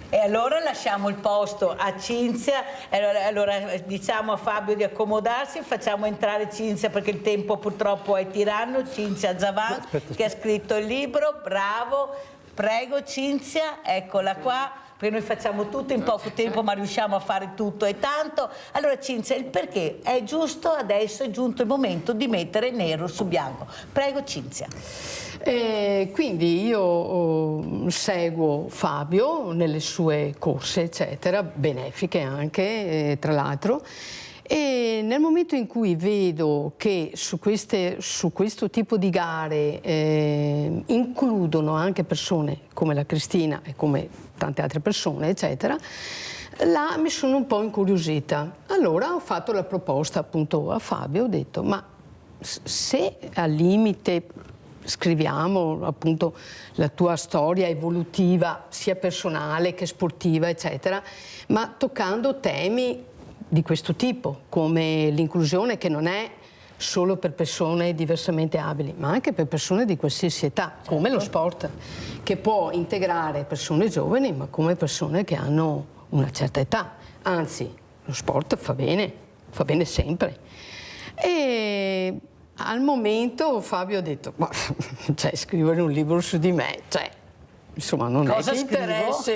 E allora lasciamo il posto a Cinzia, allora diciamo a Fabio di accomodarsi, facciamo entrare Cinzia perché il tempo purtroppo è tiranno, Cinzia Zavan, che ha scritto il libro, bravo, prego Cinzia, eccola qua. Perché noi facciamo tutto in poco tempo ma riusciamo a fare tutto e tanto. Allora Cinzia, il perché è giusto adesso, è giunto il momento di mettere nero su bianco. Prego Cinzia. Quindi io seguo Fabio nelle sue corse eccetera, benefiche anche tra l'altro, e nel momento in cui vedo che su questo tipo di gare includono anche persone come la Cristina e come tante altre persone eccetera, là mi sono un po' incuriosita. Allora ho fatto la proposta appunto a Fabio, ho detto: ma se al limite scriviamo appunto la tua storia evolutiva sia personale che sportiva eccetera, ma toccando temi di questo tipo come l'inclusione, che non è solo per persone diversamente abili ma anche per persone di qualsiasi età, come lo sport, che può integrare persone giovani ma come persone che hanno una certa età, anzi lo sport fa bene sempre. E al momento Fabio ha detto: ma cioè, scrivere un libro su di me, cioè insomma non cosa è che interessi,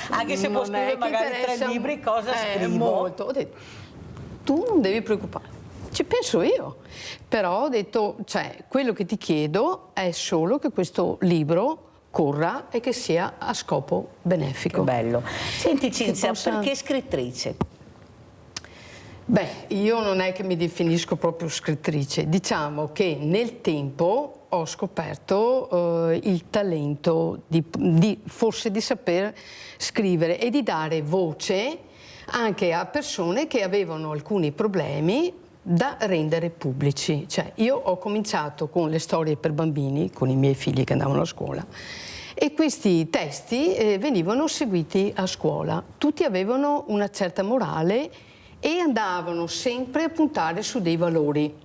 anche se può scrivere magari 3 libri, cosa scrivo? Molto. Ho detto: tu non devi preoccupare, ci penso io. Però ho detto, cioè, quello che ti chiedo è solo che questo libro corra e che sia a scopo benefico. Che bello. Senti Cinzia, perché scrittrice? Beh, io non è che mi definisco proprio scrittrice, diciamo che nel tempo ho scoperto il talento forse di saper scrivere e di dare voce anche a persone che avevano alcuni problemi da rendere pubblici. Cioè, io ho cominciato con le storie per bambini, con i miei figli che andavano a scuola, e questi testi venivano seguiti a scuola. Tutti avevano una certa morale e andavano sempre a puntare su dei valori,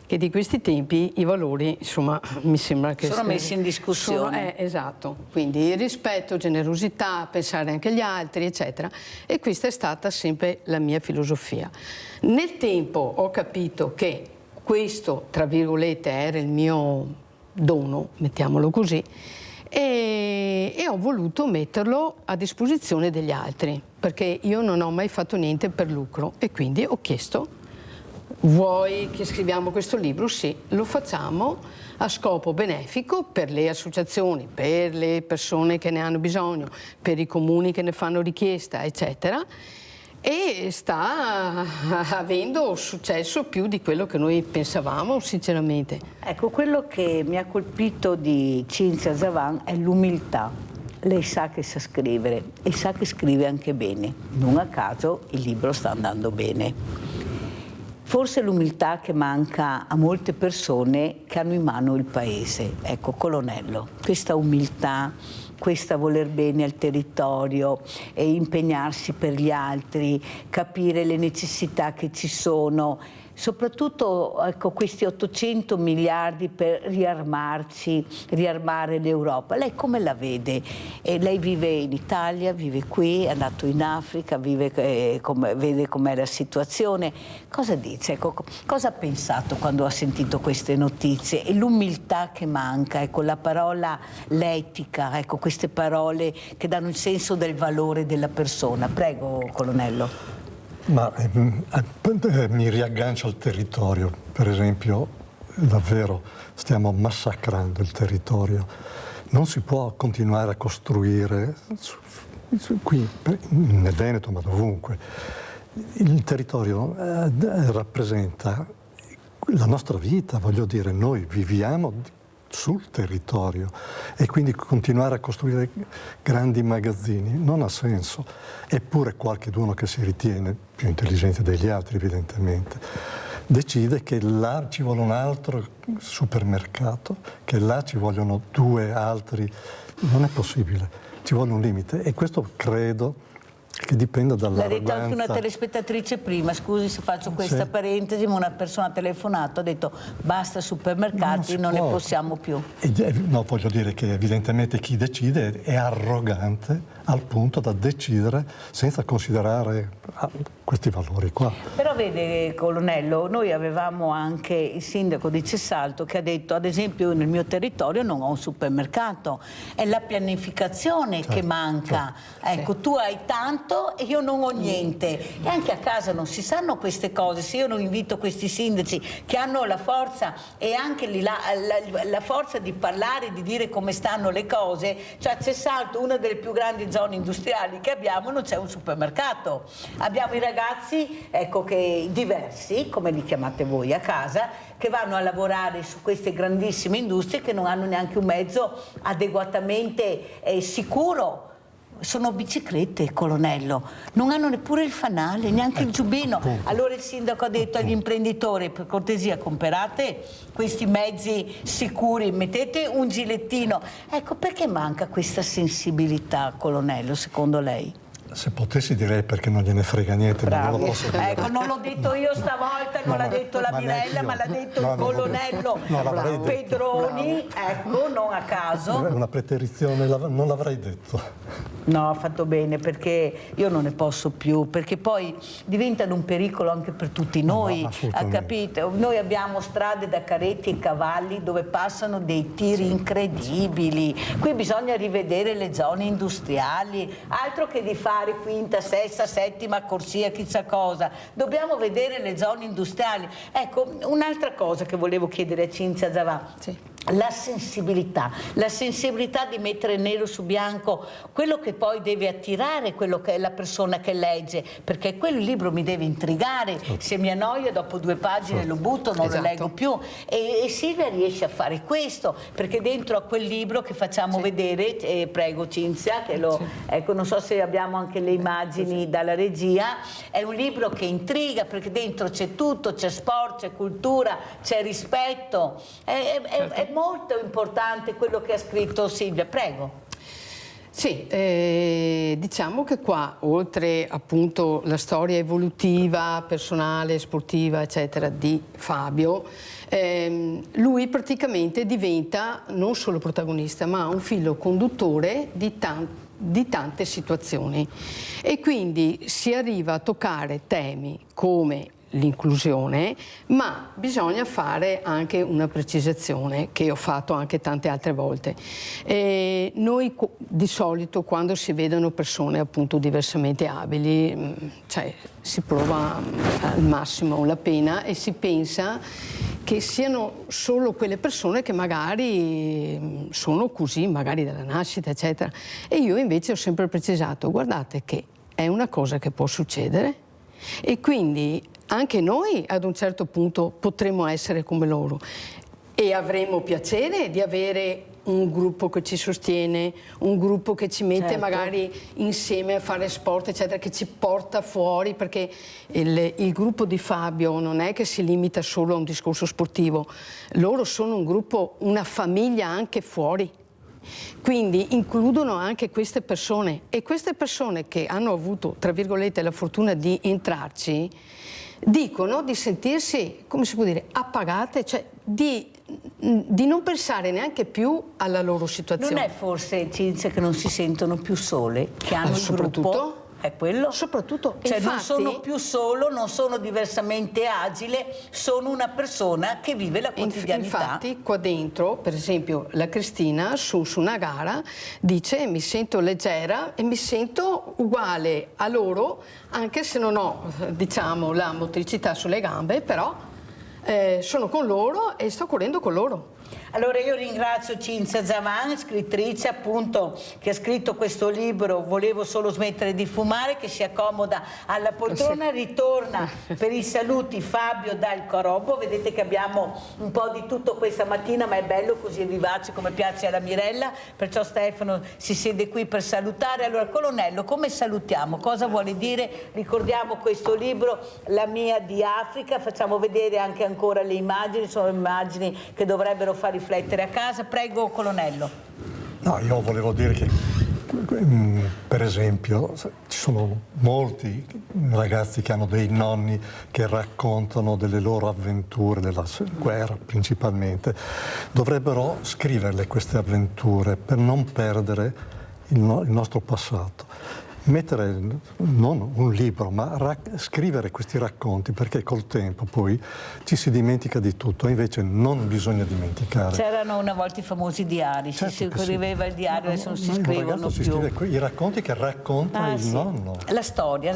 che di questi tempi i valori, insomma, mi sembra che sono messi in discussione. Esatto, quindi rispetto, generosità, pensare anche agli altri, eccetera. E questa è stata sempre la mia filosofia. Nel tempo ho capito che questo, tra virgolette, era il mio dono, mettiamolo così, e ho voluto metterlo a disposizione degli altri, perché io non ho mai fatto niente per lucro e quindi ho chiesto: vuoi che scriviamo questo libro? Sì, lo facciamo a scopo benefico per le associazioni, per le persone che ne hanno bisogno, per i comuni che ne fanno richiesta, eccetera. E sta avendo successo più di quello che noi pensavamo, sinceramente. Ecco, quello che mi ha colpito di Cinzia Zavan è l'umiltà. Lei sa che sa scrivere e sa che scrive anche bene. Non a caso il libro sta andando bene. Forse l'umiltà che manca a molte persone che hanno in mano il paese. Ecco, Colonnello, questa umiltà, questa voler bene al territorio e impegnarsi per gli altri, capire le necessità che ci sono, soprattutto ecco, questi 800 miliardi per riarmarci, riarmare l'Europa. Lei come la vede? Lei vive in Italia, vive qui, è andato in Africa, vede com'è la situazione. Cosa dice? Ecco, cosa ha pensato quando ha sentito queste notizie? E l'umiltà che manca, ecco, la parola, l'etica, ecco, queste parole che danno il senso del valore della persona. Prego, Colonnello. Ma mi riaggancio al territorio, per esempio, davvero stiamo massacrando il territorio. Non si può continuare a costruire, qui nel Veneto ma dovunque, il territorio rappresenta la nostra vita, voglio dire, noi viviamo sul territorio e quindi continuare a costruire grandi magazzini non ha senso. Eppure qualcuno che si ritiene più intelligente degli altri, evidentemente, decide che là ci vuole un altro supermercato, che là ci vogliono 2 altri. Non è possibile, ci vuole un limite e questo credo che dipende L'ha detto anche una dall'arroganza. telespettatrice prima, scusi se faccio questa Sì. parentesi, ma una persona ha telefonato, ha detto basta supermercati, non ne può. possiamo più. No, voglio dire che evidentemente chi decide è arrogante al punto da decidere senza considerare questi valori qua. Però vede, colonnello, noi avevamo anche il sindaco di Cessalto che ha detto, ad esempio, nel mio territorio non ho un supermercato, è la pianificazione che manca. Ecco, tu hai tanto e io non ho niente. E anche a casa non si sanno queste cose. Se io non invito questi sindaci che hanno la forza e anche la forza di parlare, di dire come stanno le cose, cioè a Cessalto, una delle più grandi zone industriali che abbiamo, non c'è un supermercato. Abbiamo i ragazzi, ecco, che diversi, come li chiamate voi a casa, che vanno a lavorare su queste grandissime industrie che non hanno neanche un mezzo adeguatamente sicuro. Sono biciclette, colonnello, non hanno neppure il fanale, neanche il giubbino. Allora il sindaco ha detto agli imprenditori, per cortesia comprate questi mezzi sicuri, mettete un gilettino. Ecco, perché manca questa sensibilità, colonnello, secondo lei? Se potessi direi perché non gliene frega niente, ma non lo posso dire. Ecco, non l'ho detto io stavolta, non l'ha detto la Mirella, ma l'ha detto il colonnello Pedroni, ecco, non a caso. È una preterizione, non l'avrei detto. No, ha fatto bene, perché io non ne posso più, perché poi diventano un pericolo anche per tutti noi, ha capito? Noi abbiamo strade da carretti e cavalli dove passano dei tiri incredibili, qui bisogna rivedere le zone industriali, altro che di fare quinta, sesta, settima corsia, chissà cosa, dobbiamo vedere le zone industriali. Ecco, un'altra cosa che volevo chiedere a Cinzia Zavà. La sensibilità di mettere nero su bianco quello che poi deve attirare quello che è la persona che legge, perché quel libro mi deve intrigare, se mi annoia dopo 2 pagine lo butto, non lo leggo più, e Silvia riesce a fare questo, perché dentro a quel libro che facciamo vedere, prego Cinzia, che ecco, non so se abbiamo anche le immagini dalla regia, è un libro che intriga perché dentro c'è tutto, c'è sport, c'è cultura, c'è rispetto, è molto importante quello che ha scritto Silvia, prego. Sì, diciamo che qua, oltre appunto la storia evolutiva, personale, sportiva, eccetera, di Fabio, lui praticamente diventa non solo protagonista, ma un filo conduttore di tante situazioni, e quindi si arriva a toccare temi come l'inclusione, ma bisogna fare anche una precisazione che ho fatto anche tante altre volte. Noi di solito, quando si vedono persone appunto diversamente abili, cioè si prova al massimo la pena e si pensa che siano solo quelle persone che magari sono così, magari dalla nascita, eccetera. E io invece ho sempre precisato, guardate che è una cosa che può succedere, e quindi anche noi ad un certo punto potremo essere come loro e avremo piacere di avere un gruppo che ci sostiene, un gruppo che ci mette magari insieme a fare sport, eccetera, che ci porta fuori, perché il gruppo di Fabio non è che si limita solo a un discorso sportivo, loro sono un gruppo, una famiglia anche fuori. Quindi includono anche queste persone, e queste persone che hanno avuto, tra virgolette, la fortuna di entrarci, dicono di sentirsi, come si può dire, appagate, cioè di non pensare neanche più alla loro situazione. Non è forse, Cinzia, che non si sentono più sole, che hanno il gruppo? È quello? Soprattutto, cioè infatti, non sono più solo, non sono diversamente agile, sono una persona che vive la quotidianità. Infatti qua dentro, per esempio, la Cristina su una gara dice mi sento leggera e mi sento uguale a loro, anche se non ho, diciamo, la motricità sulle gambe, però sono con loro e sto correndo con loro. Allora io ringrazio Cinzia Zavà, scrittrice appunto che ha scritto questo libro Volevo solo smettere di fumare, che si accomoda alla poltrona, ritorna per i saluti Fabio dal Corobbo. Vedete che abbiamo un po' di tutto questa mattina, ma è bello così vivace come piace alla Mirella, perciò Stefano si siede qui per salutare. Allora colonnello, come salutiamo? Cosa vuole dire? Ricordiamo questo libro, La mia di Africa, facciamo vedere anche ancora le immagini, sono immagini che dovrebbero far riflettere a casa. Prego colonnello. No, io volevo dire che Per esempio, ci sono molti ragazzi che hanno dei nonni che raccontano delle loro avventure, della guerra principalmente. Dovrebbero scriverle queste avventure per non perdere il nostro passato. Mettere non un libro, ma scrivere questi racconti, perché col tempo poi ci si dimentica di tutto, invece non bisogna dimenticare. C'erano una volta i famosi diari, si scriveva il diario, adesso non si scrivono più. Si scrive i racconti che racconta il nonno. La storia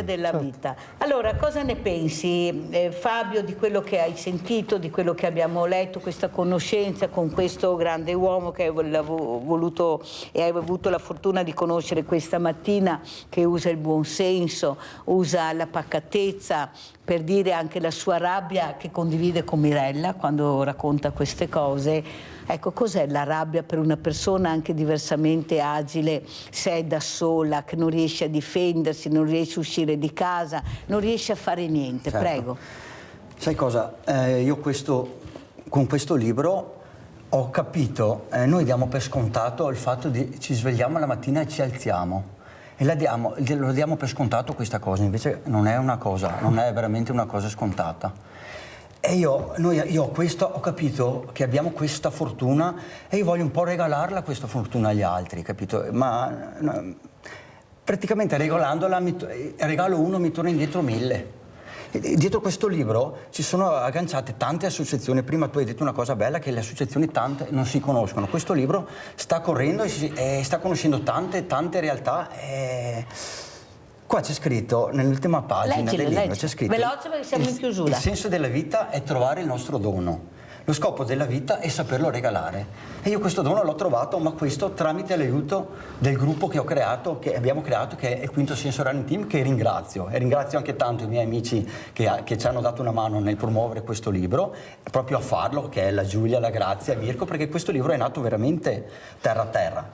della vita. Allora, cosa ne pensi, Fabio, di quello che hai sentito, di quello che abbiamo letto, questa conoscenza con questo grande uomo che hai voluto e hai avuto la fortuna di conoscere questa mattina, che usa il buon senso, usa la pacatezza per dire anche la sua rabbia che condivide con Mirella quando racconta queste cose. Ecco, cos'è la rabbia per una persona anche diversamente agile, se è da sola, che non riesce a difendersi, non riesce a uscire di casa, non riesce a fare niente? Certo. Prego. Sai cosa? Io con questo libro ho capito, noi diamo per scontato il fatto di ci svegliamo la mattina e ci alziamo. E lo diamo per scontato questa cosa, invece non è veramente una cosa scontata. E io ho capito che abbiamo questa fortuna e io voglio un po' regalarla questa fortuna agli altri, capito? Ma praticamente regalandola, regalo uno, mi torna indietro 1000. Dietro questo libro ci sono agganciate tante associazioni. Prima tu hai detto una cosa bella, che le associazioni tante non si conoscono. Questo libro sta correndo e sta conoscendo tante realtà. Qua c'è scritto, nell'ultima pagina del libro, c'è scritto: veloce perché siamo in chiusura. Il senso della vita è trovare il nostro dono. Lo scopo della vita è saperlo regalare. E io questo dono l'ho trovato, ma questo tramite l'aiuto del gruppo che abbiamo creato, che è il Quinto Senso Running Team, che ringrazio. E ringrazio anche tanto i miei amici che ci hanno dato una mano nel promuovere questo libro, proprio a farlo, che è la Giulia, la Grazia, Mirko, perché questo libro è nato veramente terra a terra.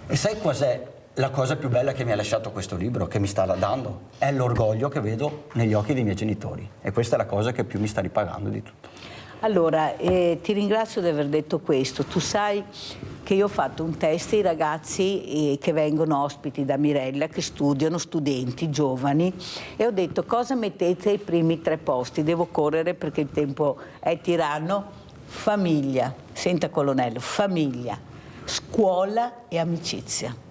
E sai cos'è la cosa più bella che mi ha lasciato questo libro, che mi sta dando? È l'orgoglio che vedo negli occhi dei miei genitori. E questa è la cosa che più mi sta ripagando di tutto. Allora, ti ringrazio di aver detto questo. Tu sai che io ho fatto un test ai ragazzi che vengono ospiti da Mirella, che studiano, studenti, giovani, e ho detto: cosa mettete ai primi 3 posti? Devo correre perché il tempo è tiranno. Famiglia, senta colonnello, famiglia, scuola e amicizia.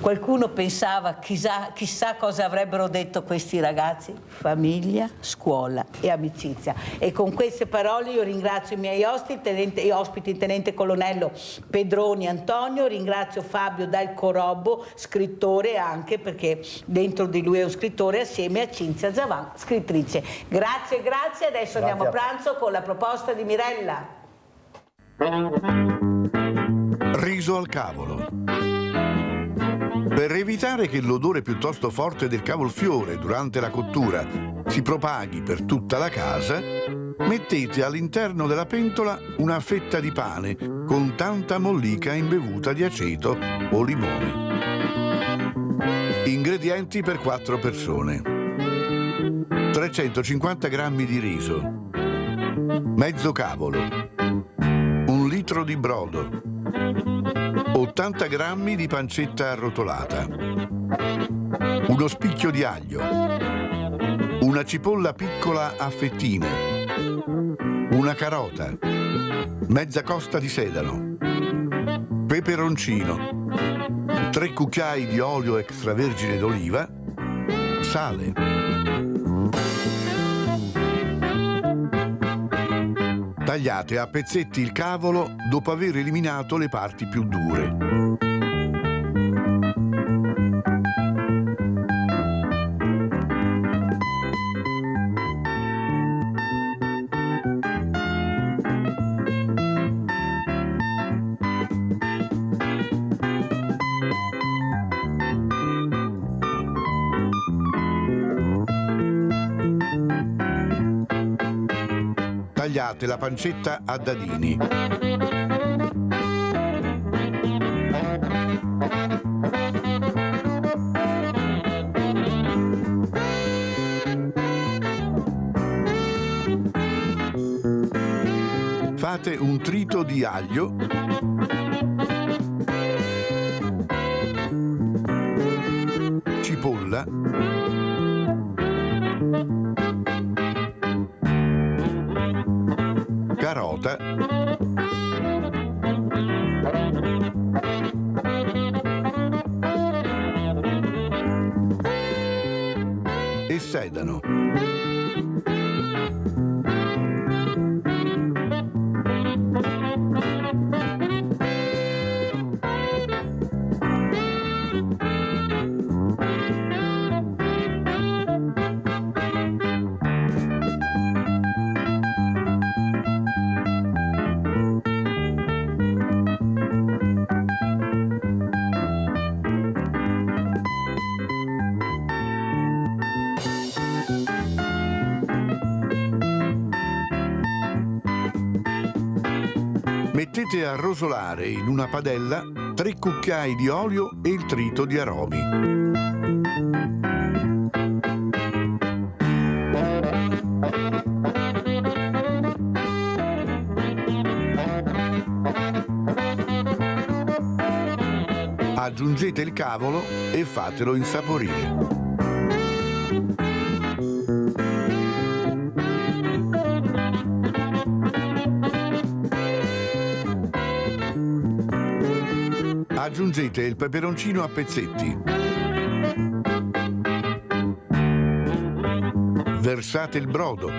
Qualcuno pensava chissà cosa avrebbero detto questi ragazzi? Famiglia, scuola e amicizia. E con queste parole io ringrazio i miei ospiti, tenente colonnello Pedroni Antonio, ringrazio Fabio Dal Corobbo, scrittore anche, perché dentro di lui è un scrittore, assieme a Cinzia Zavan, scrittrice. Grazie, adesso andiamo a pranzo con la proposta di Mirella. Riso al cavolo. Per evitare che l'odore piuttosto forte del cavolfiore durante la cottura si propaghi per tutta la casa, mettete all'interno della pentola una fetta di pane con tanta mollica imbevuta di aceto o limone. Ingredienti per 4 persone: 350 grammi di riso, mezzo cavolo, 1 litro di brodo, 80 grammi di pancetta arrotolata, uno spicchio di aglio, una cipolla piccola a fettine, una carota, mezza costa di sedano, peperoncino, 3 cucchiai di olio extravergine d'oliva, sale. Tagliate a pezzetti il cavolo dopo aver eliminato le parti più dure. Tagliate la pancetta a dadini. Fate un trito di aglio cipolla, carota, e sedano. Mettete a rosolare in una padella 3 cucchiai di olio e il trito di aromi. Aggiungete il cavolo e fatelo insaporire. Aggiungete il peperoncino a pezzetti. Versate il brodo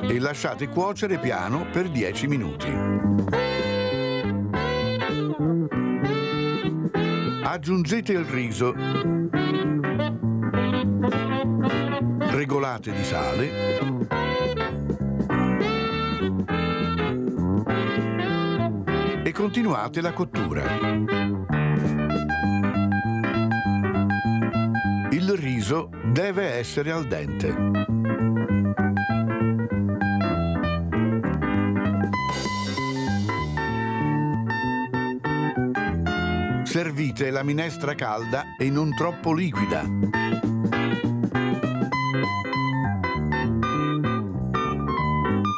e lasciate cuocere piano per 10 minuti. Aggiungete il riso, regolate di sale e continuate la cottura. Il riso deve essere al dente. Servite la minestra calda e non troppo liquida.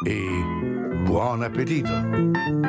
E buon appetito!